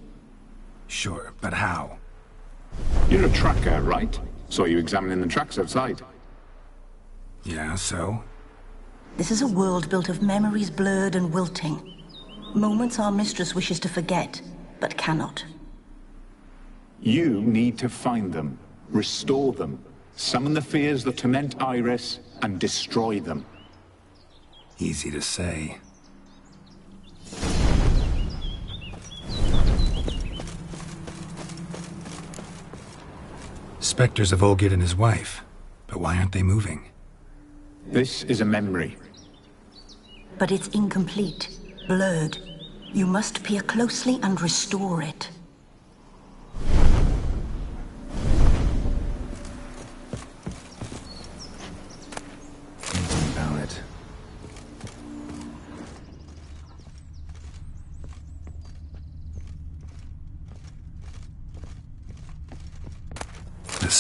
Sure, but how? You're a tracker, right? Saw you examining the tracks outside. Yeah, so? This is a world built of memories blurred and wilting. Moments our mistress wishes to forget, but cannot. You need to find them, restore them, summon the fears that torment Iris, and destroy them. Easy to say. Spectres of Olgierd and his wife. But why aren't they moving? This is a memory. But it's incomplete, blurred. You must peer closely and restore it.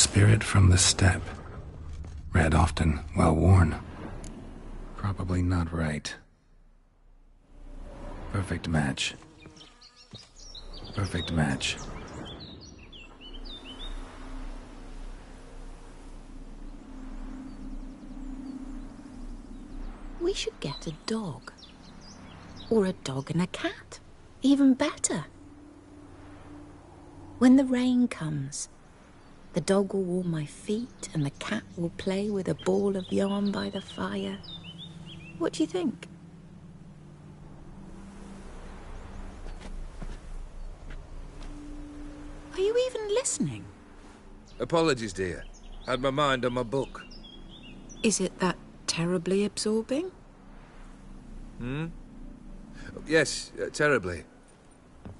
spirit from the steppe. Read often, well worn. Probably not right. Perfect match. Perfect match. We should get a dog. Or a dog and a cat. Even better. When the rain comes, the dog will warm my feet and the cat will play with a ball of yarn by the fire. What do you think? Are you even listening? Apologies, dear. Had my mind on my book. Is it that terribly absorbing? Yes, terribly.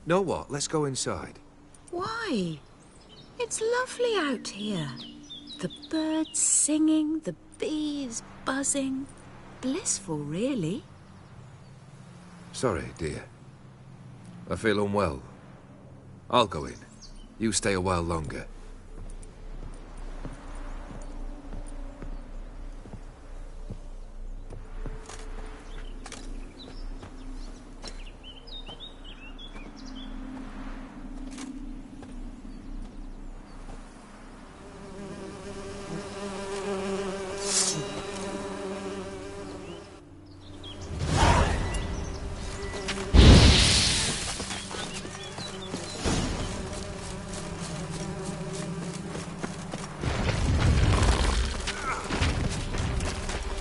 Know what? Let's go inside. Why? It's lovely out here. The birds singing, the bees buzzing. Blissful, really. Sorry, dear. I feel unwell. I'll go in. You stay a while longer.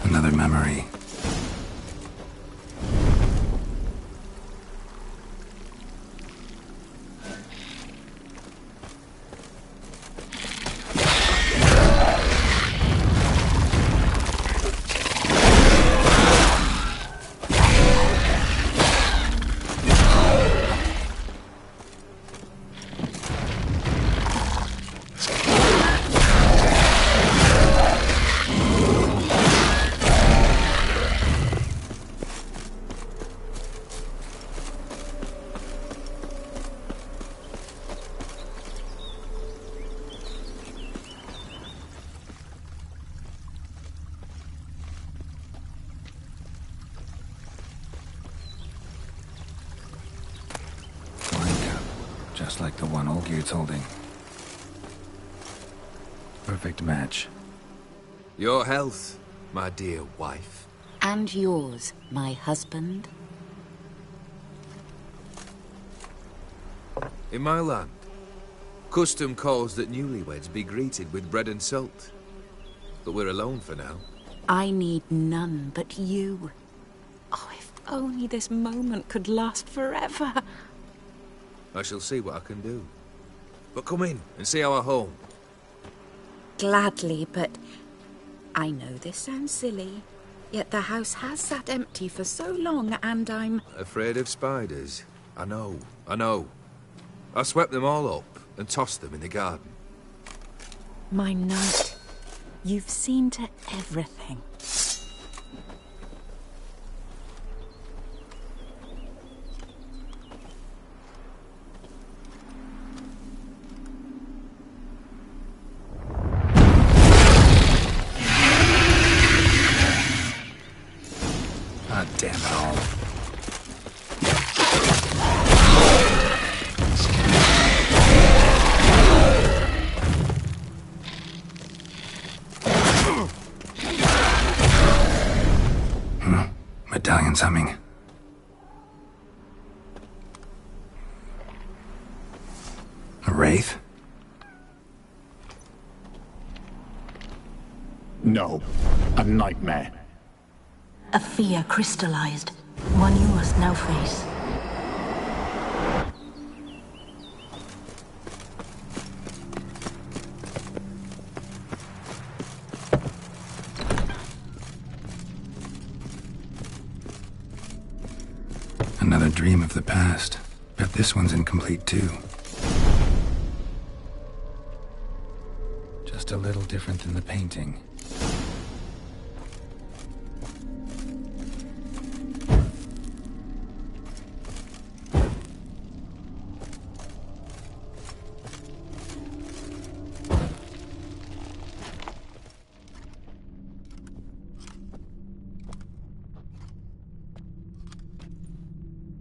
Another memory. Just like the one Olgerd's holding. Perfect match. Your health, my dear wife. And yours, my husband. In my land, custom calls that newlyweds be greeted with bread and salt. But we're alone for now. I need none but you. Oh, if only this moment could last forever. I shall see what I can do. But come in and see our home. Gladly, but I know this sounds silly, yet the house has sat empty for so long and I'm... Afraid of spiders? I know. I swept them all up and tossed them in the garden. My knight, you've seen to everything. Ah, damn it all. Medallion's humming. A wraith? No, a nightmare. A fear crystallized, one you must now face. Another dream of the past. Bet this one's incomplete too. Just a little different than the painting.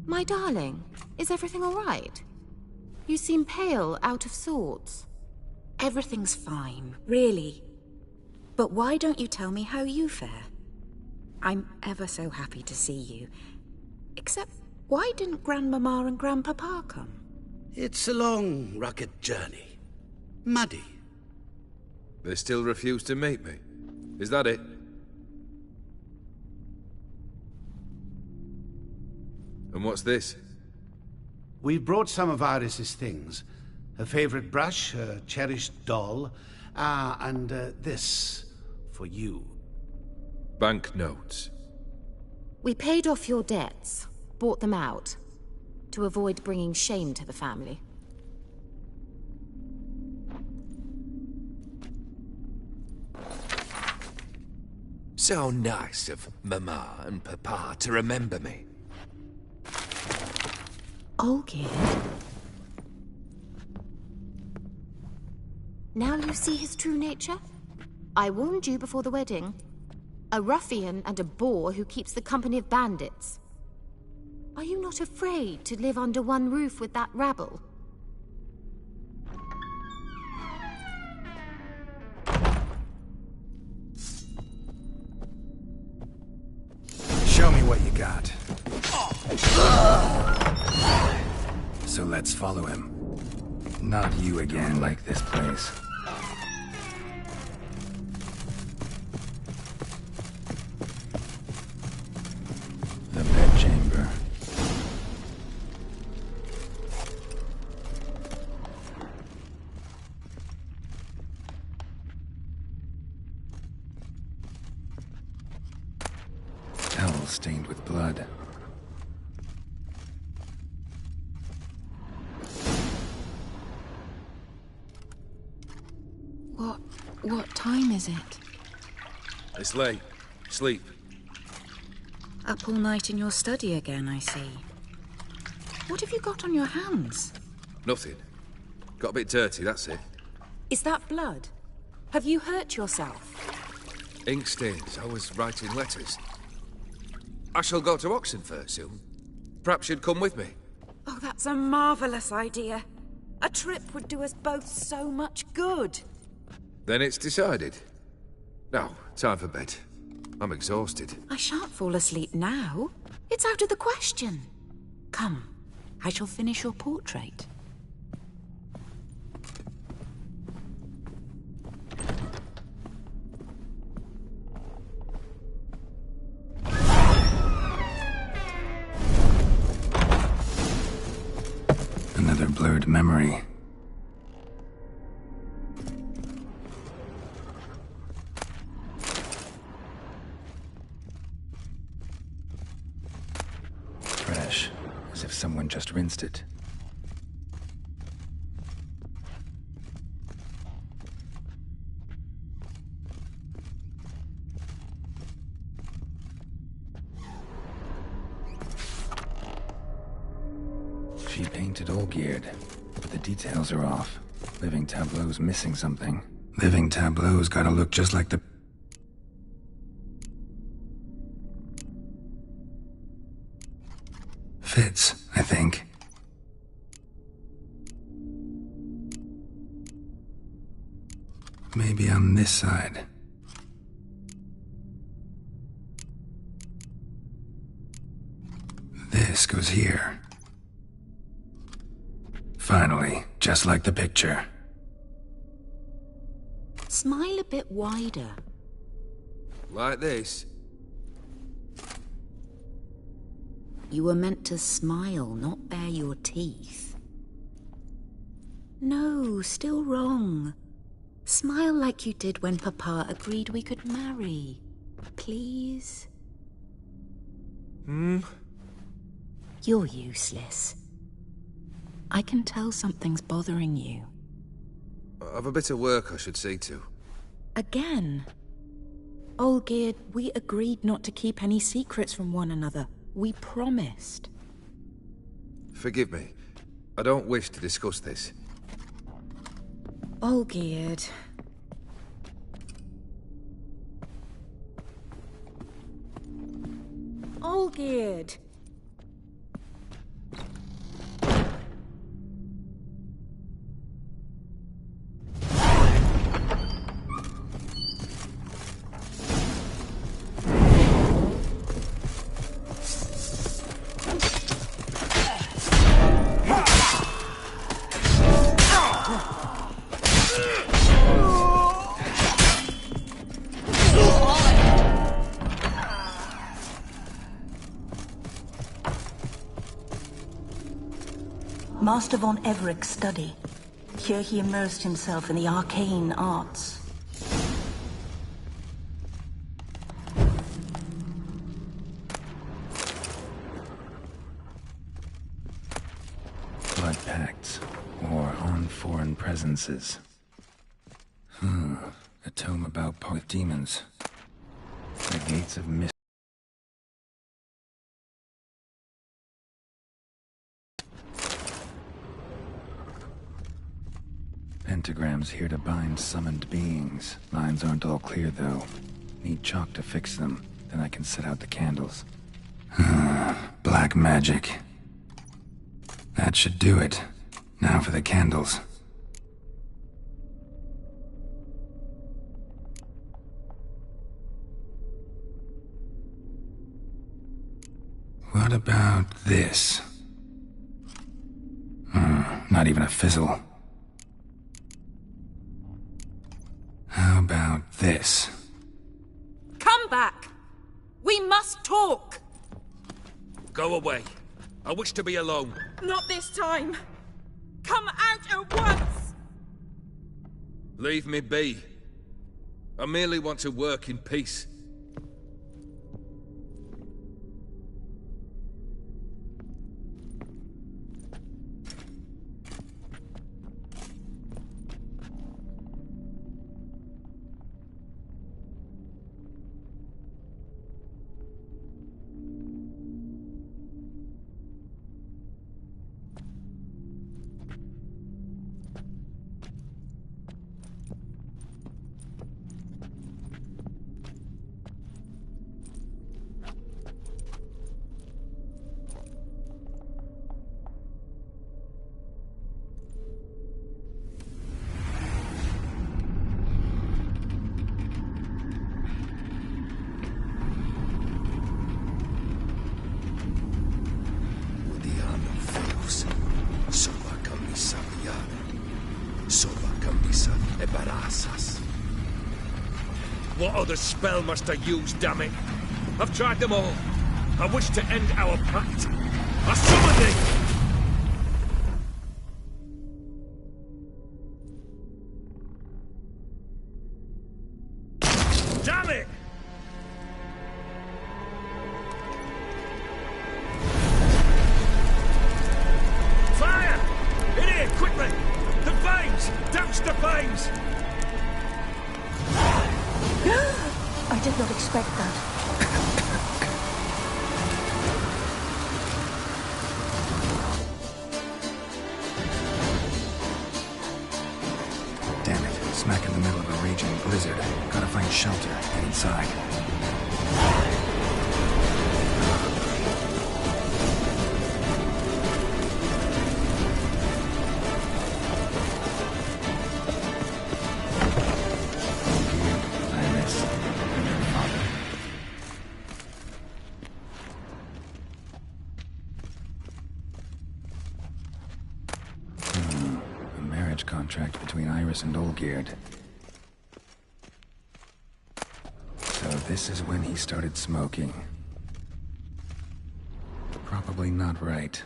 My darling, is everything all right? You seem pale, out of sorts. Everything's fine, really. But why don't you tell me how you fare? I'm ever so happy to see you. Except, why didn't Grandmama and Grandpapa come? It's a long, rugged journey. Muddy. They still refuse to meet me. Is that it? And what's this? We brought some of Iris's things. Her favorite brush, her cherished doll, and this for you. Banknotes. We paid off your debts, bought them out, to avoid bringing shame to the family. So nice of Mama and Papa to remember me. Olgierd? Now you see his true nature? I warned you before the wedding. A ruffian and a boor who keeps the company of bandits. Are you not afraid to live under one roof with that rabble? Show me what you got. So let's follow him. Not you again like this place. The bedchamber. Towel stained with blood. What time is it? It's late. Sleep. Up all night in your study again, I see. What have you got on your hands? Nothing. Got a bit dirty, that's it. Is that blood? Have you hurt yourself? Ink stains. I was writing letters. I shall go to Oxenfurt soon. Perhaps you'd come with me. Oh, that's a marvellous idea. A trip would do us both so much good. Then it's decided. Now, time for bed. I'm exhausted. I shan't fall asleep now. It's out of the question. Come, I shall finish your portrait. Another blurred memory. Fresh, as if someone just rinsed it. She painted Olgierd, but the details are off. Living Tableau's missing something. Living Tableau's gotta look just like the... Fits, I think. Maybe on this side. This goes here. Finally, just like the picture. Smile a bit wider. Like this? You were meant to smile, not bare your teeth. No, still wrong. Smile like you did when Papa agreed we could marry. Please? You're useless. I can tell something's bothering you. I've a bit of work I should see to. Again? Olgierd, we agreed not to keep any secrets from one another. We promised. Forgive me. I don't wish to discuss this. Olgierd. Olgierd. Master von Evereck's study. Here he immersed himself in the arcane arts. Blood pacts, or on foreign presences. A tome about part with demons. The gates of mist. Pentagrams here to bind summoned beings. Lines aren't all clear, though. Need chalk to fix them, then I can set out the candles. Black magic. That should do it. Now for the candles. What about this? Not even a fizzle. How about this? Come back! We must talk! Go away. I wish to be alone. Not this time! Come out at once! Leave me be. I merely want to work in peace. What other spell must I use, damn it? I've tried them all. I wish to end our pact. I summon thee! Damn it! Fire! In here, quickly! The flames! Douse the flames! I did not expect that. Damn it. Smack in the middle of a raging blizzard. Gotta find shelter. Get inside. Contract between Iris and Olgierd. So this is when he started smoking. Probably not right.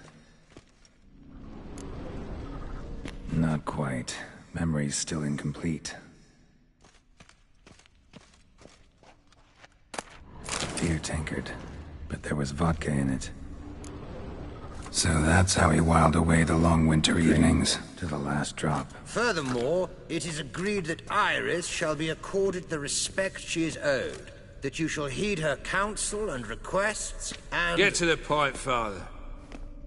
Not quite. Memory's still incomplete. Beer tankard, but there was vodka in it. So that's how he whiled away the long winter evenings, to the last drop. Furthermore, it is agreed that Iris shall be accorded the respect she is owed, that you shall heed her counsel and requests, and... Get to the point, Father.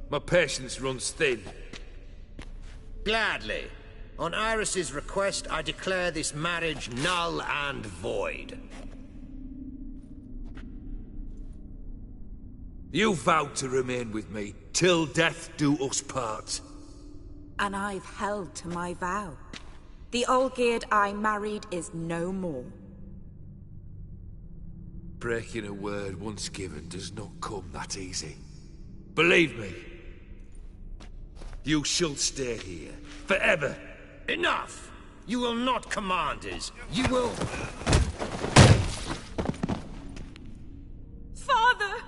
My patience runs thin. Gladly. On Iris's request, I declare this marriage null and void. You vowed to remain with me, till death do us part. And I've held to my vow. The Olgierd I married is no more. Breaking a word once given does not come that easy. Believe me. You shall stay here, forever. Enough! You will not command us. You will... Father!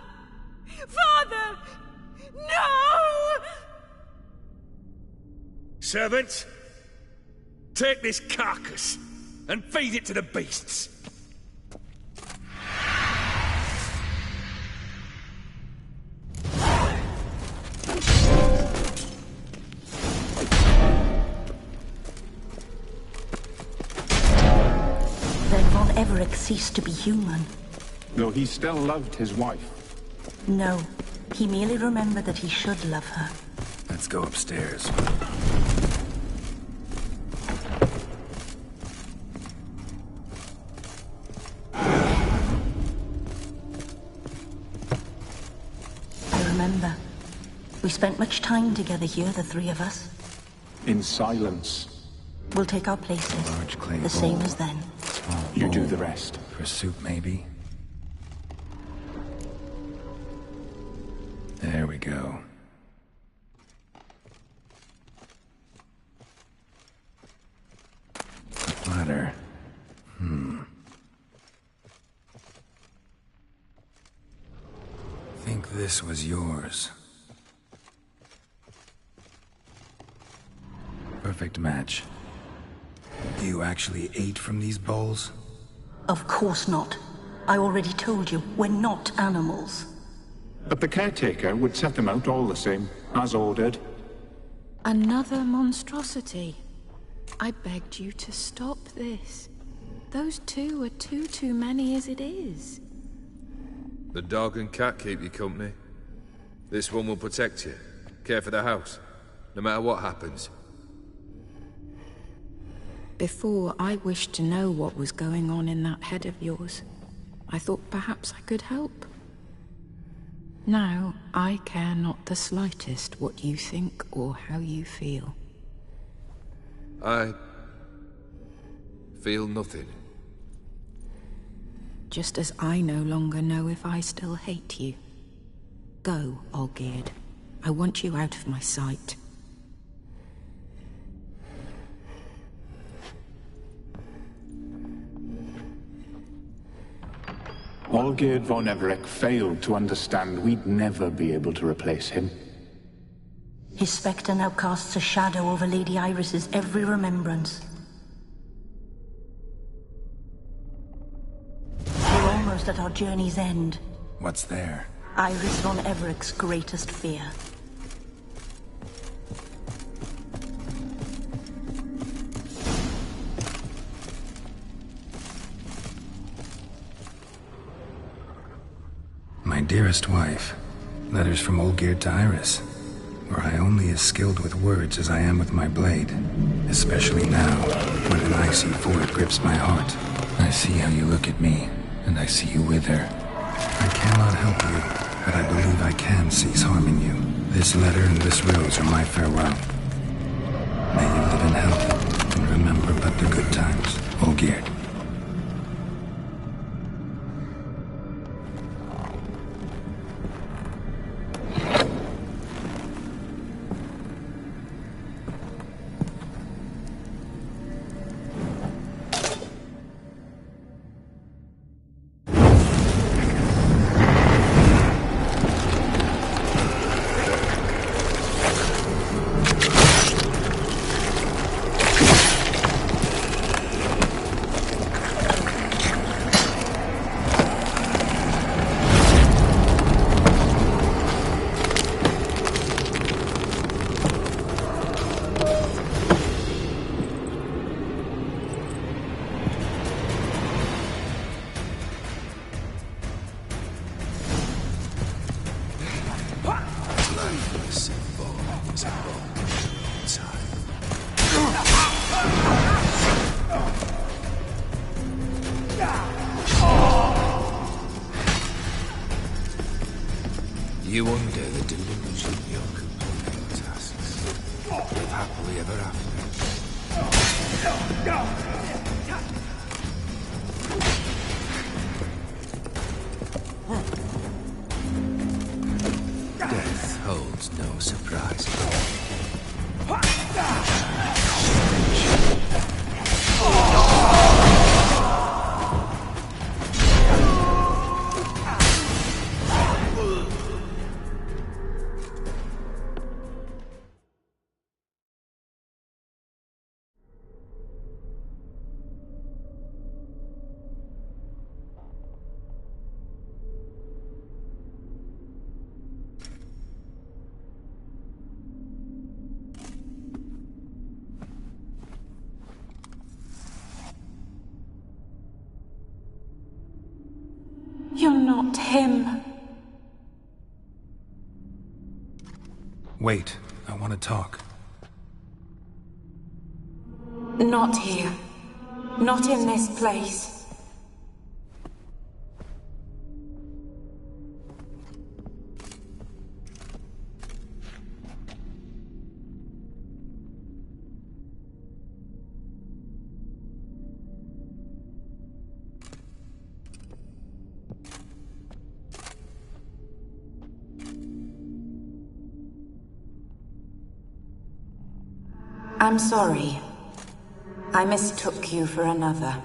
Father! No! Servants, take this carcass and feed it to the beasts. Then Von Everett ceased to be human. Though he still loved his wife. No, he merely remembered that he should love her. Let's go upstairs. I remember. We spent much time together here, the three of us. In silence. We'll take our places. Large clay the bowl. same as then. You do the rest. For soup, maybe? There we go. A platter. Think this was yours. Perfect match. You actually ate from these bowls? Of course not. I already told you, we're not animals. But the caretaker would set them out all the same, as ordered. Another monstrosity. I begged you to stop this. Those two are too many as it is. The dog and cat keep you company. This one will protect you, care for the house, no matter what happens. Before, I wished to know what was going on in that head of yours. I thought perhaps I could help. Now, I care not the slightest what you think or how you feel. I feel nothing. Just as I no longer know if I still hate you. Go, Olgierd. I want you out of my sight. Olgierd von Everett failed to understand we'd never be able to replace him. His spectre now casts a shadow over Lady Iris's every remembrance. We're almost at our journey's end. What's there? Iris von Everett's greatest fear. My dearest wife. Letters from Olgierd to Iris. Were I only as skilled with words as I am with my blade. Especially now, when an icy void grips my heart. I see how you look at me, and I see you wither. I cannot help you, but I believe I can cease harming you. This letter and this rose are my farewell. May you live in health, and remember but the good times, Olgierd. You under the delusion your companion tasks. Live happily ever after. Death holds no surprises. You're not him. Wait, I want to talk. Not here. Not in this place. I'm sorry. I mistook you for another.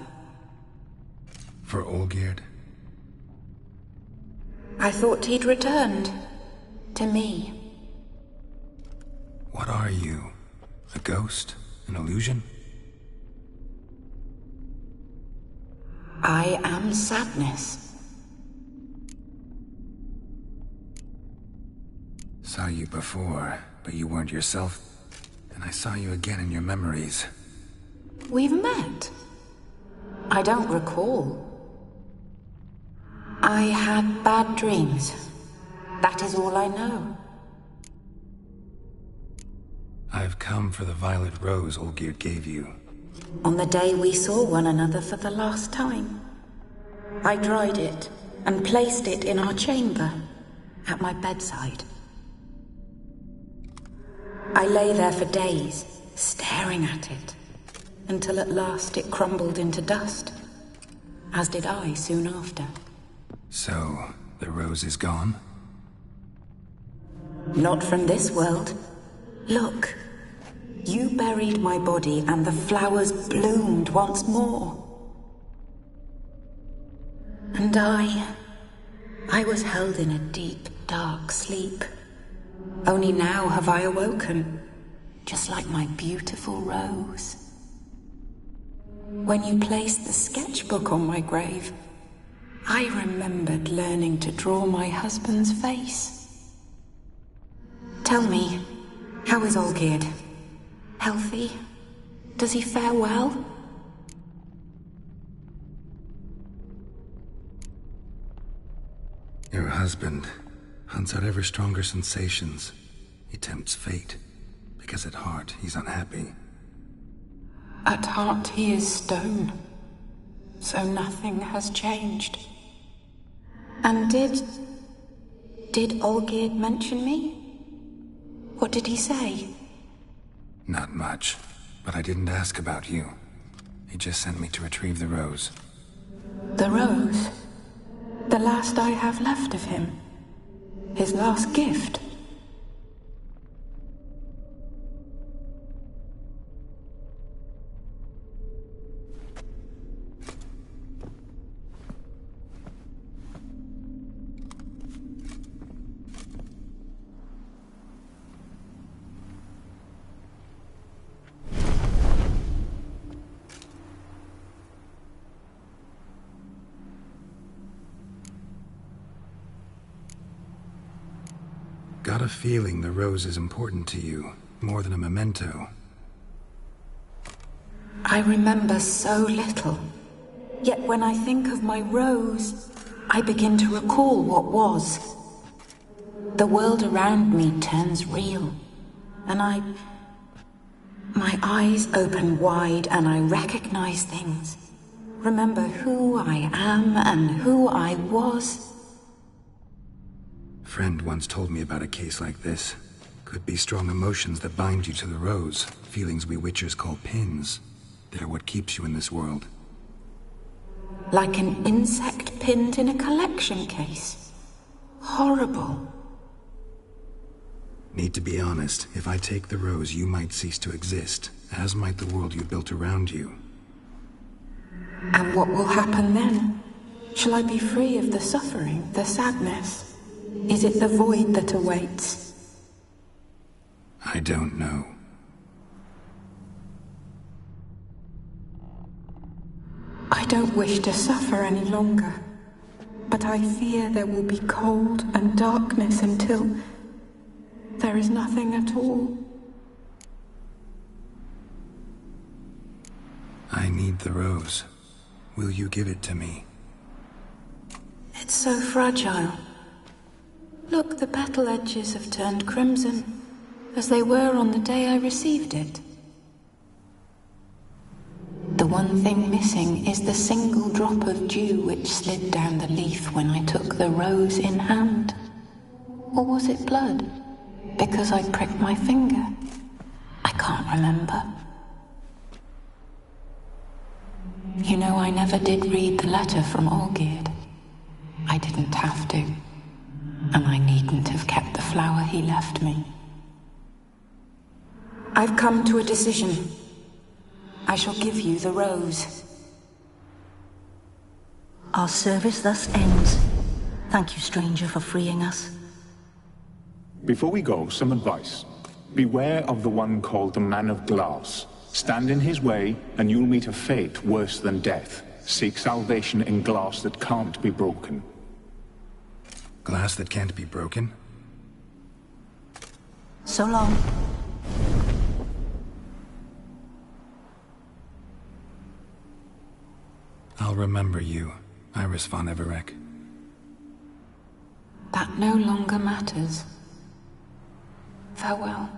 For Olgierd? I thought he'd returned. To me. What are you? A ghost? An illusion? I am sadness. Saw you before, but you weren't yourself. And I saw you again in your memories. We've met? I don't recall. I had bad dreams. That is all I know. I've come for the violet rose Olgierd gave you. On the day we saw one another for the last time. I dried it and placed it in our chamber, at my bedside. I lay there for days, staring at it, until at last it crumbled into dust, as did I soon after. So, the rose is gone? Not from this world. Look, you buried my body and the flowers bloomed once more. And I was held in a deep, dark sleep. Only now have I awoken, just like my beautiful rose. When you placed the sketchbook on my grave, I remembered learning to draw my husband's face. Tell me, how is Olgierd? Healthy? Does he fare well? Your husband hunts out ever stronger sensations. He tempts fate, because at heart he's unhappy. At heart he is stone, so nothing has changed. And did Olgierd mention me? What did he say? Not much, but I didn't ask about you. He just sent me to retrieve the rose. The rose? The last I have left of him? His last gift? Got a feeling the rose is important to you, more than a memento. I remember so little. Yet when I think of my rose, I begin to recall what was. The world around me turns real, and my eyes open wide and I recognize things. Remember who I am and who I was. A friend once told me about a case like this. Could be strong emotions that bind you to the rose, feelings we witchers call pins. They're what keeps you in this world. Like an insect pinned in a collection case. Horrible. Need to be honest, if I take the rose, you might cease to exist, as might the world you built around you. And what will happen then? Shall I be free of the suffering, the sadness? Is it the void that awaits? I don't know. I don't wish to suffer any longer, but I fear there will be cold and darkness until there is nothing at all. I need the rose. Will you give it to me? It's so fragile. Look, the petal edges have turned crimson, as they were on the day I received it. The one thing missing is the single drop of dew which slid down the leaf when I took the rose in hand. Or was it blood? Because I pricked my finger? I can't remember. You know, I never did read the letter from Olgierd. I didn't have to. And I needn't have kept the flower he left me. I've come to a decision. I shall give you the rose. Our service thus ends. Thank you, stranger, for freeing us. Before we go, some advice. Beware of the one called the Man of Glass. Stand in his way, and you'll meet a fate worse than death. Seek salvation in glass that can't be broken. Glass that can't be broken? So long. I'll remember you, Iris von Everec. That no longer matters. Farewell.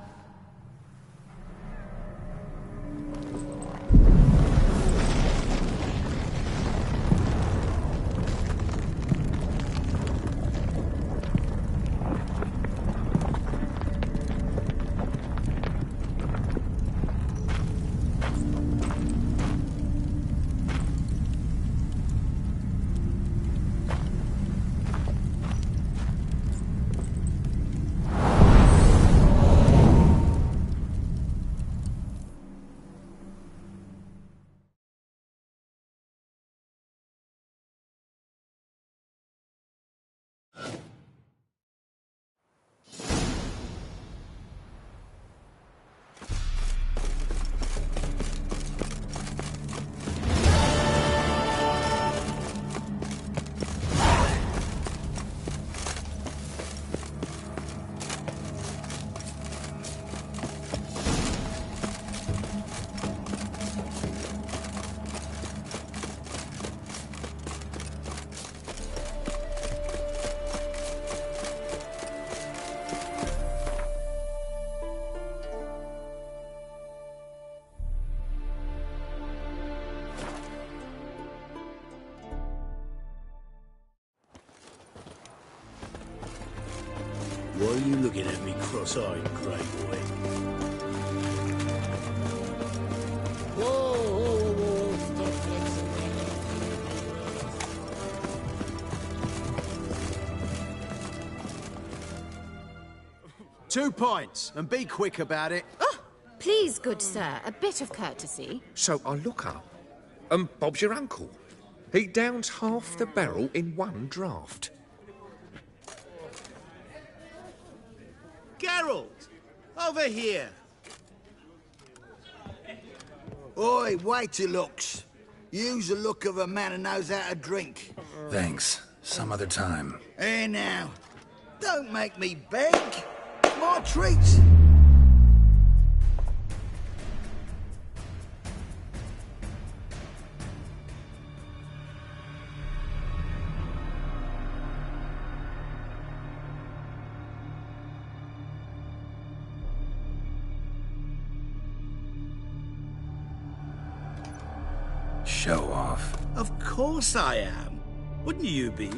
Why are you looking at me cross-eyed, grey boy? Whoa. 2 pints, and be quick about it. Oh, please, good sir, a bit of courtesy. So I look up, and Bob's your uncle. He downs half the barrel in one draught. Geralt! Over here! Oi, wait your looks. Use the look of a man who knows how to drink. Thanks. Some other time. Here now. Don't make me beg. My treats. Show off. Of course I am. Wouldn't you be?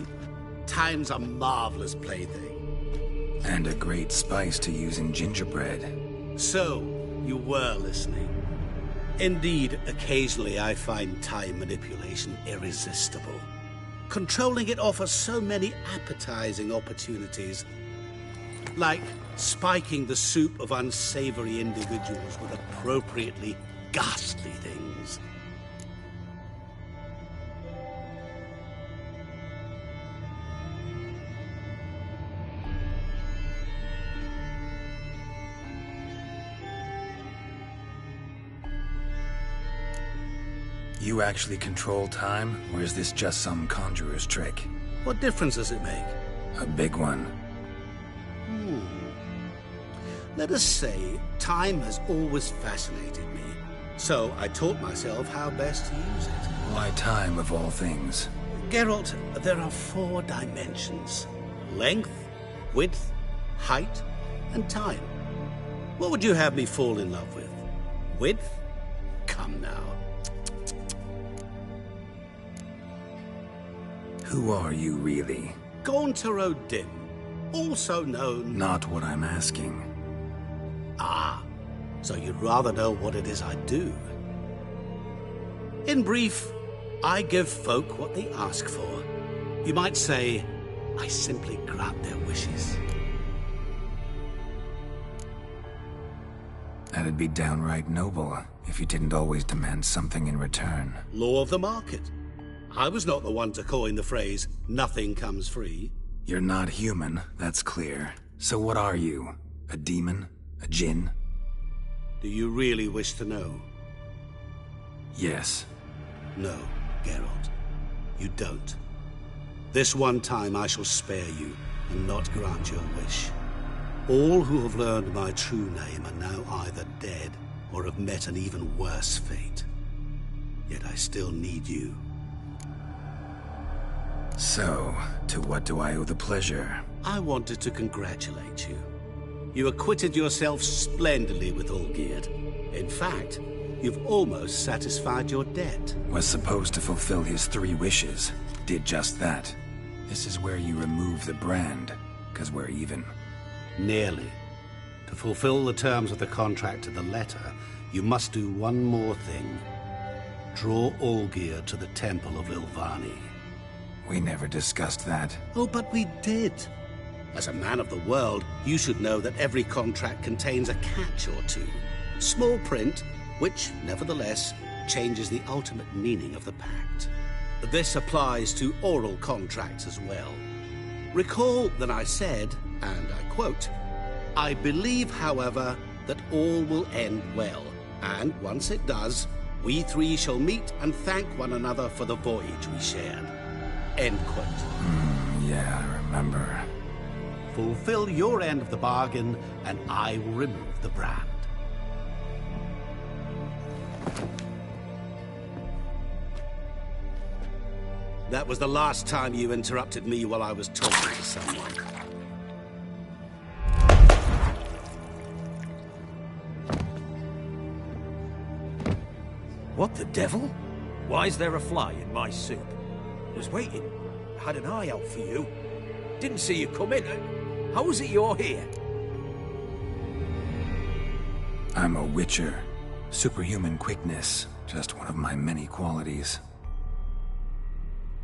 Time's a marvelous plaything. And a great spice to use in gingerbread. So, you were listening. Indeed, occasionally I find time manipulation irresistible. Controlling it offers so many appetizing opportunities. Like spiking the soup of unsavory individuals with appropriately ghastly things. You actually control time, or is this just some conjurer's trick? What difference does it make? A big one. Let us say, time has always fascinated me. So I taught myself how best to use it. Why time, of all things? Geralt, there are 4 dimensions. Length, width, height, and time. What would you have me fall in love with? Width? Come now. Who are you, really? Gaunter O'Dim, also known... Not what I'm asking. Ah, so you'd rather know what it is I do. In brief, I give folk what they ask for. You might say, I simply grant their wishes. That'd be downright noble if you didn't always demand something in return. Law of the market. I was not the one to coin the phrase, nothing comes free. You're not human, that's clear. So what are you? A demon? A djinn? Do you really wish to know? Yes. No, Geralt. You don't. This one time I shall spare you and not grant your wish. All who have learned my true name are now either dead or have met an even worse fate. Yet I still need you. So, to what do I owe the pleasure? I wanted to congratulate you. You acquitted yourself splendidly with Olgierd. In fact, you've almost satisfied your debt. Was supposed to fulfill his 3 wishes. Did just that. This is where you remove the brand, 'cause we're even. Nearly. To fulfill the terms of the contract to the letter, you must do one more thing. Draw Olgierd to the Temple of Lilvani. We never discussed that. Oh, but we did. As a man of the world, you should know that every contract contains a catch or two. Small print, which, nevertheless, changes the ultimate meaning of the pact. This applies to oral contracts as well. Recall that I said, and I quote, I believe, however, that all will end well, and once it does, we 3 shall meet and thank one another for the voyage we shared. End quote. Yeah, I remember. Fulfill your end of the bargain, and I will remove the brand. That was the last time you interrupted me while I was talking to someone. What the devil? Why is there a fly in my soup? Was waiting. Had an eye out for you. Didn't see you come in. How is it you're here? I'm a witcher. Superhuman quickness. Just one of my many qualities.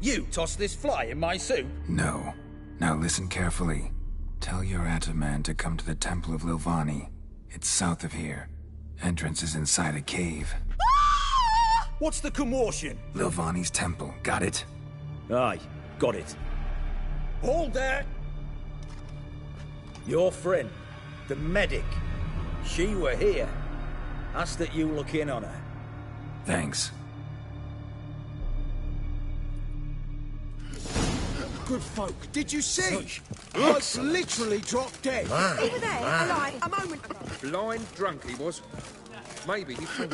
You tossed this fly in my soup? No. Now listen carefully. Tell your Ataman to come to the Temple of Lilvani. It's south of here. Entrance is inside a cave. What's the commotion? Lilvani's temple. Got it? Aye, got it. Hold there! Your friend, the medic. She were here. Asked that you look in on her. Thanks. Good folk, did you see? I literally dropped dead. Over there, alive, a moment ago. Blind drunk he was. Maybe he thought...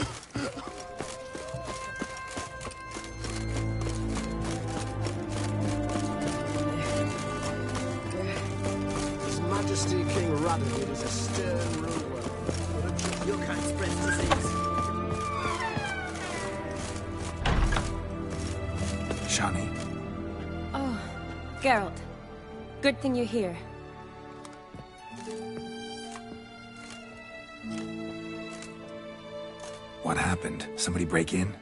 His Majesty King Radomir is a stern ruler. You can't spread disease. Shani. Oh, Geralt. Good thing you're here. What happened? Somebody break in?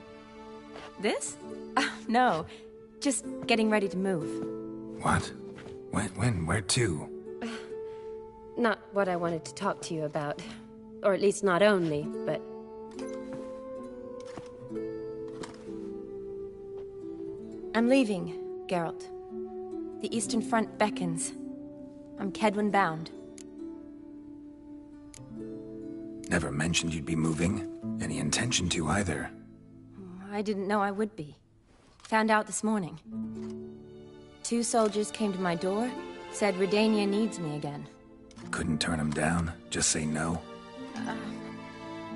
This? No. Just getting ready to move. What? When? Where to? Not what I wanted to talk to you about. Or at least not only, but... I'm leaving, Geralt. The Eastern Front beckons. I'm Kedwen bound. Never mentioned you'd be moving. Any intention to either. I didn't know I would be. Found out this morning. 2 soldiers came to my door, said Redania needs me again. Couldn't turn him down? Just say no?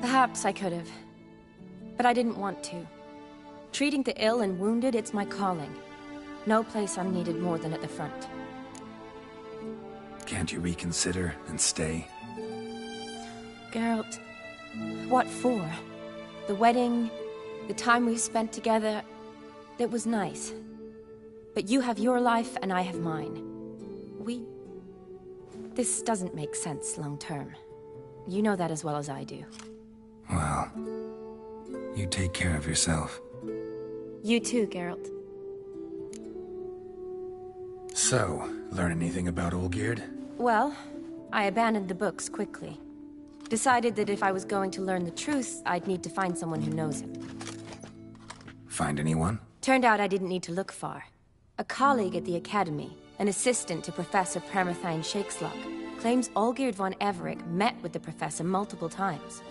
Perhaps I could have. But I didn't want to. Treating the ill and wounded, it's my calling. No place I'm needed more than at the front. Can't you reconsider and stay? Geralt, what for? The wedding, the time we've spent together, it was nice. But you have your life and I have mine. This doesn't make sense long term. You know that as well as I do. Well, you take care of yourself. You too, Geralt. So, learn anything about Olgierd? Well, I abandoned the books quickly. Decided that if I was going to learn the truth, I'd need to find someone who knows him. Find anyone? Turned out I didn't need to look far. A colleague at the Academy, an assistant to Professor Permathine Shakeslug, claims Olgierd von Everec met with the professor multiple times.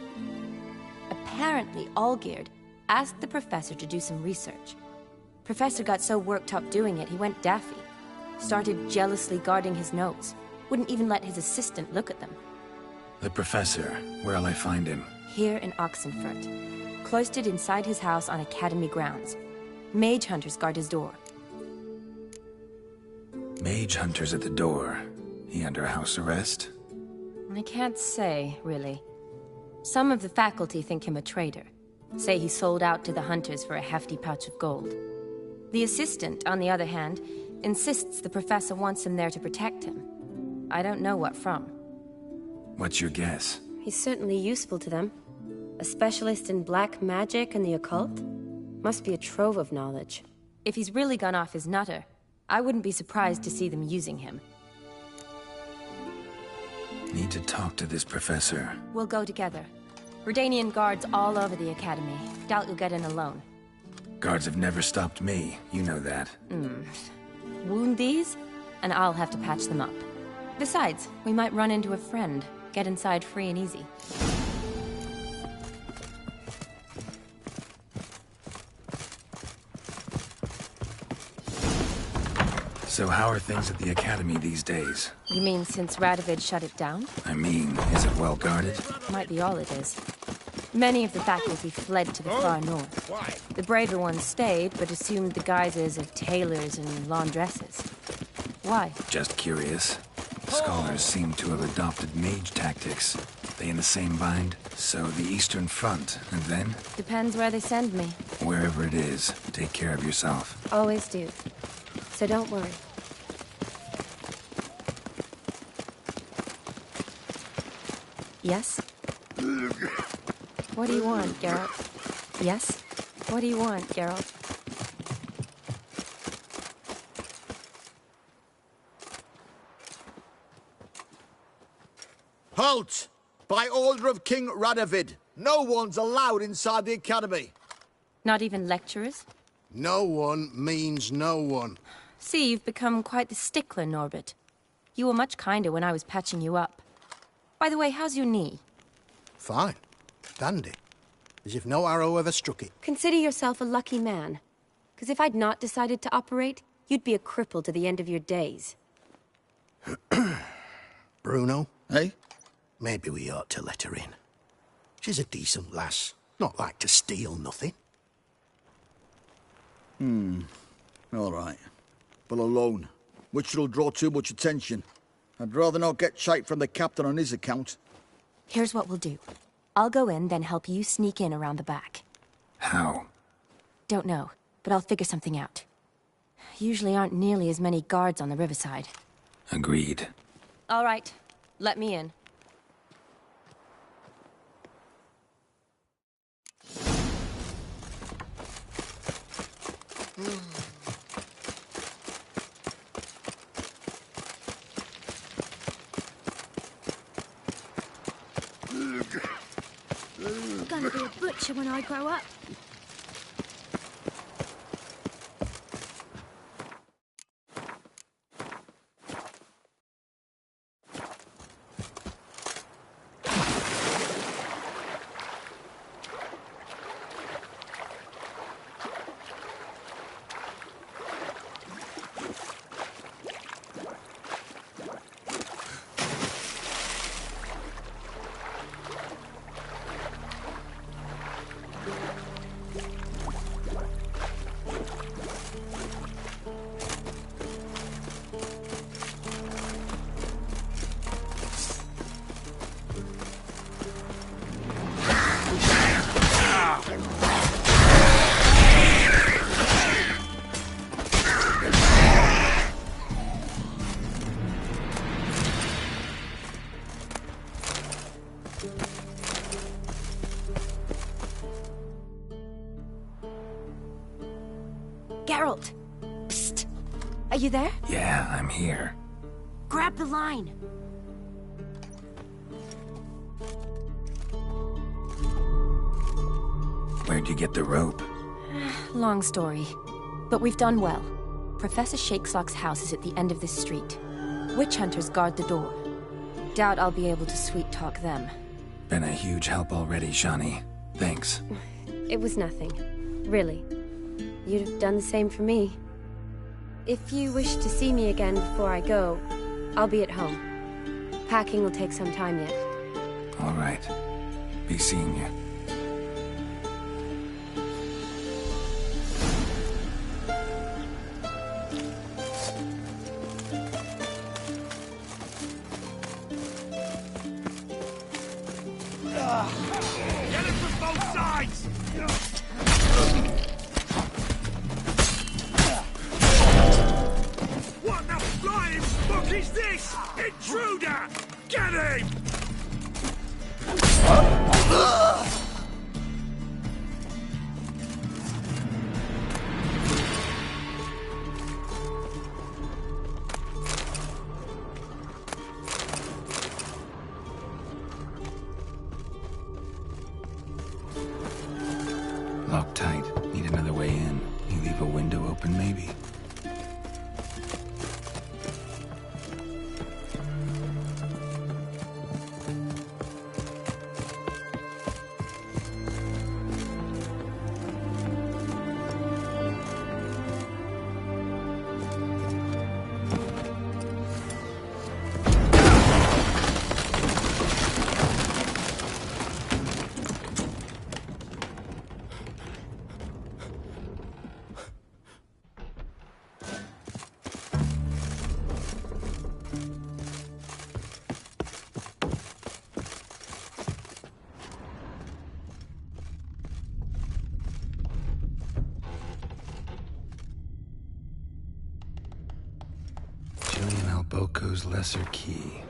Apparently, Olgierd asked the professor to do some research. Professor got so worked up doing it, he went daffy. Started jealously guarding his notes. Wouldn't even let his assistant look at them. The professor, where'll I find him? Here in Oxenfurt. Cloistered inside his house on Academy grounds. Mage hunters guard his door. Mage hunters at the door. He under house arrest? I can't say, really. Some of the faculty think him a traitor. Say he sold out to the hunters for a hefty pouch of gold. The assistant, on the other hand, insists the professor wants him there to protect him. I don't know what from. What's your guess? He's certainly useful to them. A specialist in black magic and the occult? Must be a trove of knowledge. If he's really gone off his nutter, I wouldn't be surprised to see them using him. Need to talk to this professor. We'll go together. Redanian guards all over the Academy. Doubt you'll get in alone. Guards have never stopped me, you know that. Wound these, and I'll have to patch them up. Besides, we might run into a friend. Get inside free and easy. So how are things at the Academy these days? You mean since Radovid shut it down? I mean, is it well guarded? Might be all it is. Many of the faculty fled to the far north. The braver ones stayed, but assumed the guises of tailors and laundresses. Why? Just curious. Scholars seem to have adopted mage tactics. They in the same bind? So the Eastern Front, and then? Depends where they send me. Wherever it is, take care of yourself. Always do. So don't worry. Yes? What do you want, Geralt? Yes? What do you want, Geralt? Halt! By order of King Radovid, no one's allowed inside the Academy. Not even lecturers? No one means no one. See, you've become quite the stickler, Norbert. You were much kinder when I was patching you up. By the way, how's your knee? Fine. Dandy. As if no arrow ever struck it. Consider yourself a lucky man. Because if I'd not decided to operate, you'd be a cripple to the end of your days. Bruno? Eh? Maybe we ought to let her in. She's a decent lass. Not like to steal nothing. All right. But alone, which will draw too much attention. I'd rather not get shite from the captain on his account. Here's what we'll do. I'll go in, then help you sneak in around the back. How? Don't know, but I'll figure something out. Usually aren't nearly as many guards on the riverside. Agreed. All right, let me in. I'm gonna be a butcher when I grow up. Geralt! Psst! Are you there? Yeah, I'm here. Grab the line! Where'd you get the rope? Long story. But we've done well. Professor Shakeslock's house is at the end of this street. Witch hunters guard the door. Doubt I'll be able to sweet-talk them. Been a huge help already, Shani. Thanks. It was nothing. Really. You'd have done the same for me. If you wish to see me again before I go, I'll be at home. Packing will take some time yet. All right. Be seeing you. Get it from both sides! What the flying fuck is this? Intruder! Get him! Locked tight. Need another way in. You leave a window open, maybe? Julian Alboco's Lesser Key.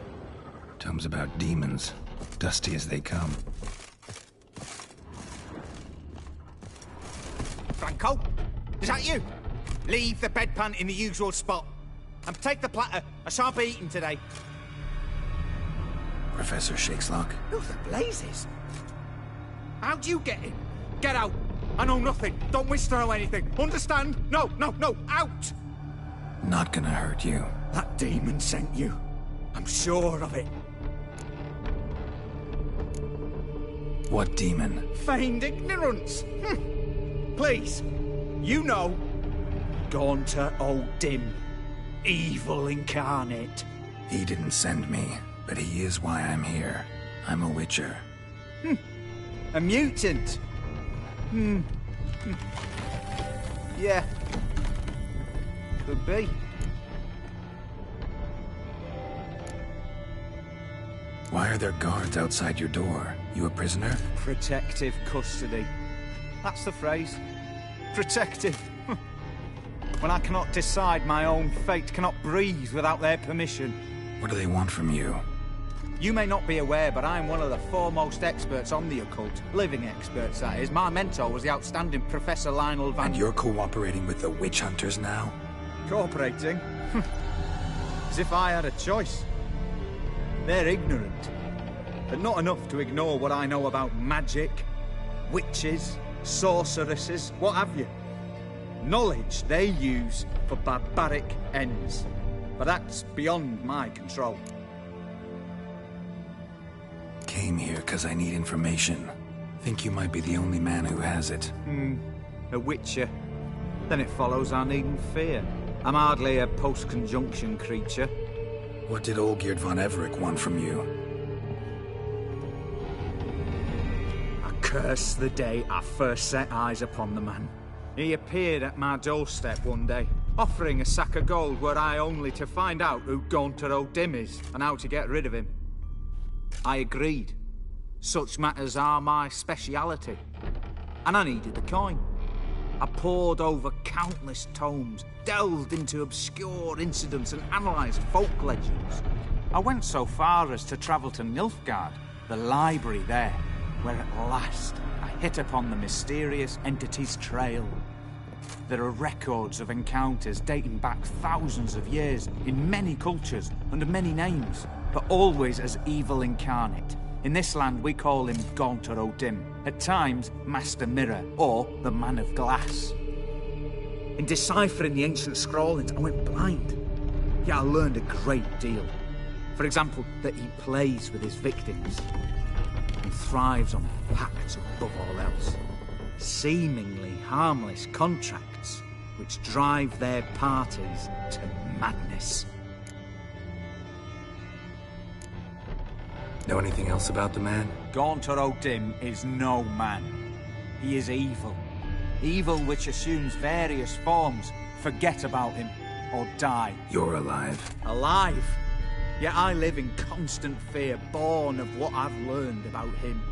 Tomes about demons, dusty as they come. Franco? Is that you? Leave the bedpan in the usual spot. And take the platter. I shan't be eating today. Professor Shakeslock? Who the blazes? How'd you get in? Get out. I know nothing. Don't wish to know anything. Understand? No, no, no. Out! Not gonna hurt you. That demon sent you. I'm sure of it. What demon? Feigned ignorance. Please, you know. Gaunter O'Dim. Evil incarnate. He didn't send me, but he is why I'm here. I'm a witcher. A mutant. Yeah. Could be. Why are there guards outside your door? You a prisoner? Protective custody. That's the phrase. Protective. When I cannot decide my own fate, cannot breathe without their permission. What do they want from you? You may not be aware, but I'm one of the foremost experts on the occult. Living experts, that is. My mentor was the outstanding Professor Lionel Van... And you're cooperating with the witch hunters now? Cooperating? As if I had a choice. They're ignorant, but not enough to ignore what I know about magic, witches, sorceresses, what have you. Knowledge they use for barbaric ends, but that's beyond my control. Came here because I need information. Think you might be the only man who has it. A witcher. Then it follows I needn't fear. I'm hardly a post-conjunction creature. What did Olgierd von Everec want from you? I curse the day I first set eyes upon the man. He appeared at my doorstep one day, offering a sack of gold were I only to find out who Gaunter O'Dim is and how to get rid of him. I agreed. Such matters are my speciality. And I needed the coin. I pored over countless tomes, delved into obscure incidents and analysed folk legends. I went so far as to travel to Nilfgaard, The library there, where at last I hit upon the mysterious entity's trail. There are records of encounters dating back thousands of years in many cultures under many names, but always as evil incarnate. In this land we call him Gaunter O'Dim, at times Master Mirror or the Man of Glass. In deciphering the ancient scrawlings, I went blind. Yet I learned a great deal. For example, that he plays with his victims and thrives on pacts above all else. Seemingly harmless contracts which drive their parties to madness. Know anything else about the man? Gaunter O'Dim is no man. He is evil. Evil which assumes various forms. Forget about him, or die. You're alive. Alive? Yet I live in constant fear, born of what I've learned about him.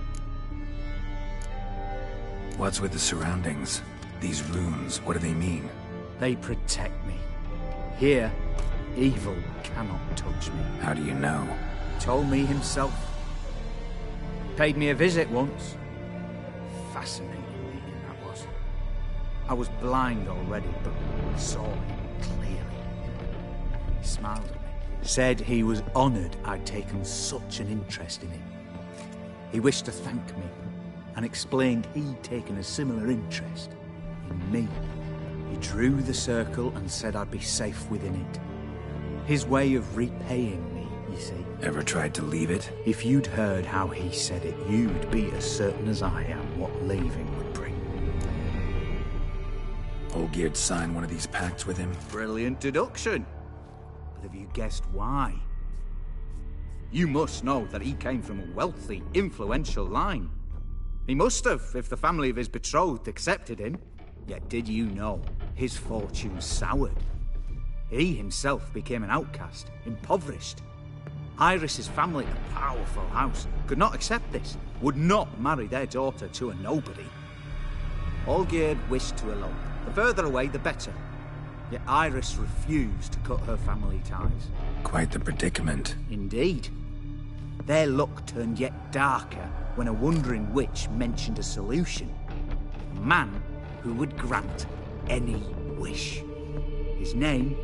What's with the surroundings? These runes, what do they mean? They protect me. Here, evil cannot touch me. How do you know? Told me himself. Paid me a visit once. Fascinating meeting that was. I was blind already, but saw him clearly. He smiled at me. Said he was honoured I'd taken such an interest in him. He wished to thank me, and explained he'd taken a similar interest in me. He drew the circle and said I'd be safe within it. His way of repaying me, you see. Ever tried to leave it? If you'd heard how he said it, you'd be as certain as I am what leaving would bring. Olgierd signed one of these pacts with him? Brilliant deduction. But have you guessed why? You must know that he came from a wealthy, influential line. He must have, if the family of his betrothed accepted him. Yet did you know his fortune soured? He himself became an outcast, impoverished. Iris's family, a powerful house, could not accept this, would not marry their daughter to a nobody. Olgierd wished to elope. The further away, the better. Yet Iris refused to cut her family ties. Quite the predicament. Indeed. Their luck turned yet darker when a wandering witch mentioned a solution. A man who would grant any wish. His name,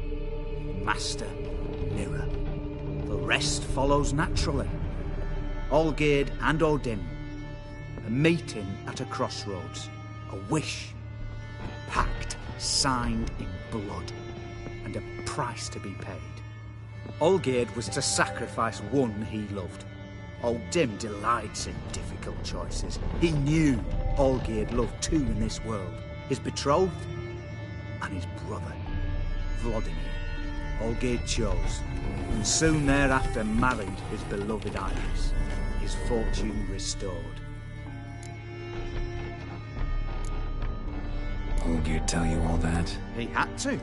Master Mirror. The rest follows naturally. Olgierd and O'Dim, a meeting at a crossroads, a wish, a pact signed in blood, and a price to be paid. Olgierd was to sacrifice one he loved. O'Dim delights in difficult choices. He knew Olgierd loved two in this world, his betrothed and his brother, Vladimir. Olgierd chose, and soon thereafter married his beloved Iris, his fortune restored. Olgierd tell you all that? He had to.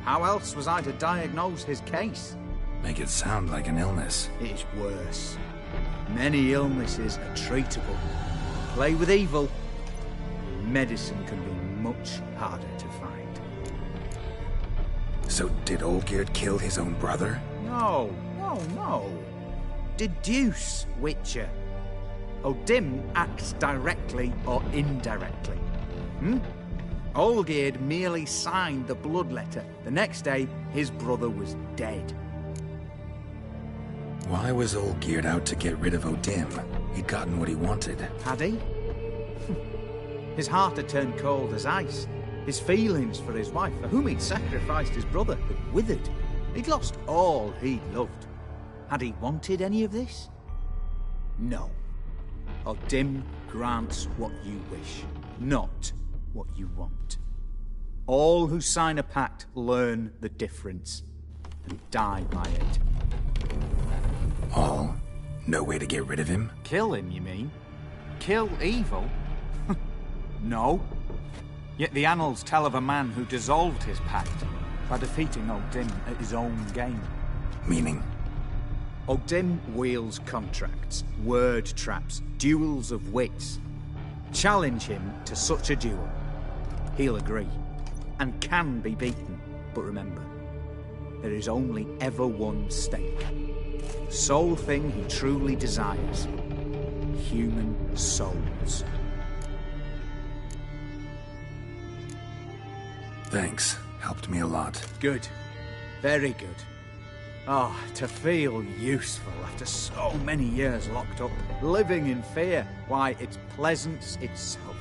How else was I to diagnose his case? Make it sound like an illness. It is worse. Many illnesses are treatable. Play with evil, medicine can be much harder to find. So did Olgierd kill his own brother? No. Deduce, Witcher. O'Dim acts directly or indirectly. Olgierd merely signed the blood letter. The next day, his brother was dead. Why was Olgierd out to get rid of O'Dim? He'd gotten what he wanted. Had he? His heart had turned cold as ice. His feelings for his wife, for whom he'd sacrificed his brother, had withered. He'd lost all he'd loved. Had he wanted any of this? No. O'Dim grants what you wish, not what you want. All who sign a pact learn the difference and die by it. All? No way to get rid of him? Kill him, you mean? Kill evil? No. Yet the annals tell of a man who dissolved his pact by defeating O'Dim at his own game. Meaning? O'Dim wields contracts, word traps, duels of wits. Challenge him to such a duel. He'll agree, and can be beaten. But remember, there is only ever one stake. The sole thing he truly desires. human souls. Thanks. Helped me a lot. Good. Very good. Oh, to feel useful after so many years locked up, living in fear. Why, it's pleasance itself.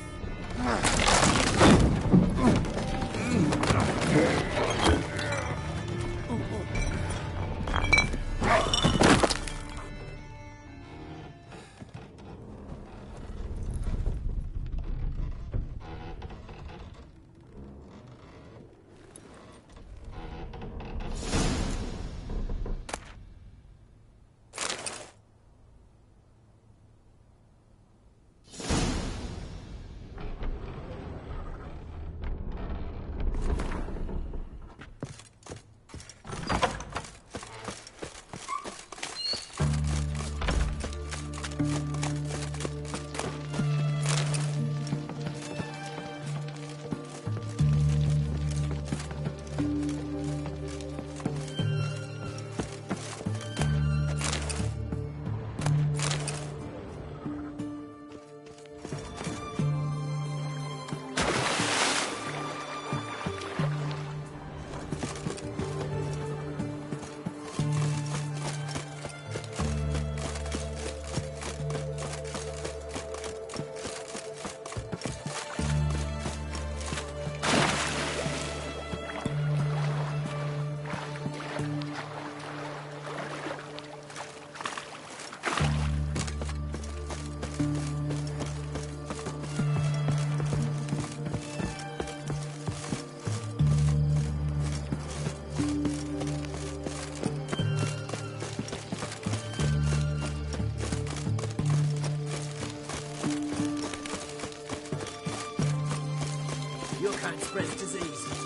You can't spread disease.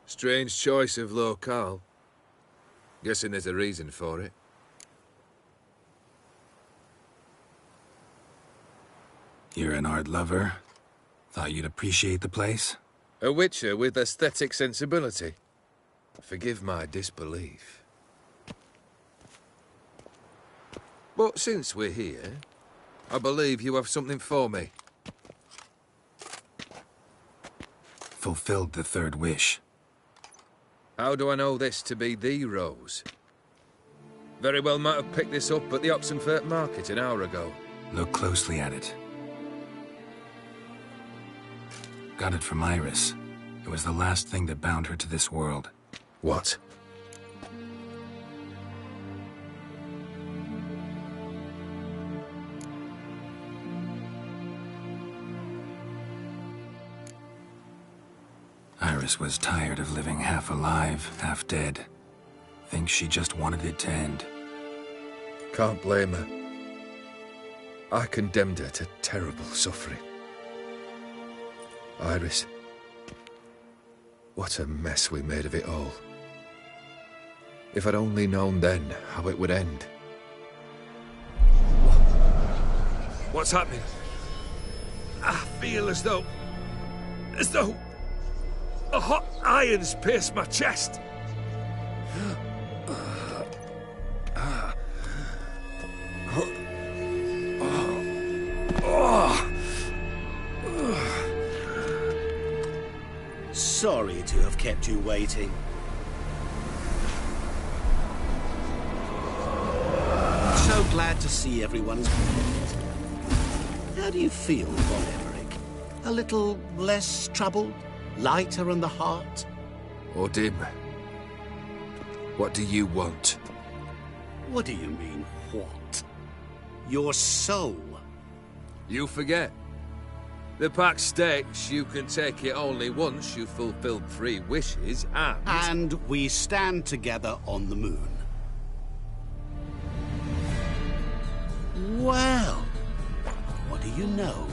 Strange choice of locale. Guessing there's a reason for it. You're an art lover. Thought you'd appreciate the place? A witcher with aesthetic sensibility. Forgive my disbelief. But since we're here, I believe you have something for me. Fulfilled the third wish. How do I know this to be the rose? Very well might have picked this up at the Oxenfurt market an hour ago. Look closely at it. Got it from Iris. It was the last thing that bound her to this world. What? Iris was tired of living half alive, half dead. Thinks she just wanted it to end. Can't blame her. I condemned her to terrible suffering. Iris. What a mess we made of it all. If I'd only known then how it would end. What's happening? I feel as though a hot iron's pierced my chest. Sorry to have kept you waiting. So glad to see everyone's pleased. How do you feel, Von Emmerich? A little less troubled? Lighter in the heart? Odim, what do you want? What do you mean, what? Your soul. You forget. The pact states you can take it only once you've fulfilled 3 wishes, and... And we stand together on the moon. Well, what do you know?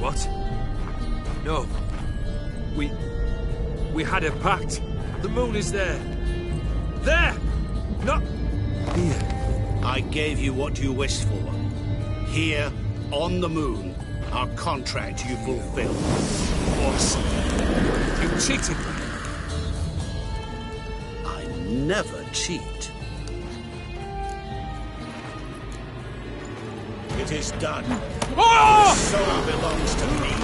What? No. We had a pact. The moon is there. There! Not here. I gave you what you wished for. Here, on the moon, our contract you fulfilled. What? You cheated me. I never cheat. It is done. Oh! Your soul belongs to me.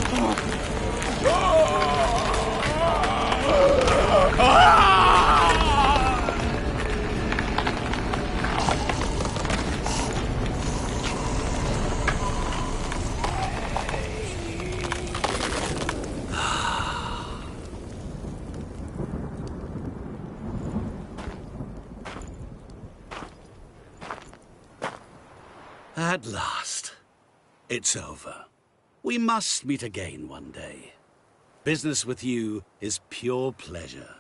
At last. It's over. We must meet again one day. Business with you is pure pleasure.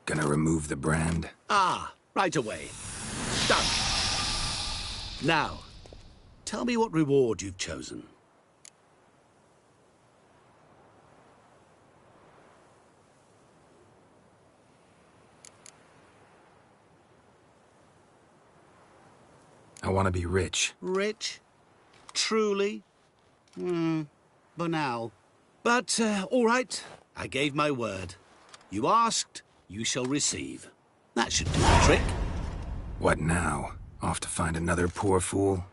Gonna remove the brand? Ah, right away. Done. Now, tell me what reward you've chosen. I want to be rich. Rich? Truly? Banal. But, all right. I gave my word. You asked, you shall receive. That should do the trick. What now? Off to find another poor fool?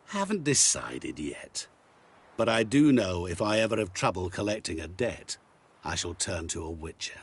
Haven't decided yet. But I do know if I ever have trouble collecting a debt, I shall turn to a witcher.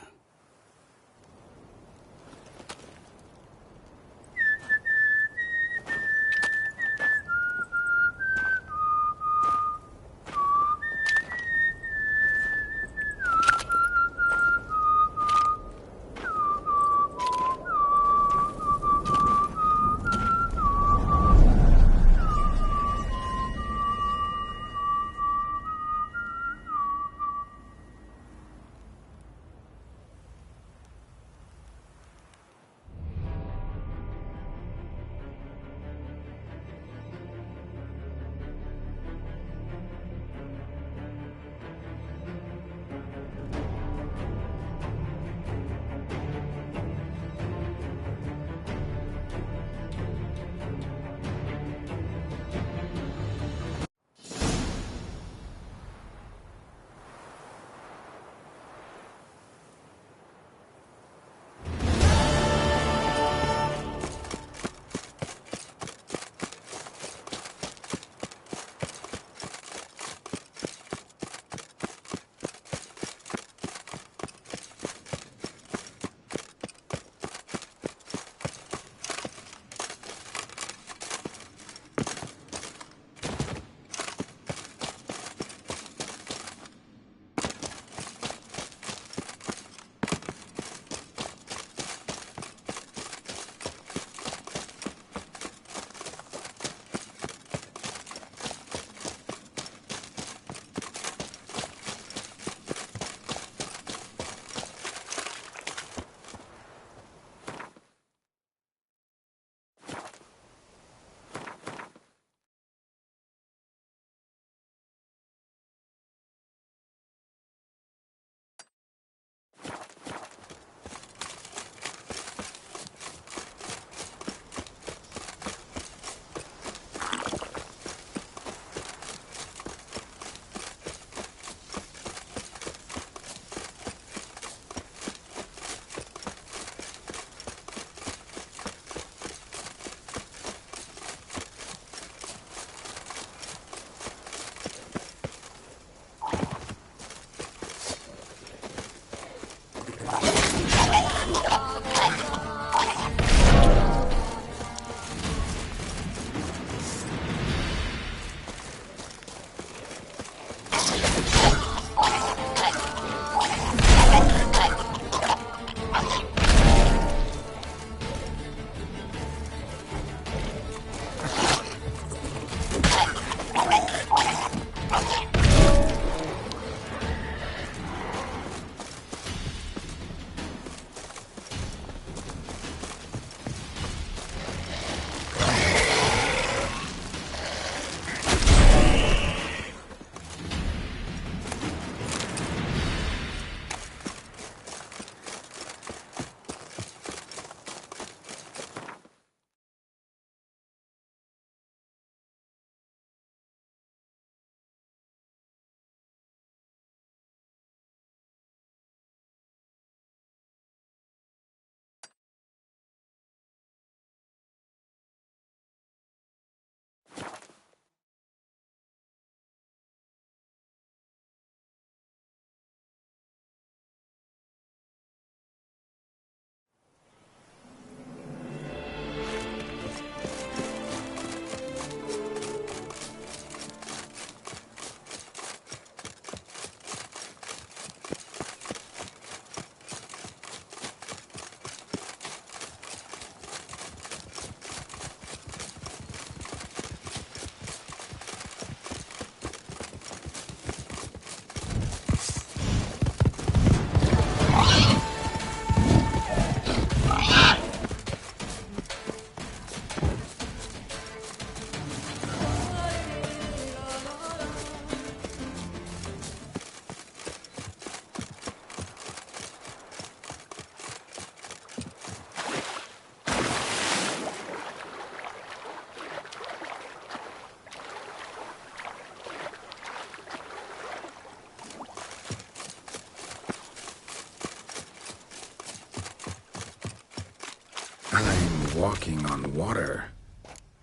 walking on water.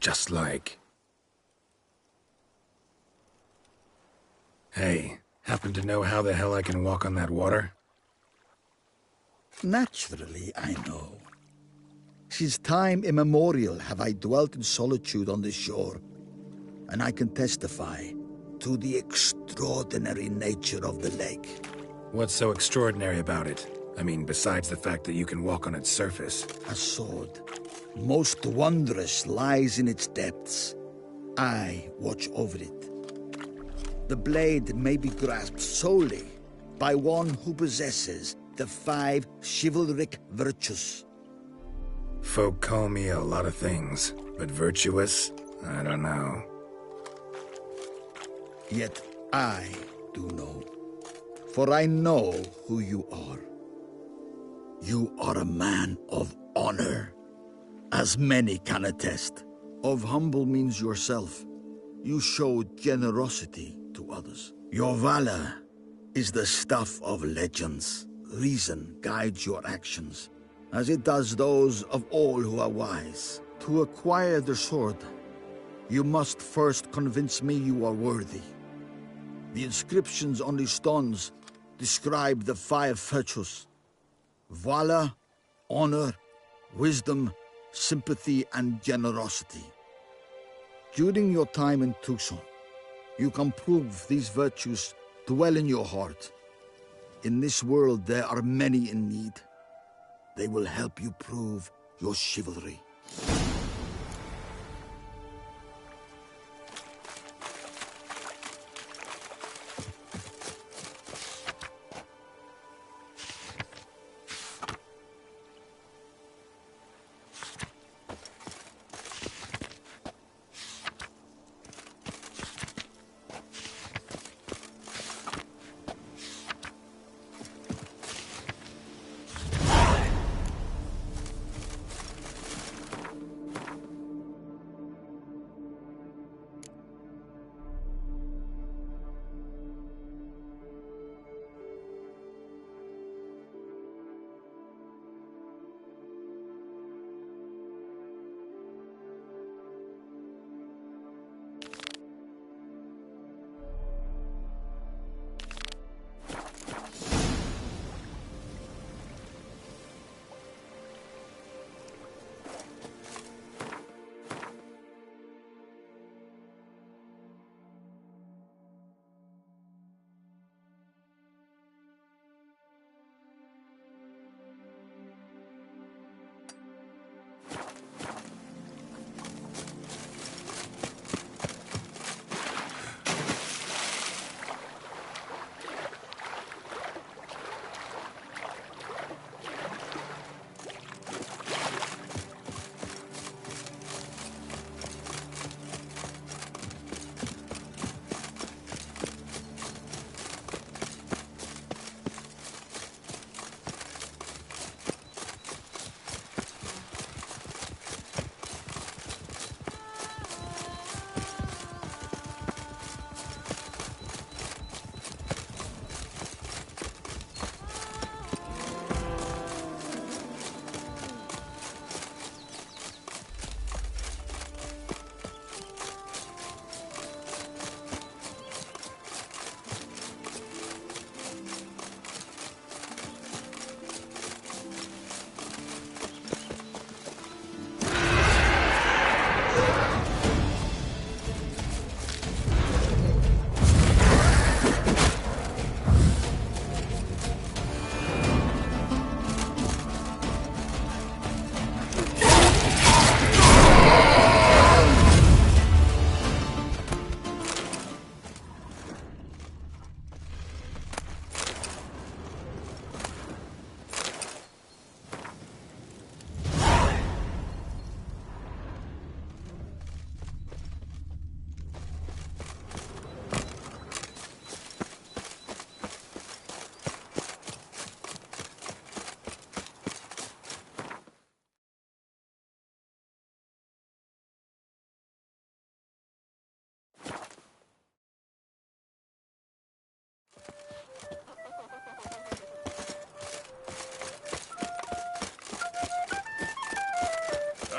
Just like... Hey, happen to know how the hell I can walk on that water? Naturally, I know. Since time immemorial have I dwelt in solitude on this shore, and I can testify to the extraordinary nature of the lake. What's so extraordinary about it? I mean, besides the fact that you can walk on its surface. A sword, most wondrous, lies in its depths. I watch over it. The blade may be grasped solely by one who possesses the 5 chivalric virtues. Folk call me a lot of things, but virtuous? I don't know. Yet I do know. For I know who you are. You are a man of honor, as many can attest. Of humble means yourself. You show generosity to others. Your valor is the stuff of legends. Reason guides your actions, as it does those of all who are wise. To acquire the sword, you must first convince me you are worthy. The inscriptions on the stones describe the 5 virtues: valor, honor, wisdom, sympathy, and generosity. During your time in Tucson, you can prove these virtues dwell in your heart. In this world, there are many in need. They will help you prove your chivalry.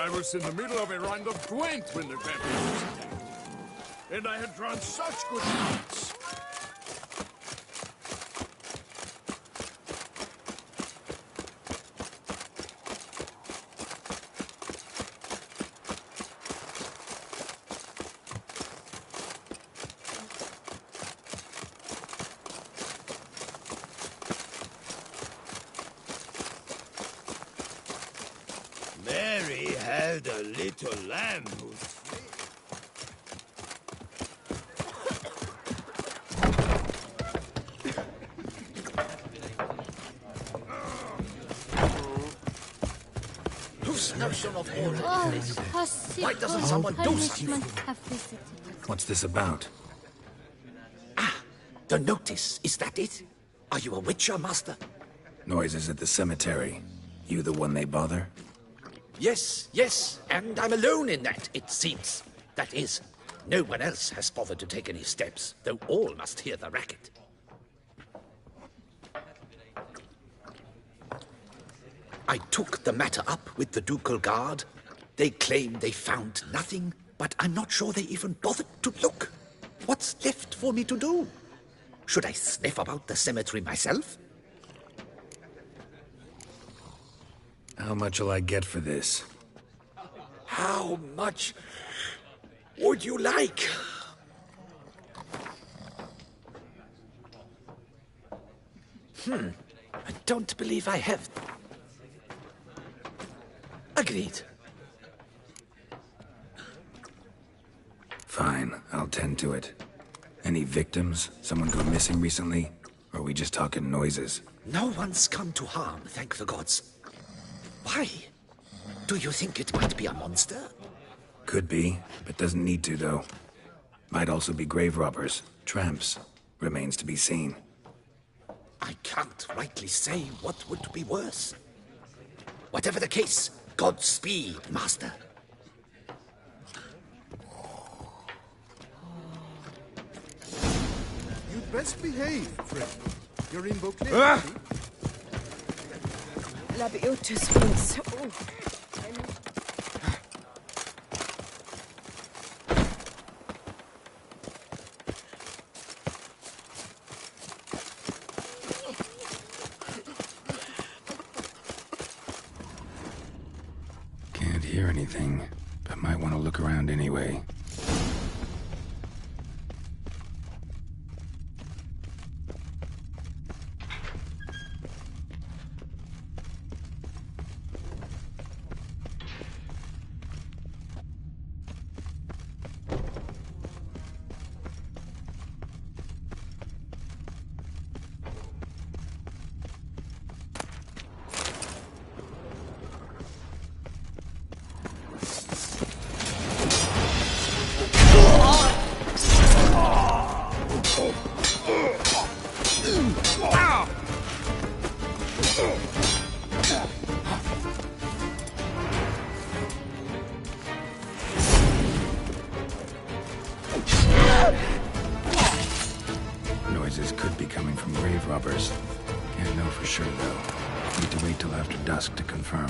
I was in the middle of a round of Gwent when the vampires came. And I had drawn such good shots. Mary had a little lamb whose Whose notion of order Oh, is this? possible Why doesn't someone do something? punishment have visited us. What's this about? The notice, is that it? Are you a Witcher, Master? Noises at the cemetery. You the one they bother? Yes, yes, and I'm alone in that, it seems. That is, no one else has bothered to take any steps, though all must hear the racket. I took the matter up with the Ducal Guard. They claim they found nothing, but I'm not sure they even bothered to look. What's left for me to do? Should I sniff about the cemetery myself? How much will I get for this? How much would you like? I don't believe I have. Agreed. Fine, I'll tend to it. Any victims? Someone go missing recently? Or are we just talking noises? No one's come to harm, thank the gods. Why? Do you think it might be a monster? Could be, but doesn't need to, though. Might also be grave robbers, tramps. Remains to be seen. I can't rightly say what would be worse. Whatever the case, Godspeed, Master. You'd best behave, friend. You're in Beauclair. Labiotus Sphinx. Oh. Can't hear anything, but might want to look around anyway. Noises could be coming from grave robbers. Can't know for sure, though. Need to wait till after dusk to confirm.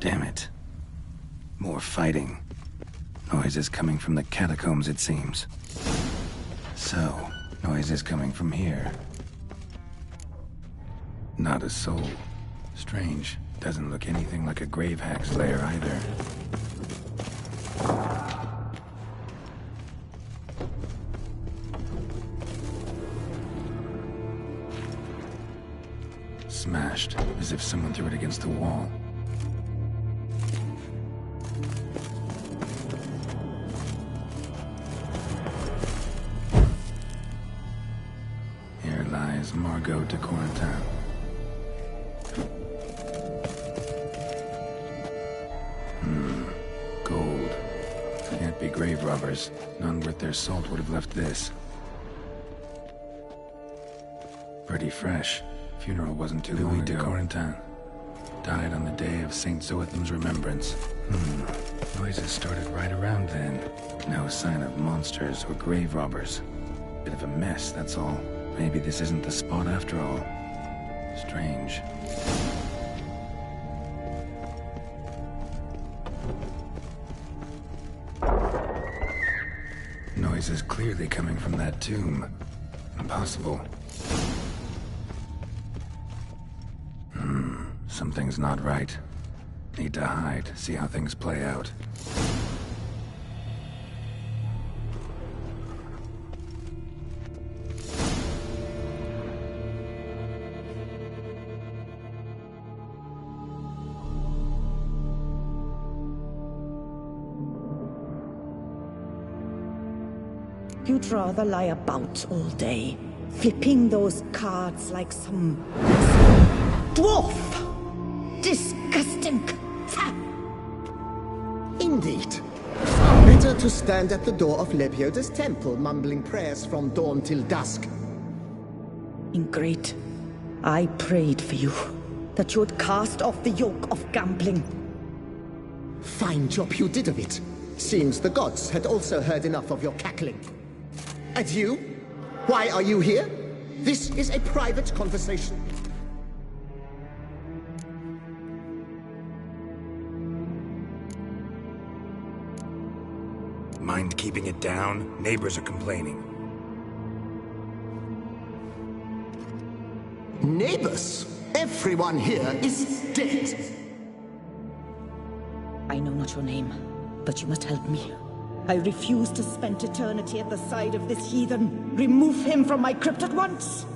Damn it. More fighting. Noises coming from the catacombs, it seems. So, noises coming from here. Not a soul. Strange. Doesn't look anything like a grave hack's lair either. Smashed, as if someone threw it against the wall. Here lies Margot de Corentin. Gold. Can't be grave robbers. None worth their salt would have left this. Pretty fresh. Funeral wasn't too long ago. Louis de Corentin died on the day of St. Zoetham's remembrance. Noises started right around then. No sign of monsters or grave robbers. Bit of a mess, that's all. Maybe this isn't the spot after all. Strange. Noise is clearly coming from that tomb. Impossible. Something's not right. Need to hide, see how things play out. You'd rather lie about all day, flipping those cards like some dwarf. Disgusting. Indeed. Better to stand at the door of Lebioda's temple, mumbling prayers from dawn till dusk. Ingrate. I prayed for you, that you would cast off the yoke of gambling. Fine job you did of it. Seems the gods had also heard enough of your cackling. And you? Why are you here? This is a private conversation. Mind keeping it down? Neighbors are complaining. Neighbors? Everyone here is dead. I know not your name, but you must help me. I refuse to spend eternity at the side of this heathen. Remove him from my crypt at once!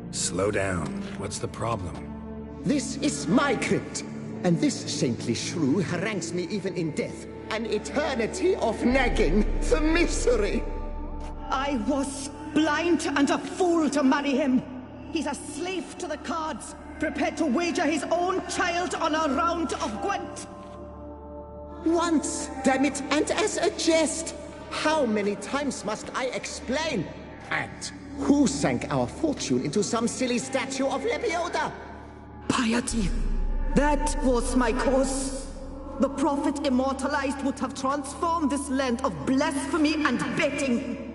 Slow down. What's the problem? This is my crypt, and this saintly shrew harangues me even in death. An eternity of nagging, the misery! I was blind and a fool to marry him. He's a slave to the cards, prepared to wager his own child on a round of Gwent. Once, damn it, and as a jest! How many times must I explain? And who sank our fortune into some silly statue of Lebioda? Piety. That was my cause. The prophet immortalized would have transformed this land of blasphemy and betting.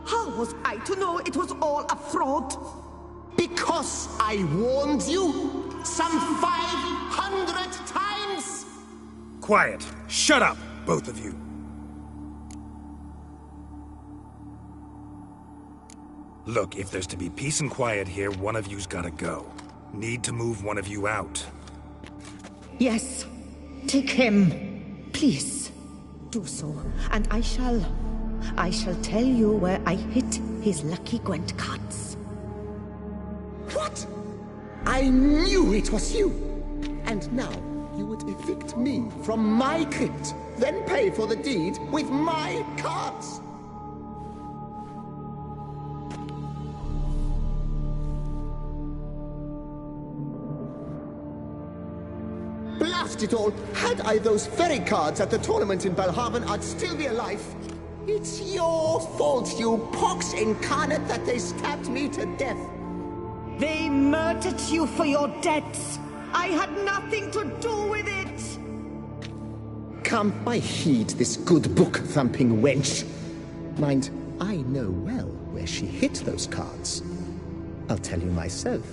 How was I to know it was all a fraud? Because I warned you some 500 times! Quiet! Shut up, both of you! Look, if there's to be peace and quiet here, one of you's gotta go. Need to move one of you out. Yes. Take him. Please. Do so. And I shall tell you where I hid his lucky Gwent cards. What? I knew it was you! And now, you would evict me from my crypt, then pay for the deed with my cards! Blast it all! Had I those very cards at the tournament in Belhaven, I'd still be alive. It's your fault, you pox incarnate, that they stabbed me to death. They murdered you for your debts. I had nothing to do with it. Come, I heed this good book-thumping wench. Mind, I know well where she hid those cards. I'll tell you myself,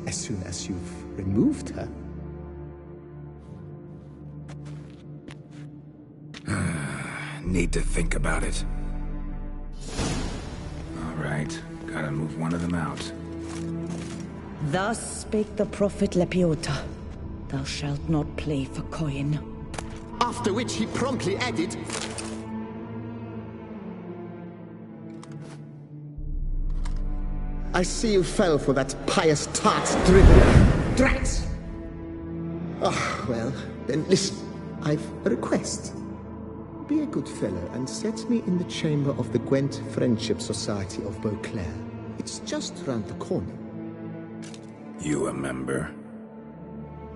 as soon as you've removed her. need to think about it. All right, gotta move one of them out. Thus spake the prophet Lepiota. Thou shalt not play for coin. After which he promptly added, I see you fell for that pious tart's drivel. Drats! Ah, well, then listen. I've a request. Be a good fellow and set me in the chamber of the Gwent Friendship Society of Beauclair. It's just round the corner. You a member?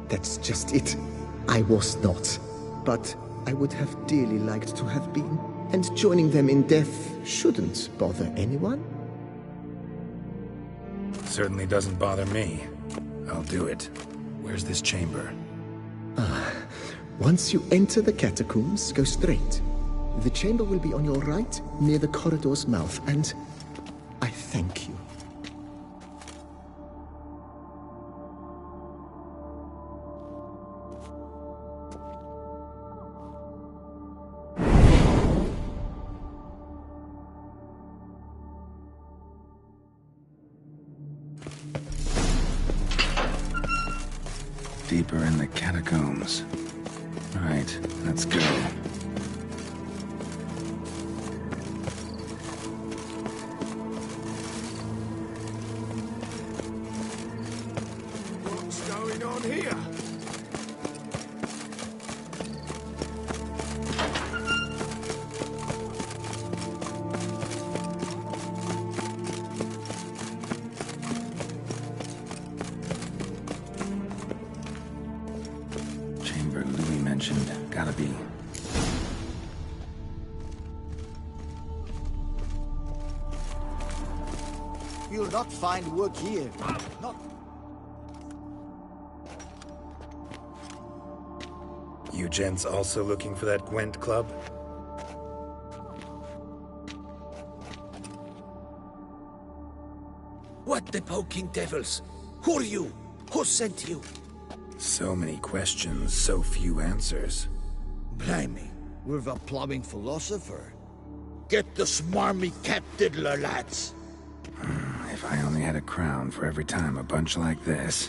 That's just it. I was not. But I would have dearly liked to have been. And joining them in death shouldn't bother anyone. Certainly doesn't bother me. I'll do it. Where's this chamber? Once you enter the catacombs, go straight. The chamber will be on your right, near the corridor's mouth, and I thank you. Deeper in the catacombs. Right, let's go. What's going on here? Chamber Louis mentioned. Gotta be. You'll not find work here. Not. You gents also looking for that Gwent club? What the poking devils? Who are you? Who sent you? So many questions, so few answers. Blimey, we're the plumbing philosopher. Get the smarmy cat diddler, lads. If I only had a crown for every time a bunch like this.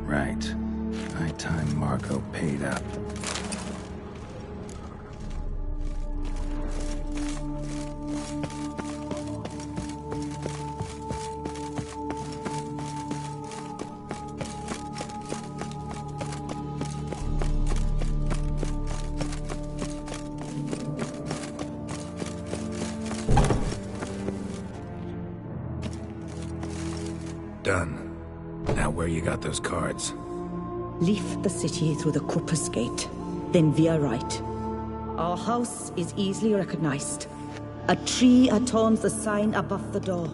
Right. High time Margot paid up. Done. Now where you got those cards? Leave the city through the Corpus Gate, then via right. Our house is easily recognized. A tree adorns the sign above the door.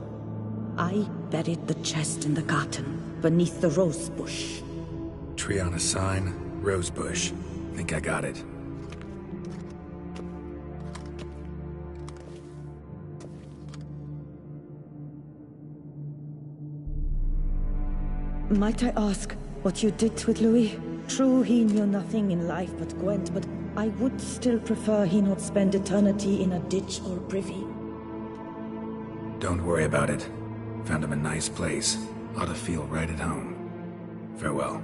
I buried the chest in the garden, beneath the rose bush. Tree on a sign, rose bush. Think I got it. Might I ask what you did with Louis? True, he knew nothing in life but Gwent, but I would still prefer he not spend eternity in a ditch or privy. Don't worry about it. Found him a nice place. Ought to feel right at home. Farewell.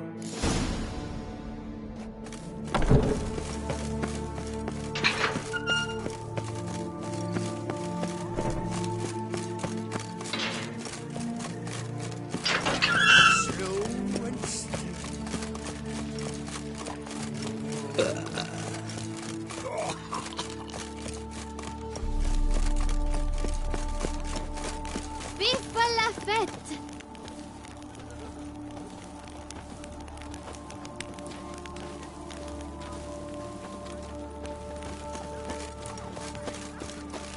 Vive la fête!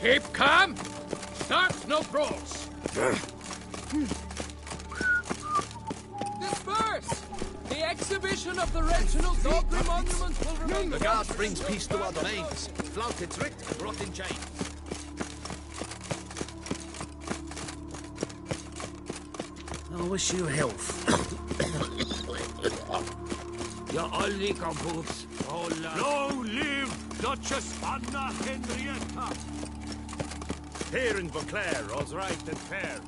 Keep calm. Start no brawls. Disperse! The exhibition of the regional Dobry monument will remain. The guard brings peace to our domains. Flouted, tricked, and brought in chains. I wish you health. You're only boots. Long live Duchess Anna Henrietta! Here in Beauclair, all's right and fair.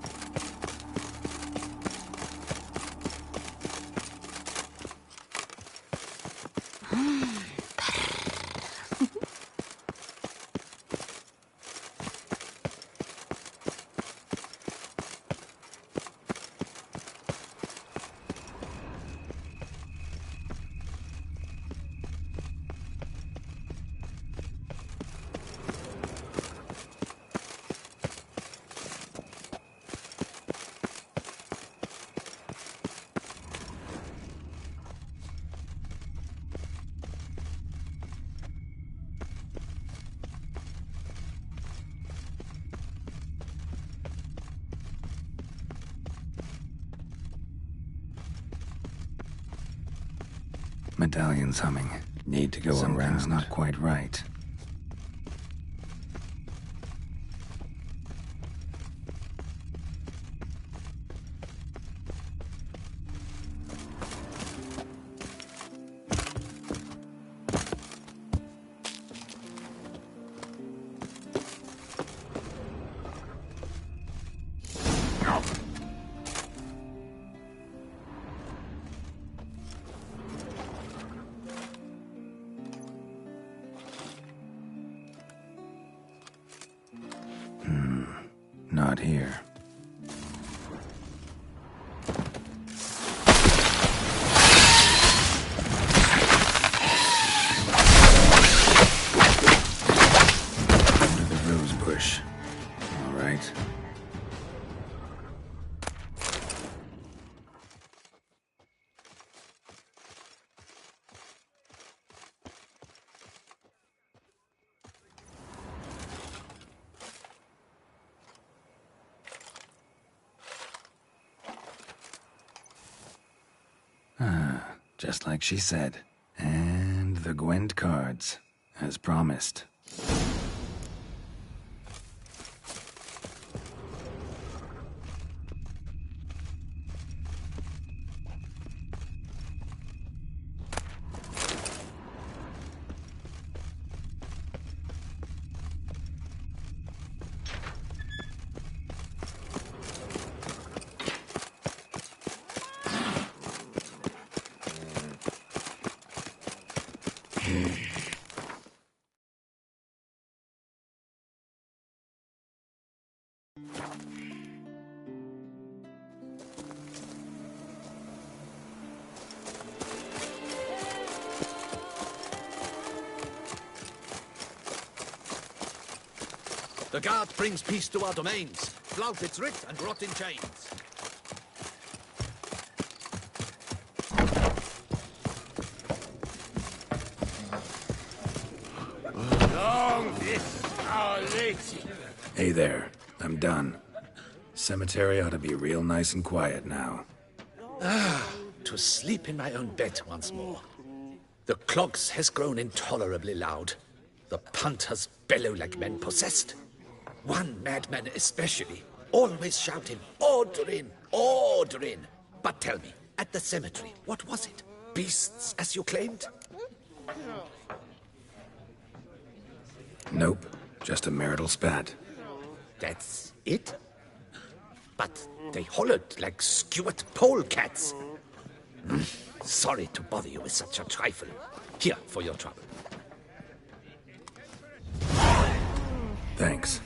Medallion's humming. Need to go around. Something's not quite right. Not here. Under the rose bush. All right. Just like she said. And the Gwent cards, as promised. The guard brings peace to our domains. Flouted, tricked, and brought in chains. Long this our lady. Hey there, I'm done. Cemetery ought to be real nice and quiet now. To sleep in my own bed once more. The clogs has grown intolerably loud. The punters bellow like men possessed. One madman especially, always shouting, "Order in! Order in!" But tell me, at the cemetery, what was it? Beasts, as you claimed? Nope, just a marital spat. That's it? But they hollered like skewered polecats. Sorry to bother you with such a trifle. Here, for your trouble. Thanks.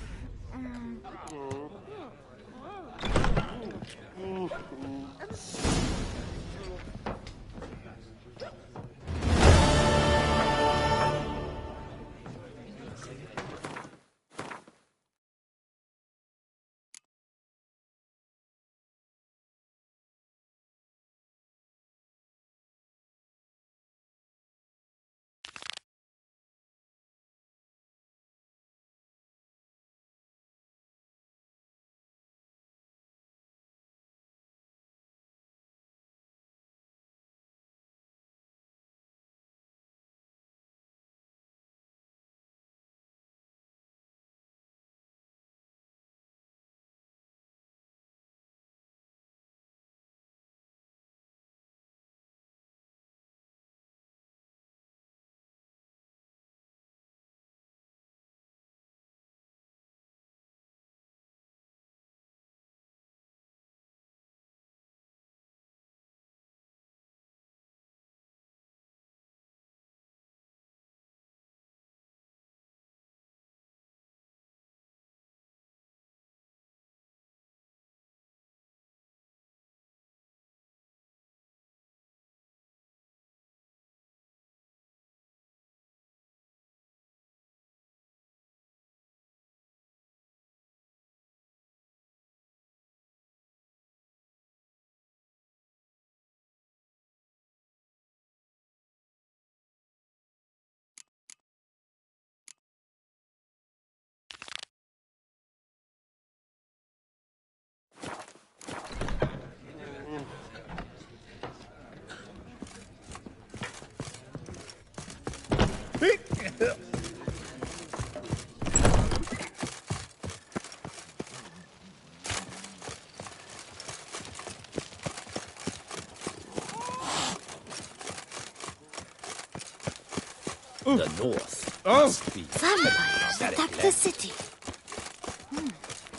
The north. Oh! Vampires attack the city.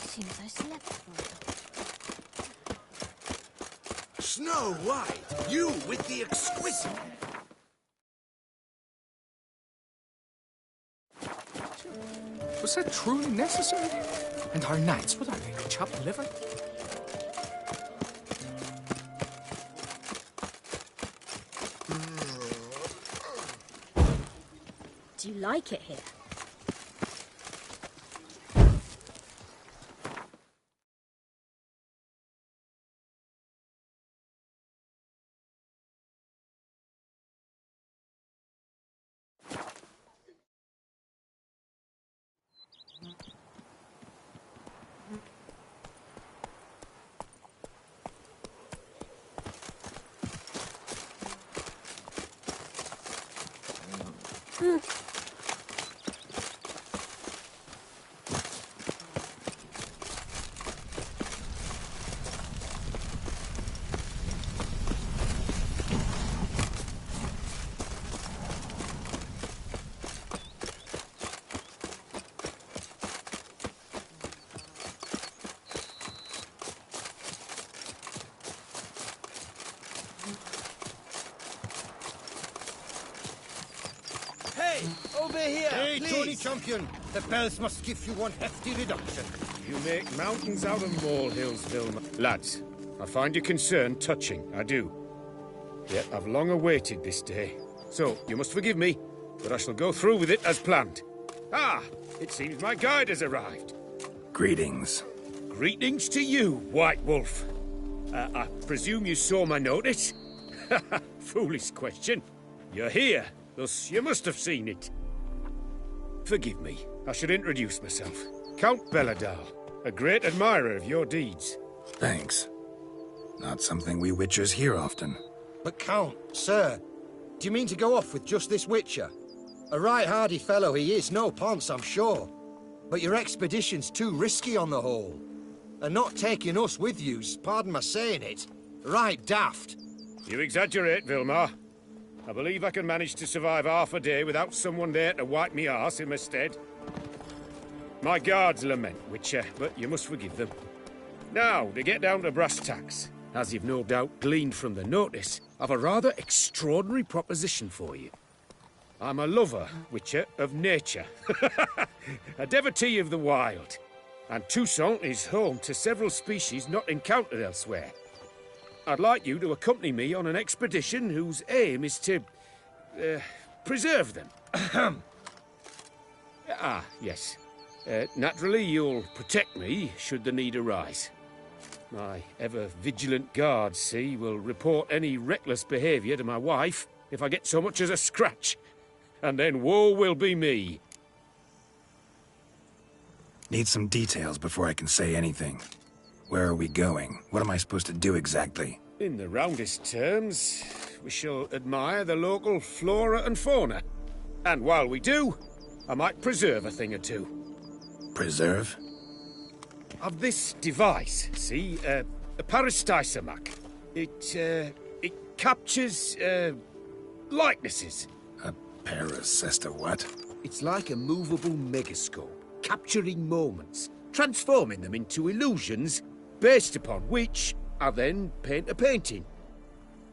Seems I slept for Snow White, you with the exquisite. Was that truly necessary? And our knights, what are they, chopped liver? Do you like it here? Over here, Hey, please. Tony Champion, the bells must give you one hefty reduction. You make mountains out of molehills, Vilma. Lads, I find your concern touching, I do. Yet I've long awaited this day. So, you must forgive me, but I shall go through with it as planned. Ah, it seems my guide has arrived. Greetings. Greetings to you, White Wolf. I presume you saw my notice? Foolish question. You're here, thus you must have seen it. Forgive me, I should introduce myself. Count Belladal, a great admirer of your deeds. Thanks. Not something we Witchers hear often. But Count, sir, do you mean to go off with just this Witcher? A right hardy fellow he is, no ponce, I'm sure. But your expedition's too risky on the whole. And not taking us with you's, pardon my saying it, right daft. You exaggerate, Vilmar. I believe I can manage to survive half a day without someone there to wipe me arse in my stead. My guards lament, Witcher, but you must forgive them. Now, to get down to brass tacks, as you've no doubt gleaned from the notice, I've a rather extraordinary proposition for you. I'm a lover, Witcher, of nature. A devotee of the wild. And Toussaint is home to several species not encountered elsewhere. I'd like you to accompany me on an expedition whose aim is to preserve them. Yes. Naturally, you'll protect me should the need arise. My ever-vigilant guards, see, will report any reckless behaviour to my wife if I get so much as a scratch. And then woe will be me. Need some details before I can say anything. Where are we going? What am I supposed to do exactly? In the roundest terms, we shall admire the local flora and fauna. And while we do, I might preserve a thing or two. Preserve? Of this device, see, a Parastysamac. It captures, likenesses. A Parasesta what? It's like a movable megascope, capturing moments, transforming them into illusions, based upon which I then paint a painting.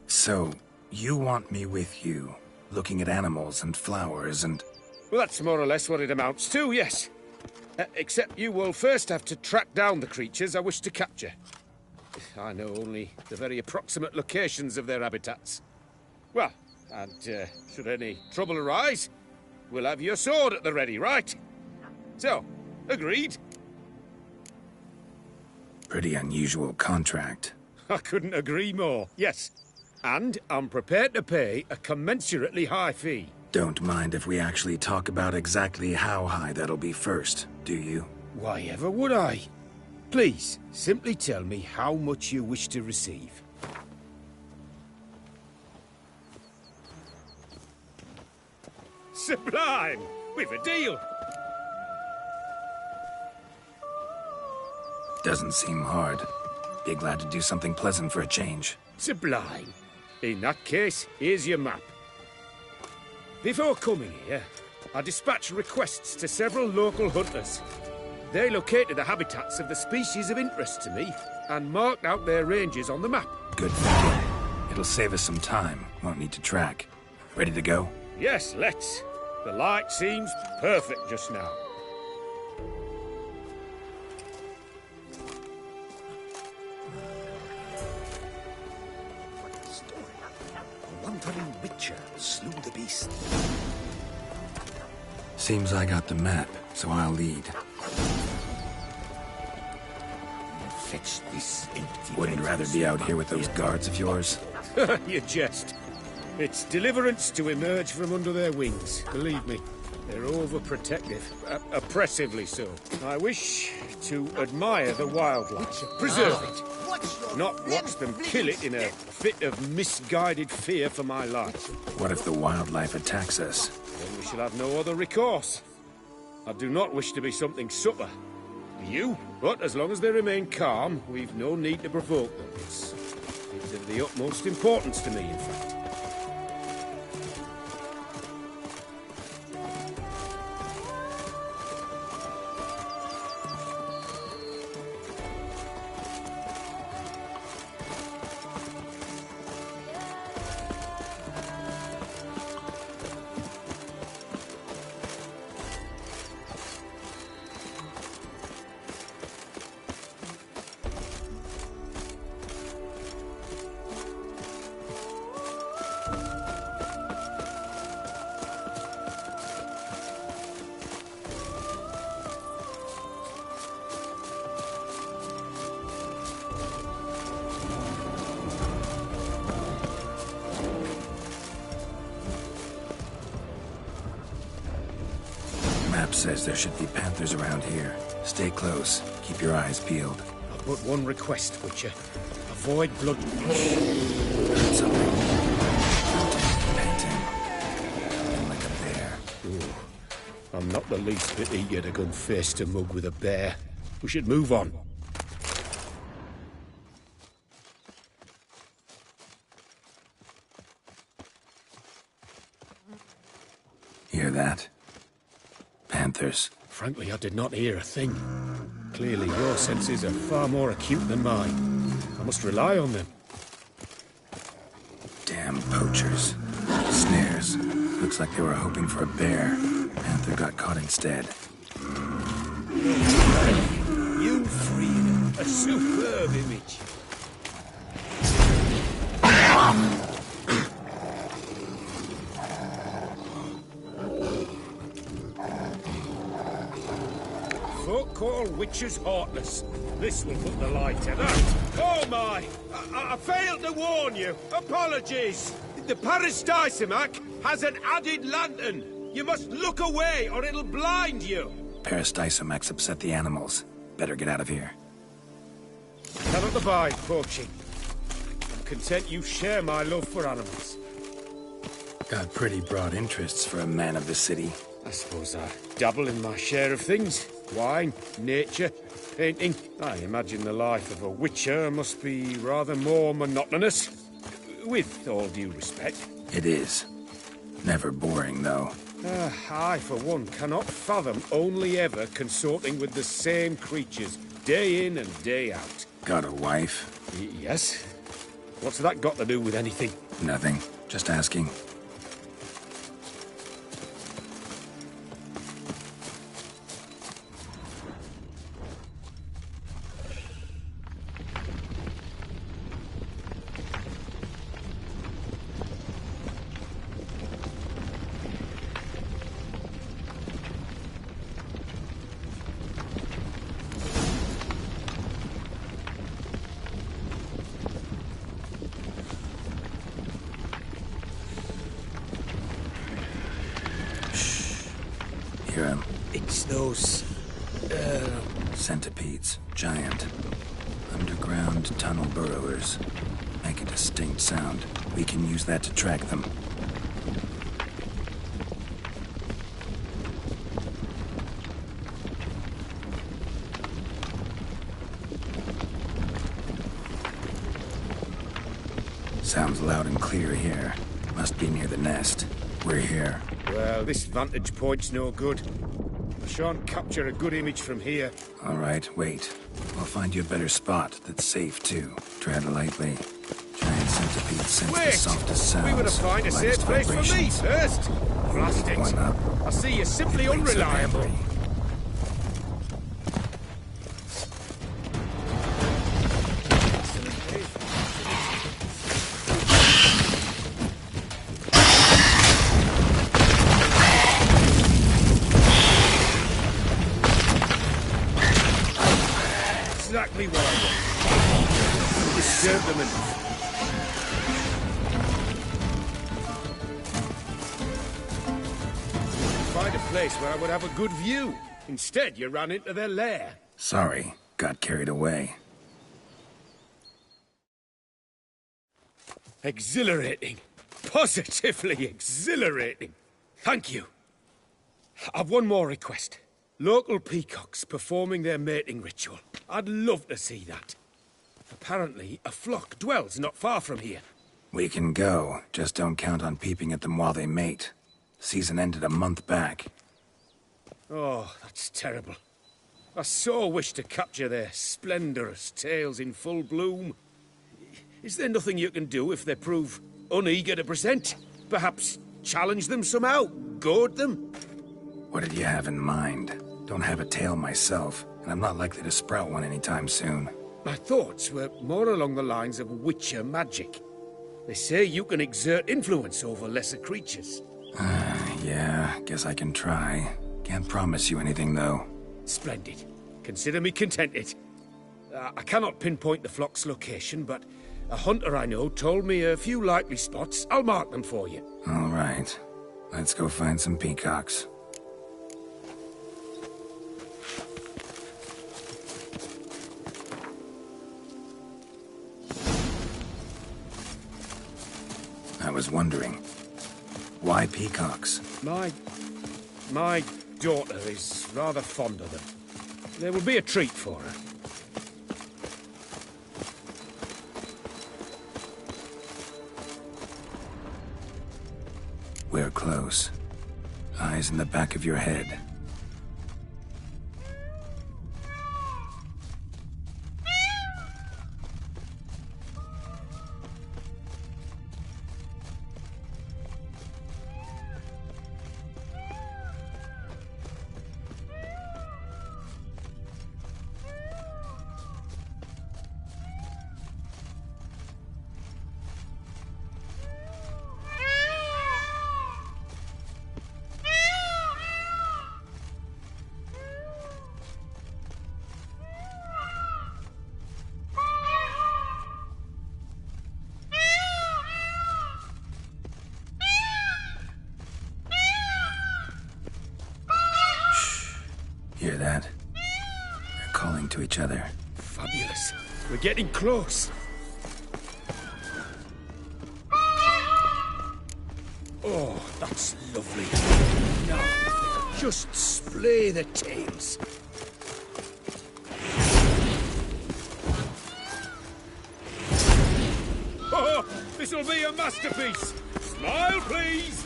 So, you want me with you, looking at animals and flowers and... Well, that's more or less what it amounts to, yes. Except you will first have to track down the creatures I wish to capture. I know only the very approximate locations of their habitats. Well, and should any trouble arise, we'll have your sword at the ready, right? So, agreed? Pretty unusual contract. I couldn't agree more, yes. And I'm prepared to pay a commensurately high fee. Don't mind if we actually talk about exactly how high that'll be first, do you? Why ever would I? Please, simply tell me how much you wish to receive. Sublime! We've a deal. Doesn't seem hard. Be glad to do something pleasant for a change. Sublime. In that case, here's your map. Before coming here, I dispatched requests to several local hunters. They located the habitats of the species of interest to me and marked out their ranges on the map. Good thinking. It'll save us some time. Won't need to track. Ready to go? Yes, let's. The light seems perfect just now. A wandering witcher slew the beast. Seems I got the map, so I'll lead. Fetch this empty. Wouldn't rather be out here with those guards of yours. You jest. It's deliverance to emerge from under their wings. Believe me, they're overprotective. Oppressively so. I wish to admire the wildlife. Preserve it. Not watch them kill it in a fit of misguided fear for my life. What if the wildlife attacks us? Then we shall have no other recourse. I do not wish to be something supper. You, but as long as they remain calm, we've no need to provoke them. It's of the utmost importance to me, in fact. Says there should be panthers around here. Stay close. Keep your eyes peeled. I've but one request, Butcher. Avoid blood. Heard something. Panting. Like a bear. Ooh. I'm not the least bit eager to gun face to mug with a bear. We should move on. Hear that? Panthers. Frankly, I did not hear a thing. Clearly, your senses are far more acute than mine. I must rely on them. Damn poachers. Snares. Looks like they were hoping for a bear. Panther got caught instead. You freed a superb image. Folk call witches heartless. This will put the light to that. Oh my! I failed to warn you. Apologies. The Parasticimac has an added lantern. You must look away or it'll blind you. Parasticimacs upset the animals. Better get out of here. Cannot abide poaching. I'm content you share my love for animals. Got pretty broad interests for a man of the city. I suppose I dabble in my share of things. Wine, nature, painting. I imagine the life of a witcher must be rather more monotonous. With all due respect. It is. Never boring, though. I, for one, cannot fathom only ever consorting with the same creatures, day in and day out. Got a wife? Yes. What's that got to do with anything? Nothing. Just asking. Hear him? It's those... centipedes. Giant. Underground tunnel burrowers. Make a distinct sound. We can use that to track them. Sounds loud and clear here. Must be near the nest. We're here. Well, this vantage point's no good. I shan't capture a good image from here. All right, wait. I'll find you a better spot that's safe, too. Tread lightly. Giant centipede sense the softest sounds. We were to find a safe place for me first. Blast it. I see you're simply unreliable. Exactly what I want. Disturb them enough. Find a place where I would have a good view. Instead, you ran into their lair. Sorry, got carried away. Exhilarating. Positively exhilarating. Thank you. I've one more request. Local peacocks performing their mating ritual. I'd love to see that. Apparently, a flock dwells not far from here. We can go, just don't count on peeping at them while they mate. Season ended a month back. Oh, that's terrible. I so wish to capture their splendorous tails in full bloom. Is there nothing you can do if they prove uneager to present? Perhaps challenge them somehow? Goad them? What did you have in mind? Don't have a tail myself, and I'm not likely to sprout one anytime soon. My thoughts were more along the lines of Witcher magic. They say you can exert influence over lesser creatures. Yeah, guess I can try. Can't promise you anything, though. Splendid. Consider me contented. I cannot pinpoint the flock's location, but a hunter I know told me a few likely spots. I'll mark them for you. All right. Let's go find some peacocks. I was wondering, why peacocks? My daughter is rather fond of them. They will be a treat for her. We're close. Eyes in the back of your head. Hear that? They're calling to each other. Fabulous. We're getting close. Oh, that's lovely. Now, if they could just splay their tails. Oh, this'll be a masterpiece. Smile, please.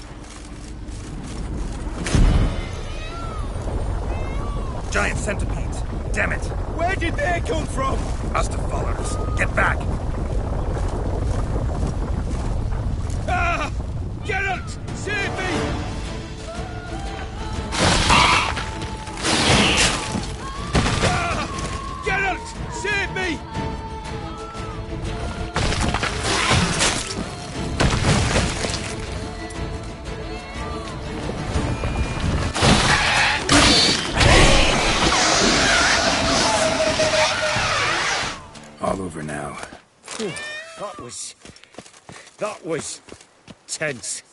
Giant centipedes. Damn it. Where did they come from? Must have followed us. Get back. Ah! Geralt! Save me! Ah! Geralt! Save me! All over now. Whew, that was tense.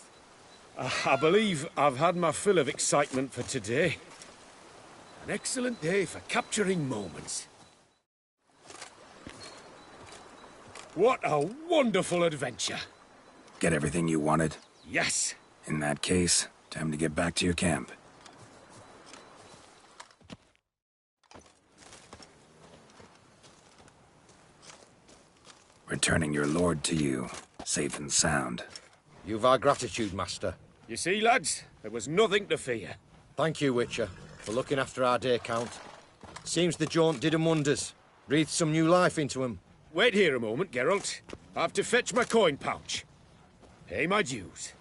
I believe I've had my fill of excitement for today. An excellent day for capturing moments. What a wonderful adventure. Get everything you wanted? Yes. In that case, time to get back to your camp. Returning your lord to you. safe and sound. You've our gratitude, Master. You see, lads, there was nothing to fear. Thank you, Witcher, for looking after our day count. Seems the jaunt did 'em wonders. Breathed some new life into 'em. Wait here a moment, Geralt. I have to fetch my coin pouch. Pay my dues.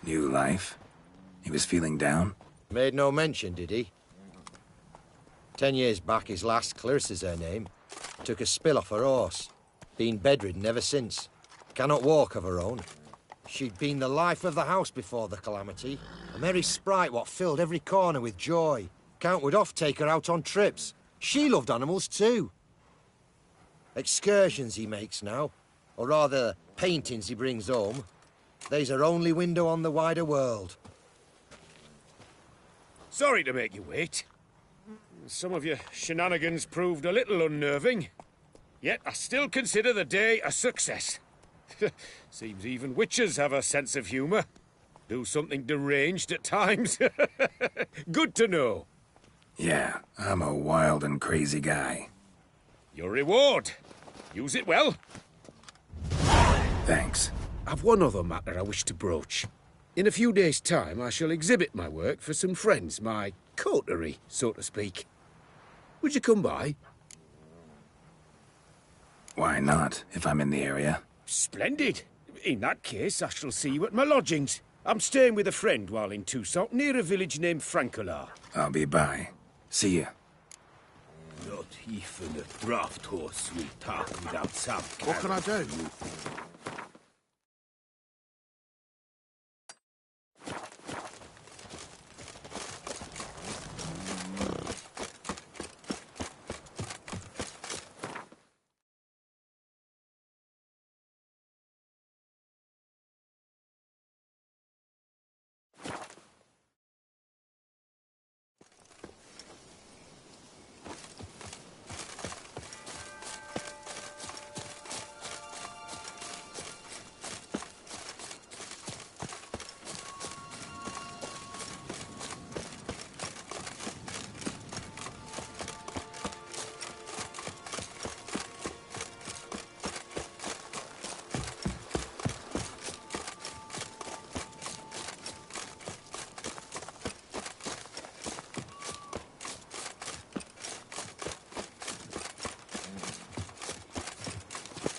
New life? He was feeling down? Made no mention, did he? 10 years back, his last, Clarissa's her name, took a spill off her horse. Been bedridden ever since. Cannot walk of her own. She'd been the life of the house before the calamity. A merry sprite what filled every corner with joy. Count would oft take her out on trips. She loved animals too. Excursions he makes now, or rather, paintings he brings home. They's her only window on the wider world. Sorry to make you wait. Some of your shenanigans proved a little unnerving. Yet I still consider the day a success. Seems even witches have a sense of humour. Do something deranged at times. Good to know. Yeah, I'm a wild and crazy guy. Your reward. Use it well. Thanks. I've one other matter I wish to broach. In a few days' time, I shall exhibit my work for some friends, my coterie, so to speak. Would you come by? Why not, if I'm in the area? Splendid. In that case, I shall see you at my lodgings. I'm staying with a friend while in Toussaint, near a village named Francolar. I'll be by. See ya. Not even a draft horse will talk without some What can I do?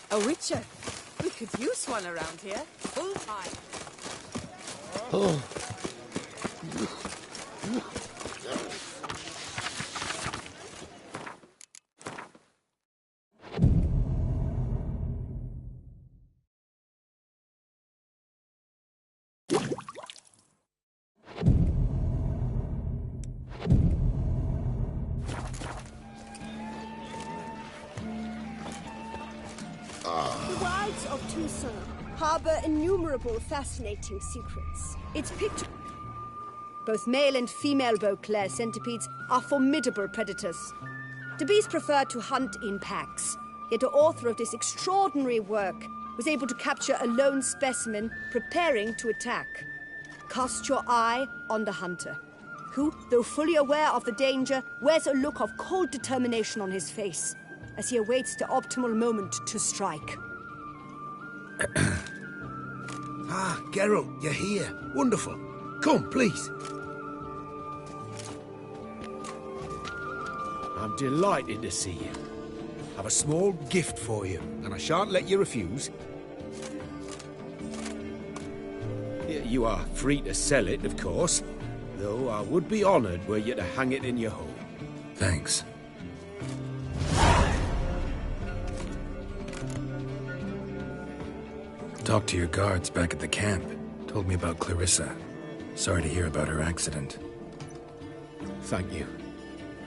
A witcher. We could use one around here. Full time. Oh. The wilds of Toussaint harbor innumerable fascinating secrets. Its picture... Both male and female Beauclair centipedes are formidable predators. The bees prefer to hunt in packs, yet the author of this extraordinary work was able to capture a lone specimen preparing to attack. Cast your eye on the hunter, who, though fully aware of the danger, wears a look of cold determination on his face as he awaits the optimal moment to strike. Ah, Geralt, you're here. Wonderful. Come, please. I'm delighted to see you. I've a small gift for you, and I shan't let you refuse. You are free to sell it, of course, though I would be honoured were you to hang it in your home. Thanks. Talked to your guards back at the camp. Told me about Clarissa. Sorry to hear about her accident. Thank you.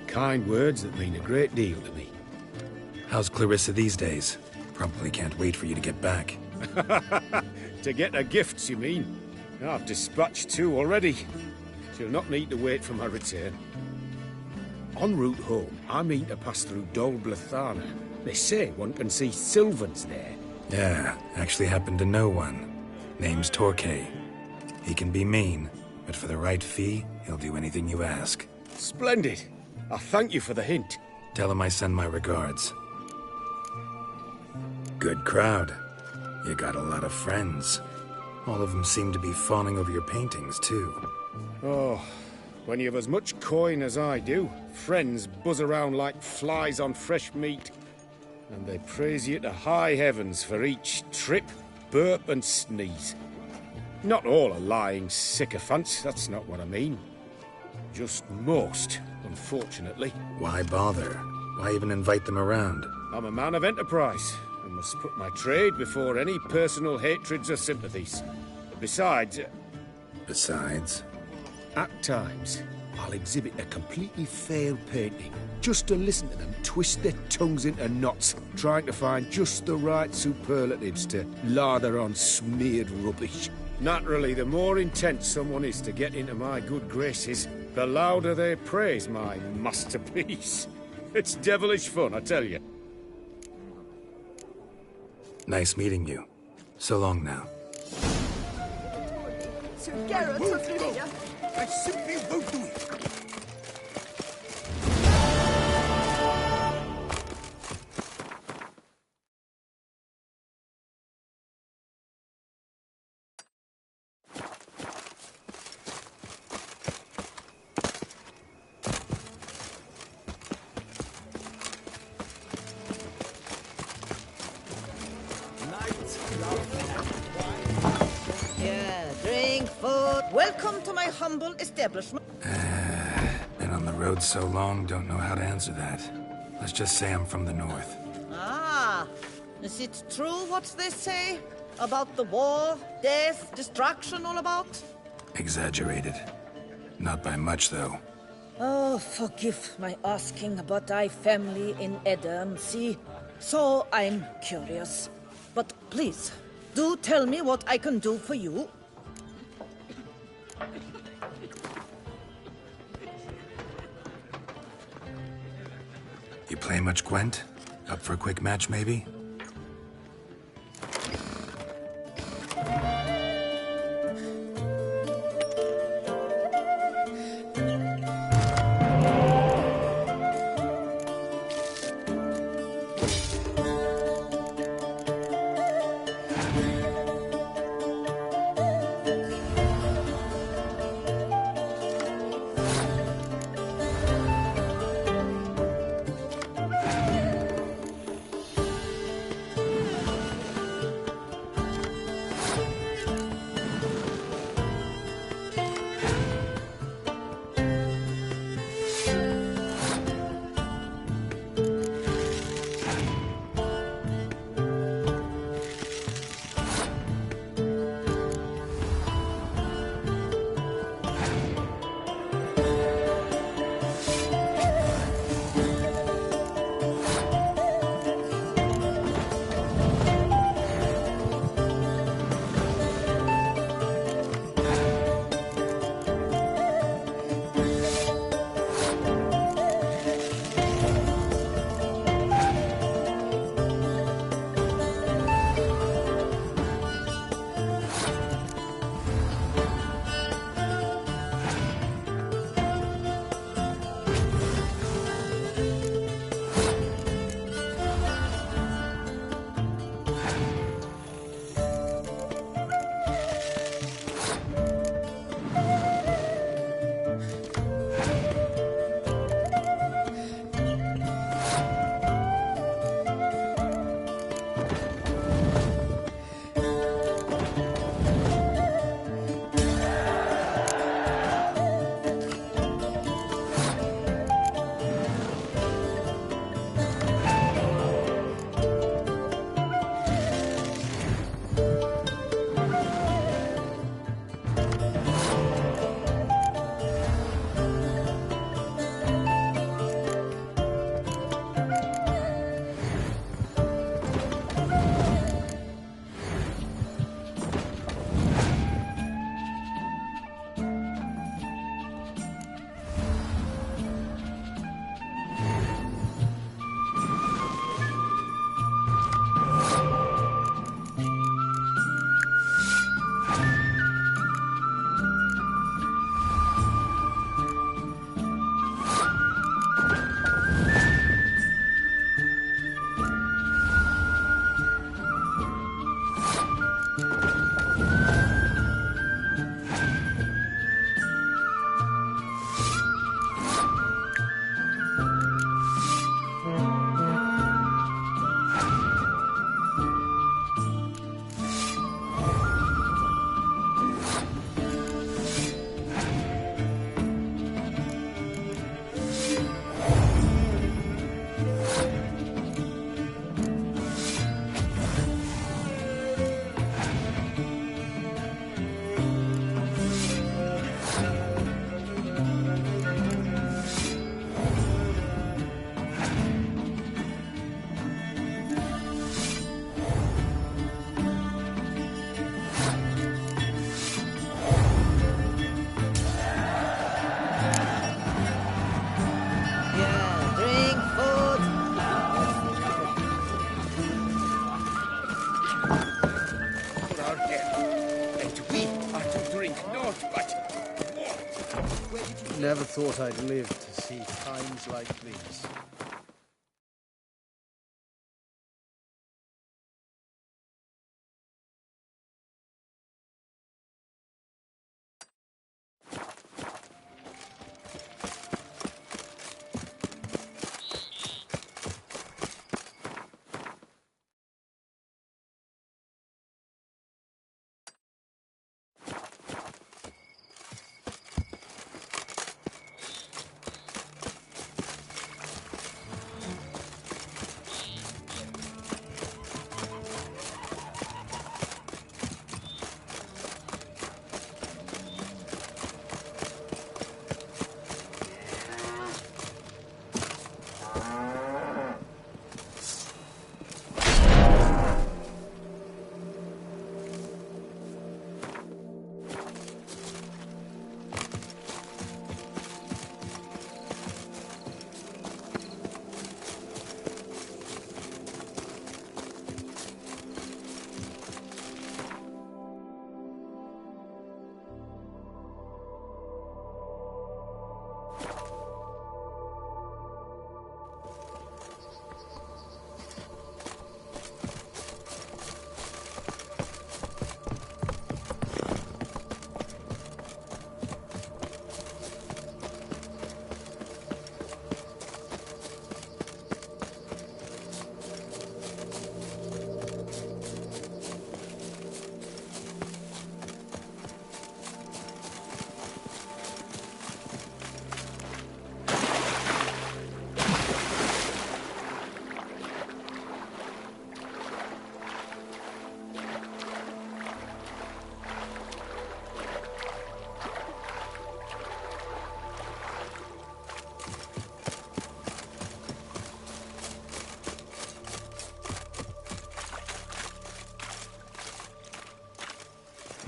Kind words that mean a great deal to me. How's Clarissa these days? Probably can't wait for you to get back. To get her gifts, you mean? I've dispatched 2 already. She'll not need to wait for my return. En route home, I mean to pass through Dol Blathanna. They say one can see Sylvans there. Yeah, actually happen to know one. Name's Torquay. He can be mean, but for the right fee, he'll do anything you ask. Splendid. I thank you for the hint. Tell him I send my regards. Good crowd. You got a lot of friends. All of them seem to be fawning over your paintings, too. Oh, when you've as much coin as I do, friends buzz around like flies on fresh meat. And they praise you to high heavens for each trip, burp and sneeze. Not all are lying sycophants, that's not what I mean. Just most, unfortunately. Why bother? Why even invite them around? I'm a man of enterprise, and must put my trade before any personal hatreds or sympathies. Besides... Besides? At times, I'll exhibit a completely failed painting, just to listen to them twist their tongues into knots, trying to find just the right superlatives to lather on smeared rubbish. Naturally, the more intent someone is to get into my good graces, the louder they praise my masterpiece. It's devilish fun, I tell you. Nice meeting you. So long now. Sir Geralt of Rivia. I simply won't do it. Yeah, drink, food. Welcome to my humble establishment. Been on the road so long, don't know how to answer that. Let's just say I'm from the north. Ah, is it true what they say about the war, death, destruction all about? Exaggerated. Not by much, though. Oh, forgive my asking, but I family in Edern, see? So I'm curious. But please, do tell me what I can do for you. You play much, Gwent? Up for a quick match, maybe? never thought I'd live to see times like these.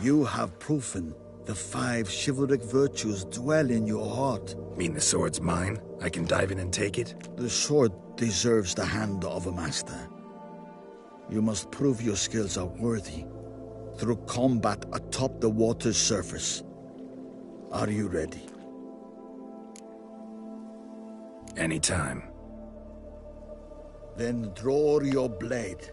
You have proven the 5 chivalric virtues dwell in your heart. Mean the sword's mine? I can dive in and take it? The sword deserves the hand of a master. You must prove your skills are worthy through combat atop the water's surface. Are you ready? Anytime. Then draw your blade.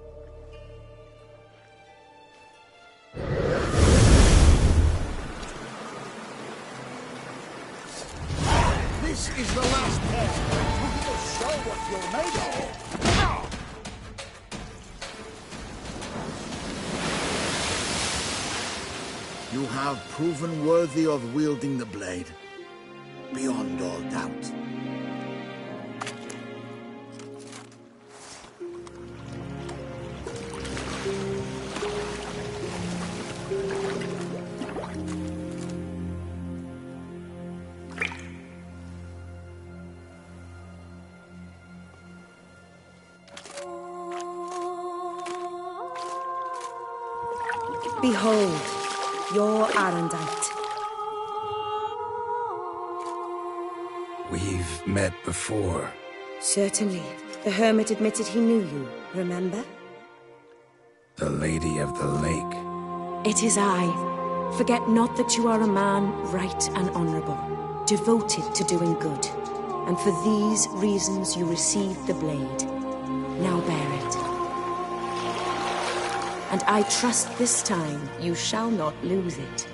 This is the last test. We will show what you're made of. You have proven worthy of wielding the blade, beyond all doubt. Behold, your Arendite. We've met before. Certainly. The hermit admitted he knew you, remember? The Lady of the Lake. It is I. Forget not that you are a man right and honorable, devoted to doing good. And for these reasons you received the blade. Now bear it. And I trust this time you shall not lose it.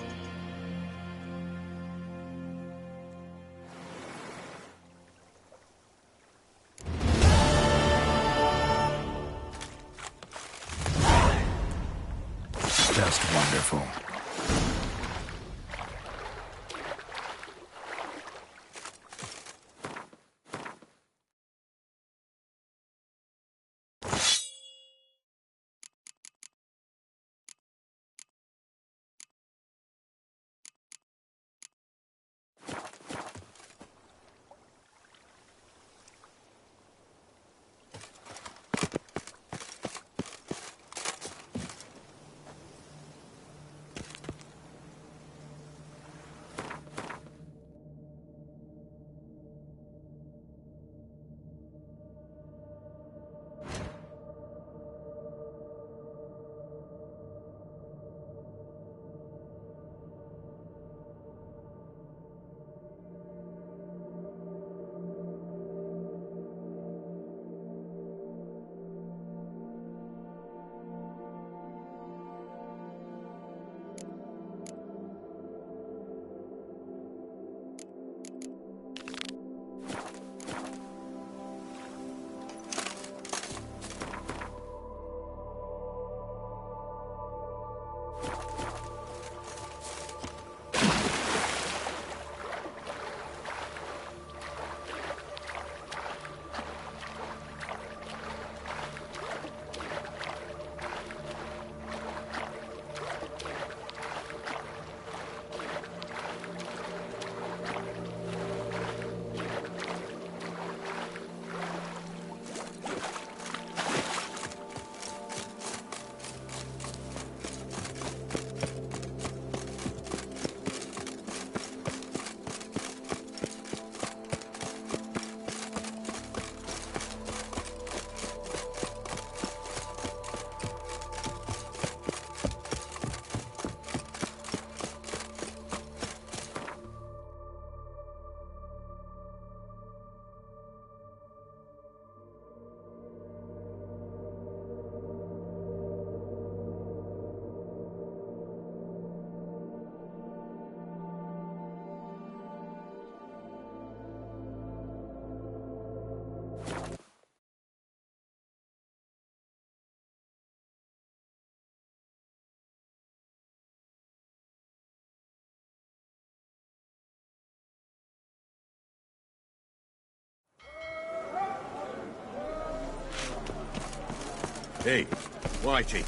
Just wonderful. Hey, Whitey.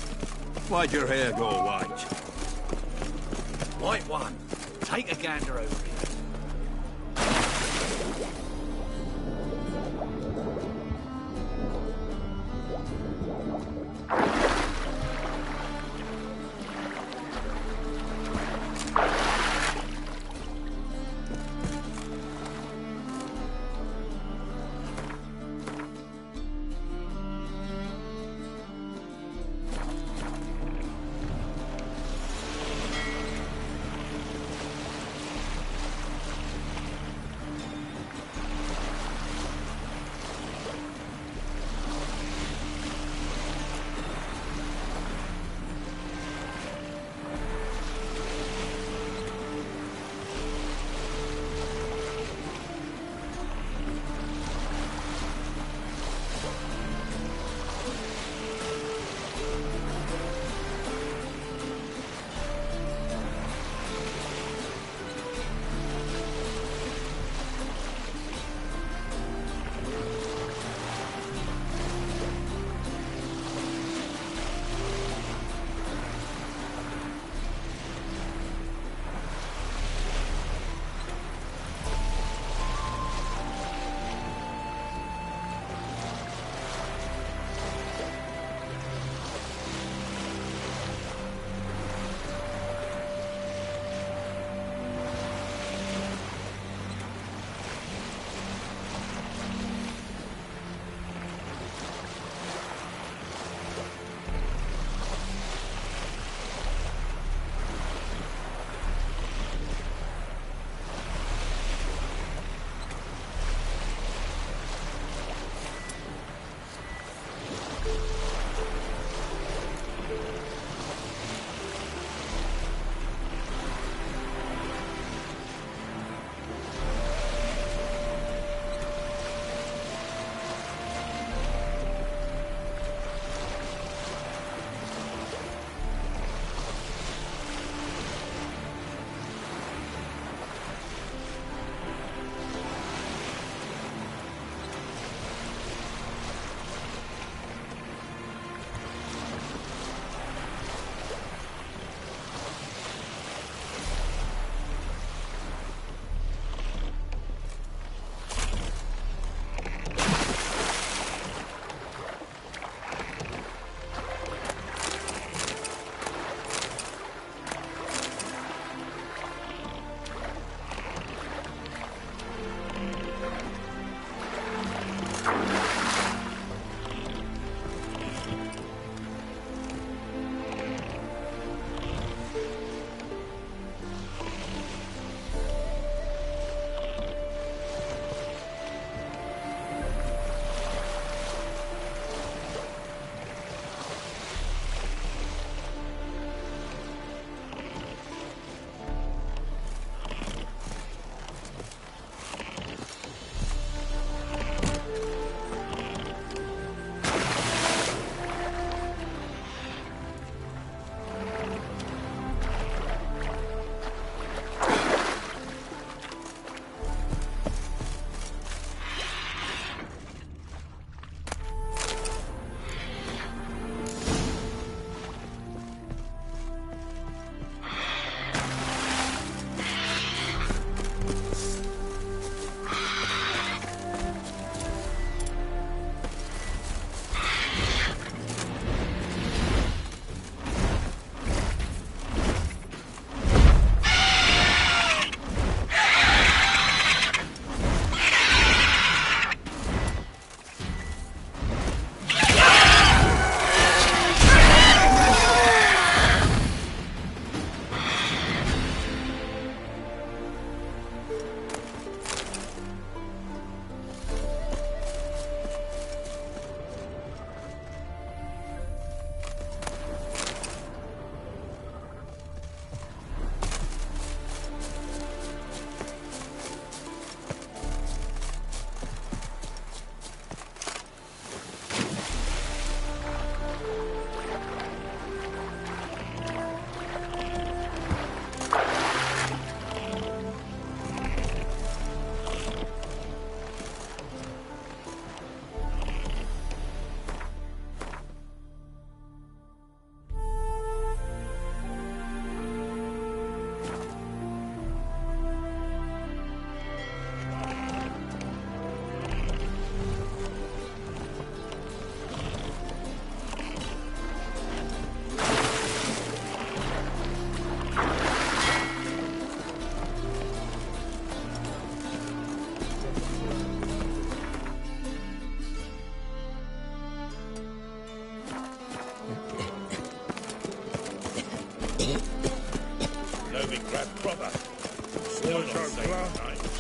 Why'd your hair go white? White one, take a gander over here.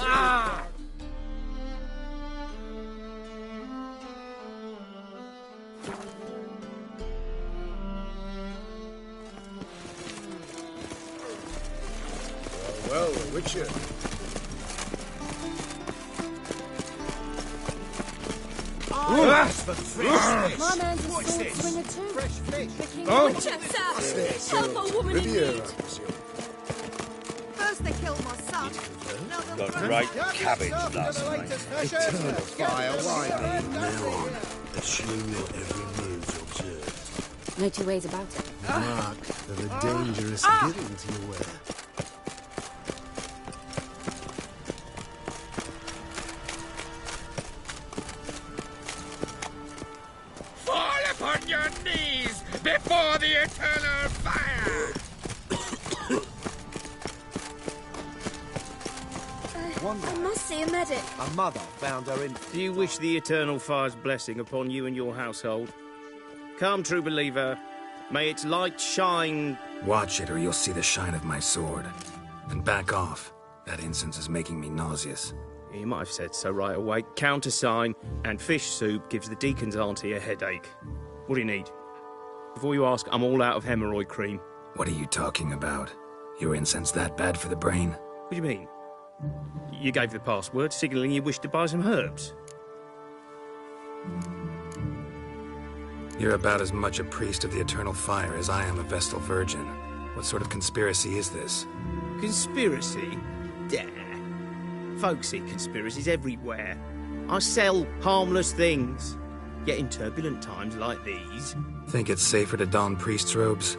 Ah! Well, Witcher. For fresh My man's a What's sword this? swinger too. Fresh fish. The king Oh. of Witcher, sir. Help a woman in Riviera. need. First they killed my son. Now they'll Got right cabbage last night. Eternal fire, why me? Now on, assume your every move's observed. No two ways about it. Mark of a dangerous guild you wear. Fall upon your knees before the eternal fire! I must see a medic. A mother found her in. Do you wish the eternal fire's blessing upon you and your household? Come, true believer. May its light shine. Watch it or you'll see the shine of my sword. And back off. That incense is making me nauseous. You might have said so right away. Countersign and fish soup gives the deacon's auntie a headache. What do you need? Before you ask, I'm all out of hemorrhoid cream. What are you talking about? Your incense that bad for the brain? What do you mean? You gave the password, signalling you wished to buy some herbs. You're about as much a priest of the eternal fire as I am a Vestal Virgin. What sort of conspiracy is this? Conspiracy? Dare. Folks see conspiracies everywhere. I sell harmless things. Yet in turbulent times like these... Think it's safer to don priest's robes?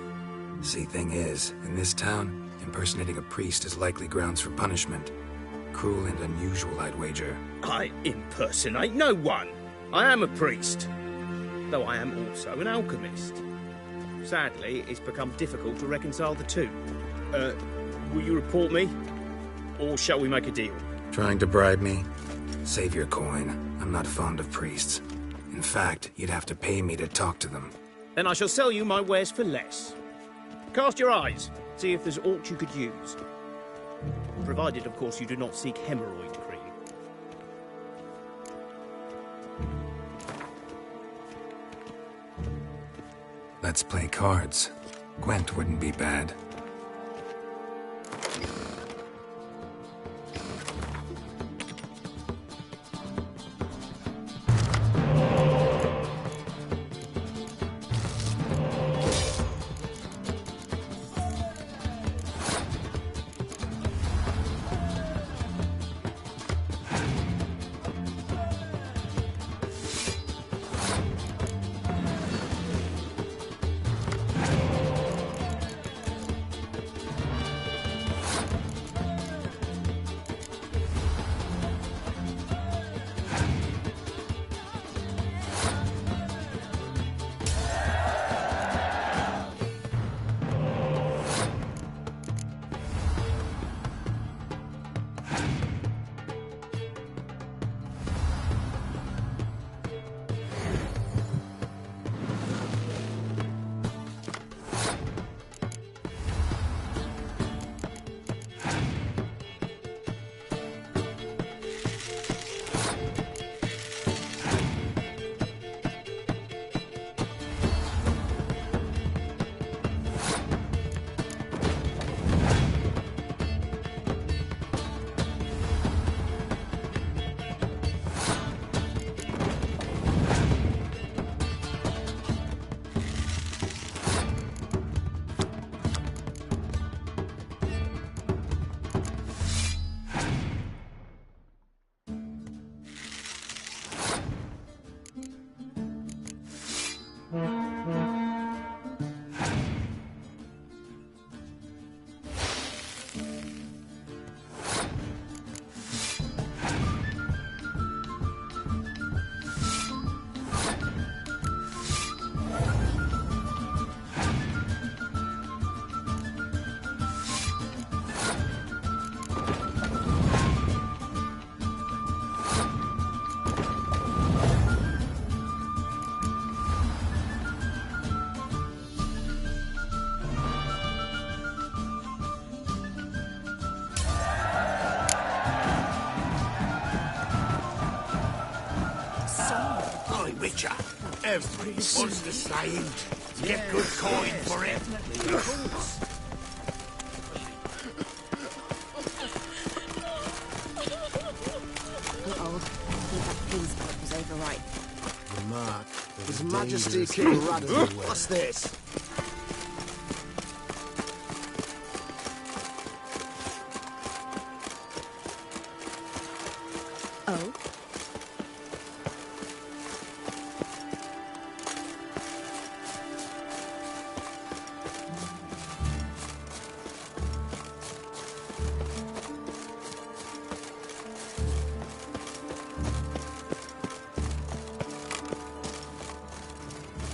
See, thing is, in this town, impersonating a priest is likely grounds for punishment. Cruel and unusual, I'd wager. I impersonate no one. I am a priest. Though I am also an alchemist. Sadly, it's become difficult to reconcile the two. Will you report me? Or shall we make a deal? Trying to bribe me? Save your coin. I'm not fond of priests. In fact, you'd have to pay me to talk to them. Then I shall sell you my wares for less. Cast your eyes. See if there's aught you could use. Provided, of course, you do not seek hemorrhoid cream. Let's play cards. Gwent wouldn't be bad. my Witcher. Every one's the same. Get good coin for it. Uh-oh. I think that peace part was overripe. The mark. His Majesty King Radziwill. What's this? Oh?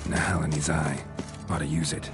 Nahal in his eye. Ought to use it.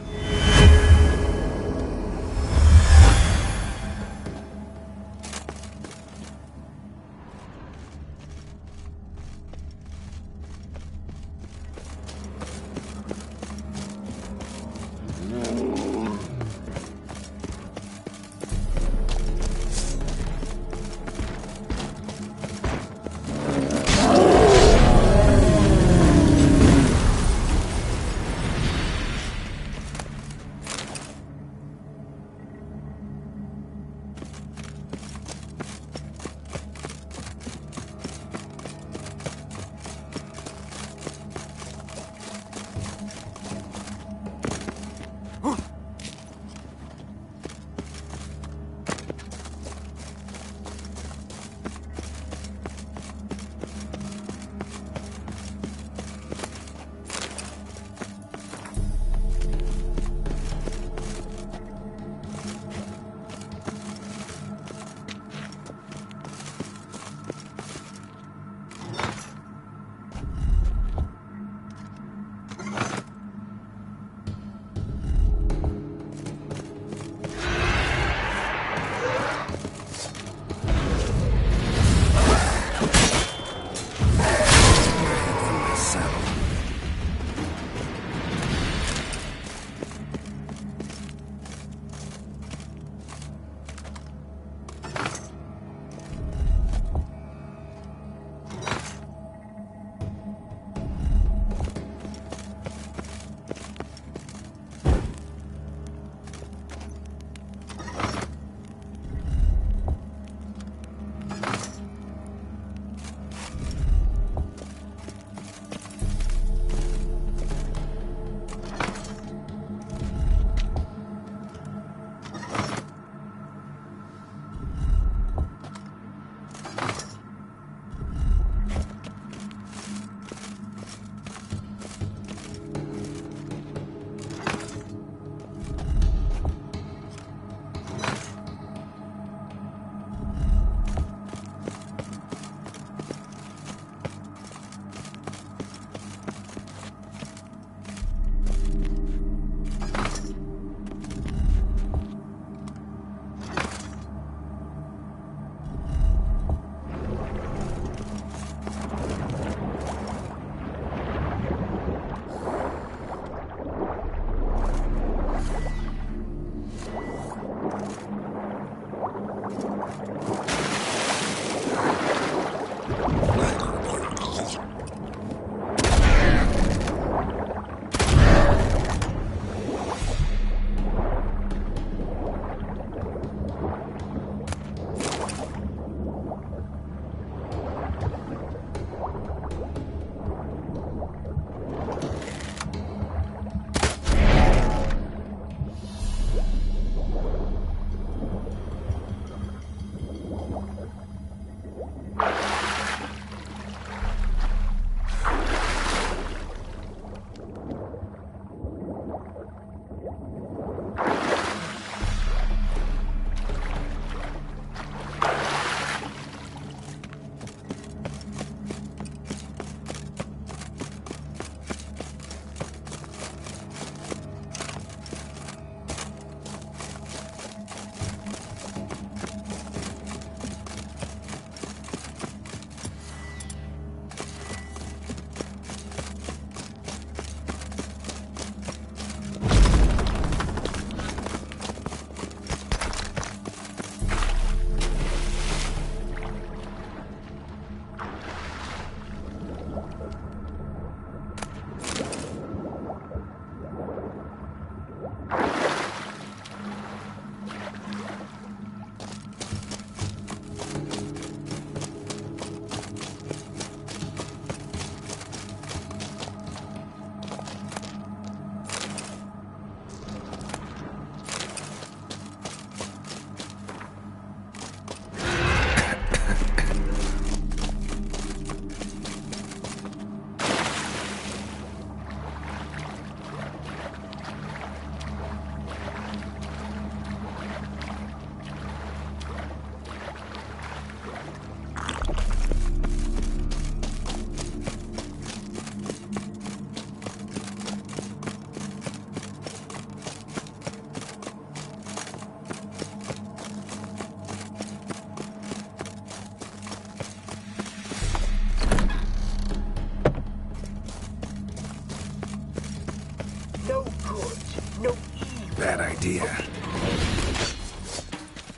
idea.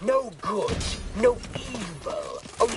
No good, no evil, only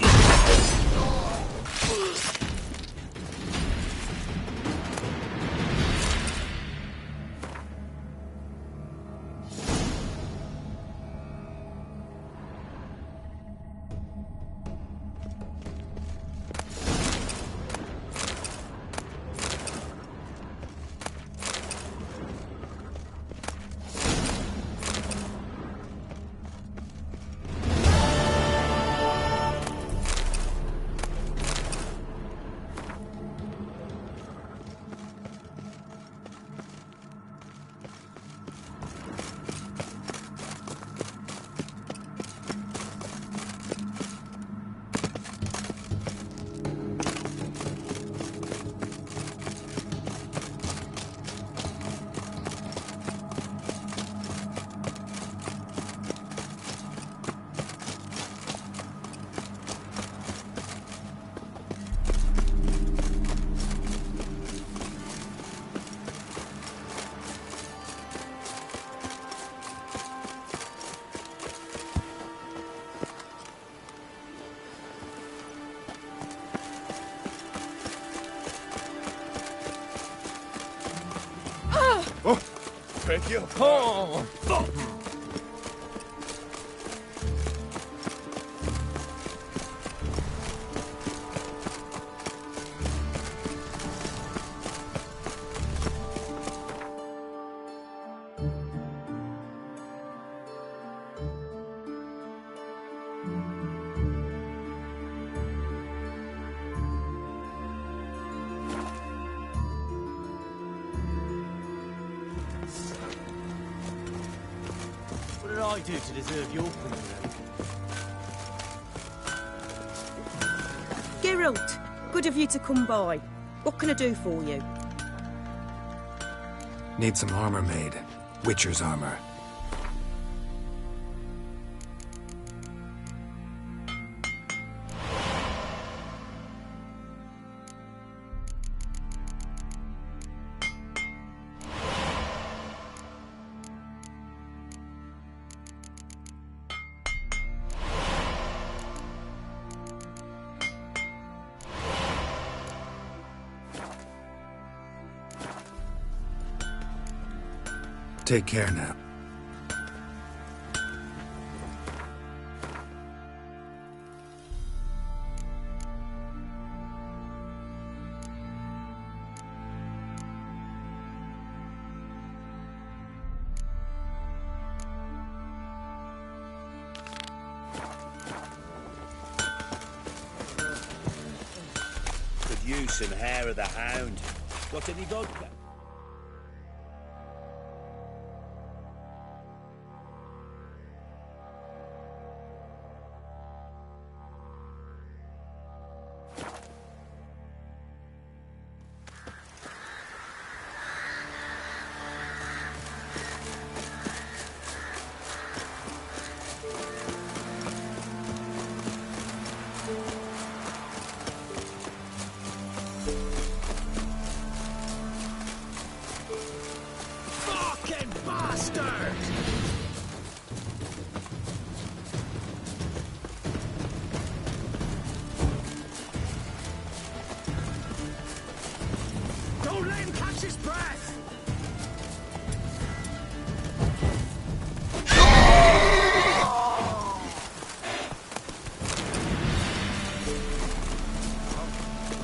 Thank you. Oh. What did I do to deserve your company? Geralt, good of you to come by. What can I do for you? Need some armor made. Witcher's armor. Take care now. Could use some hair of the hound. Got any vodka? Fucking bastard! Don't let him catch his breath!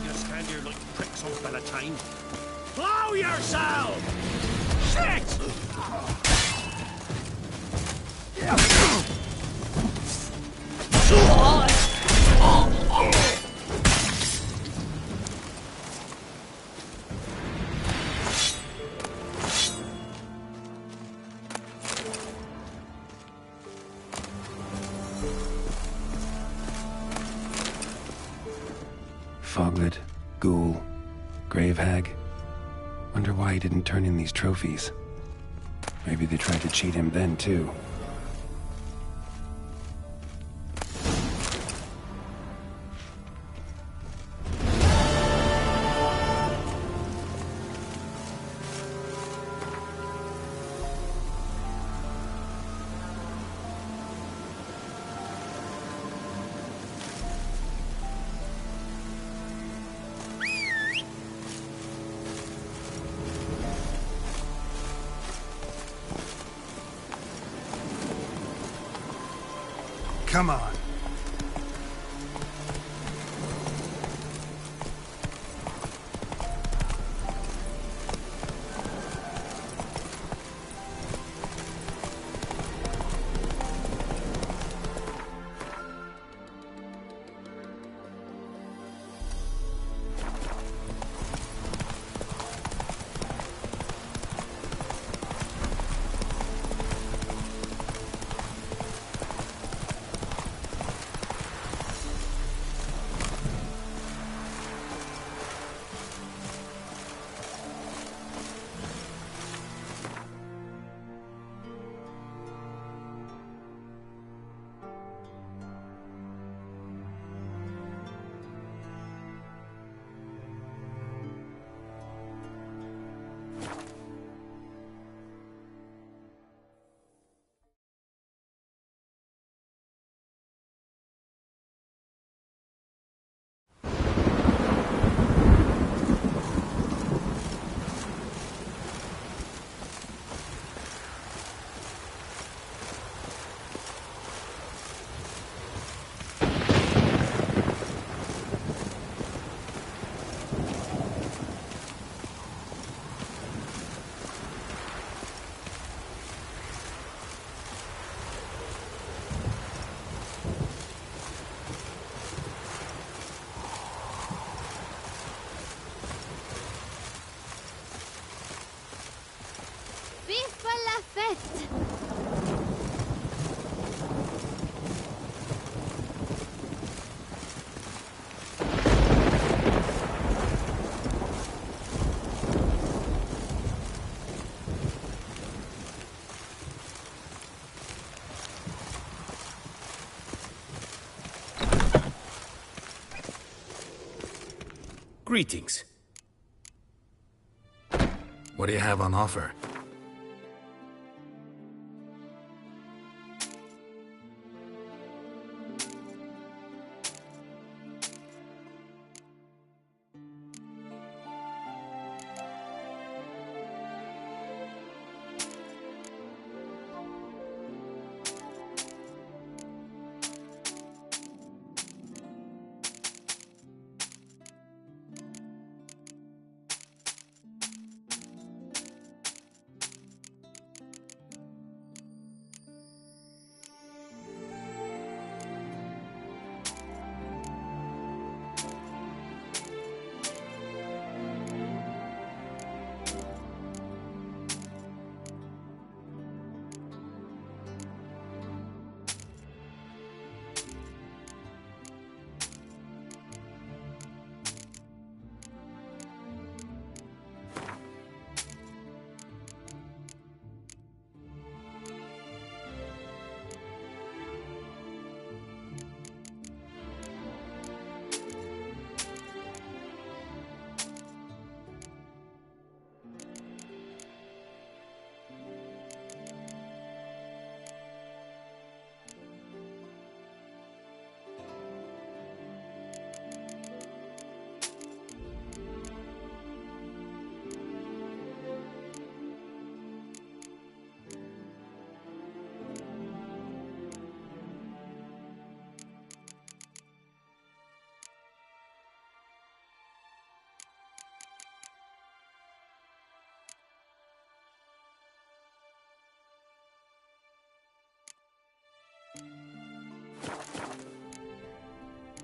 You stand here like pricks on Bellatine. Blow yourself! Shit! Foglet, Ghoul, Grave Hag. Wonder why he didn't turn in these trophies. Maybe they tried to cheat him then, too. Come on. Vive la fête! Greetings. What do you have on offer?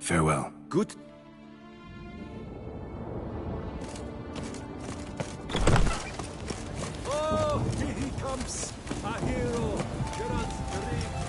Farewell. Good. Oh, here he comes! A hero! Geralt the Ring!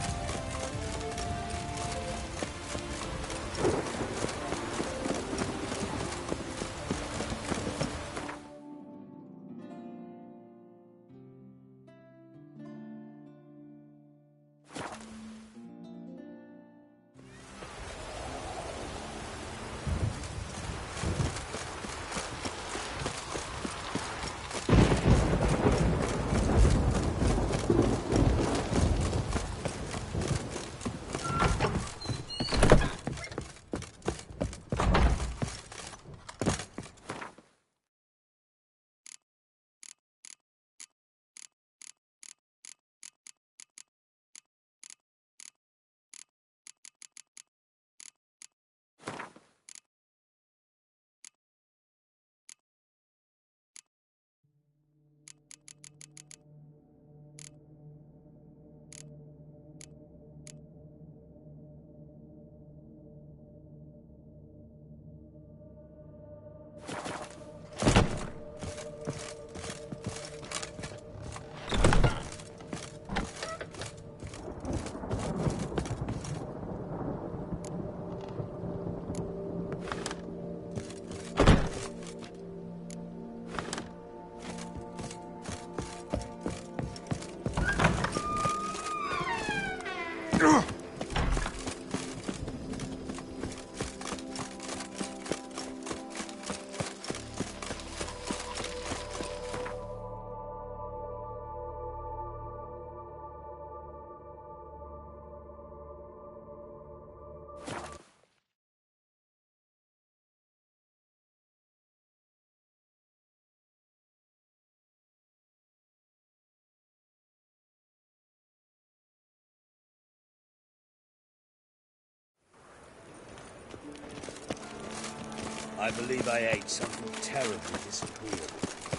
I believe I ate something terribly disagreeable.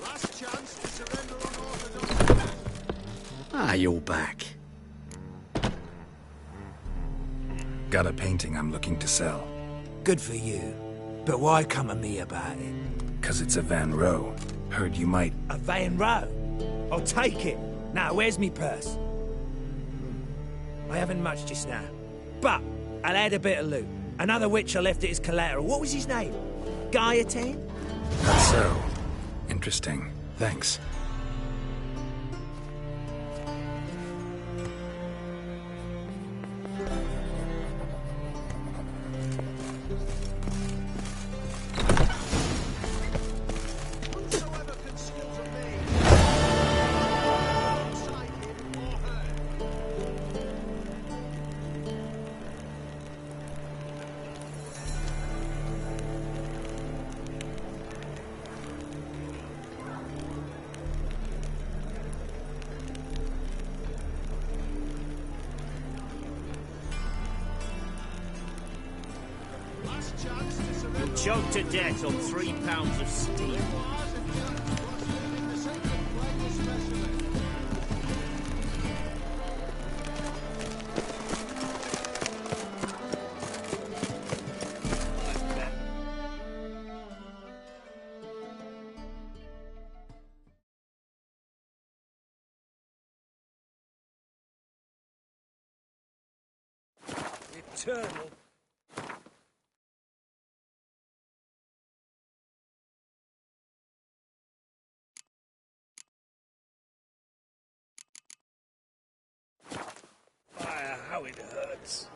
Last chance to surrender unorthodox. Ah, you're back. Got a painting I'm looking to sell. Good for you. But why come to me about it? 'Cause it's a Van Row. Heard you might... A Van Row? I'll take it. Now, where's me purse? I haven't much just now. But I'll add a bit of loot. Another witcher left it as collateral. What was his name? Gaiatan? That's so. Interesting. Thanks. Choked to death on 3 pounds of steel. Eternal. Fire, how it hurts.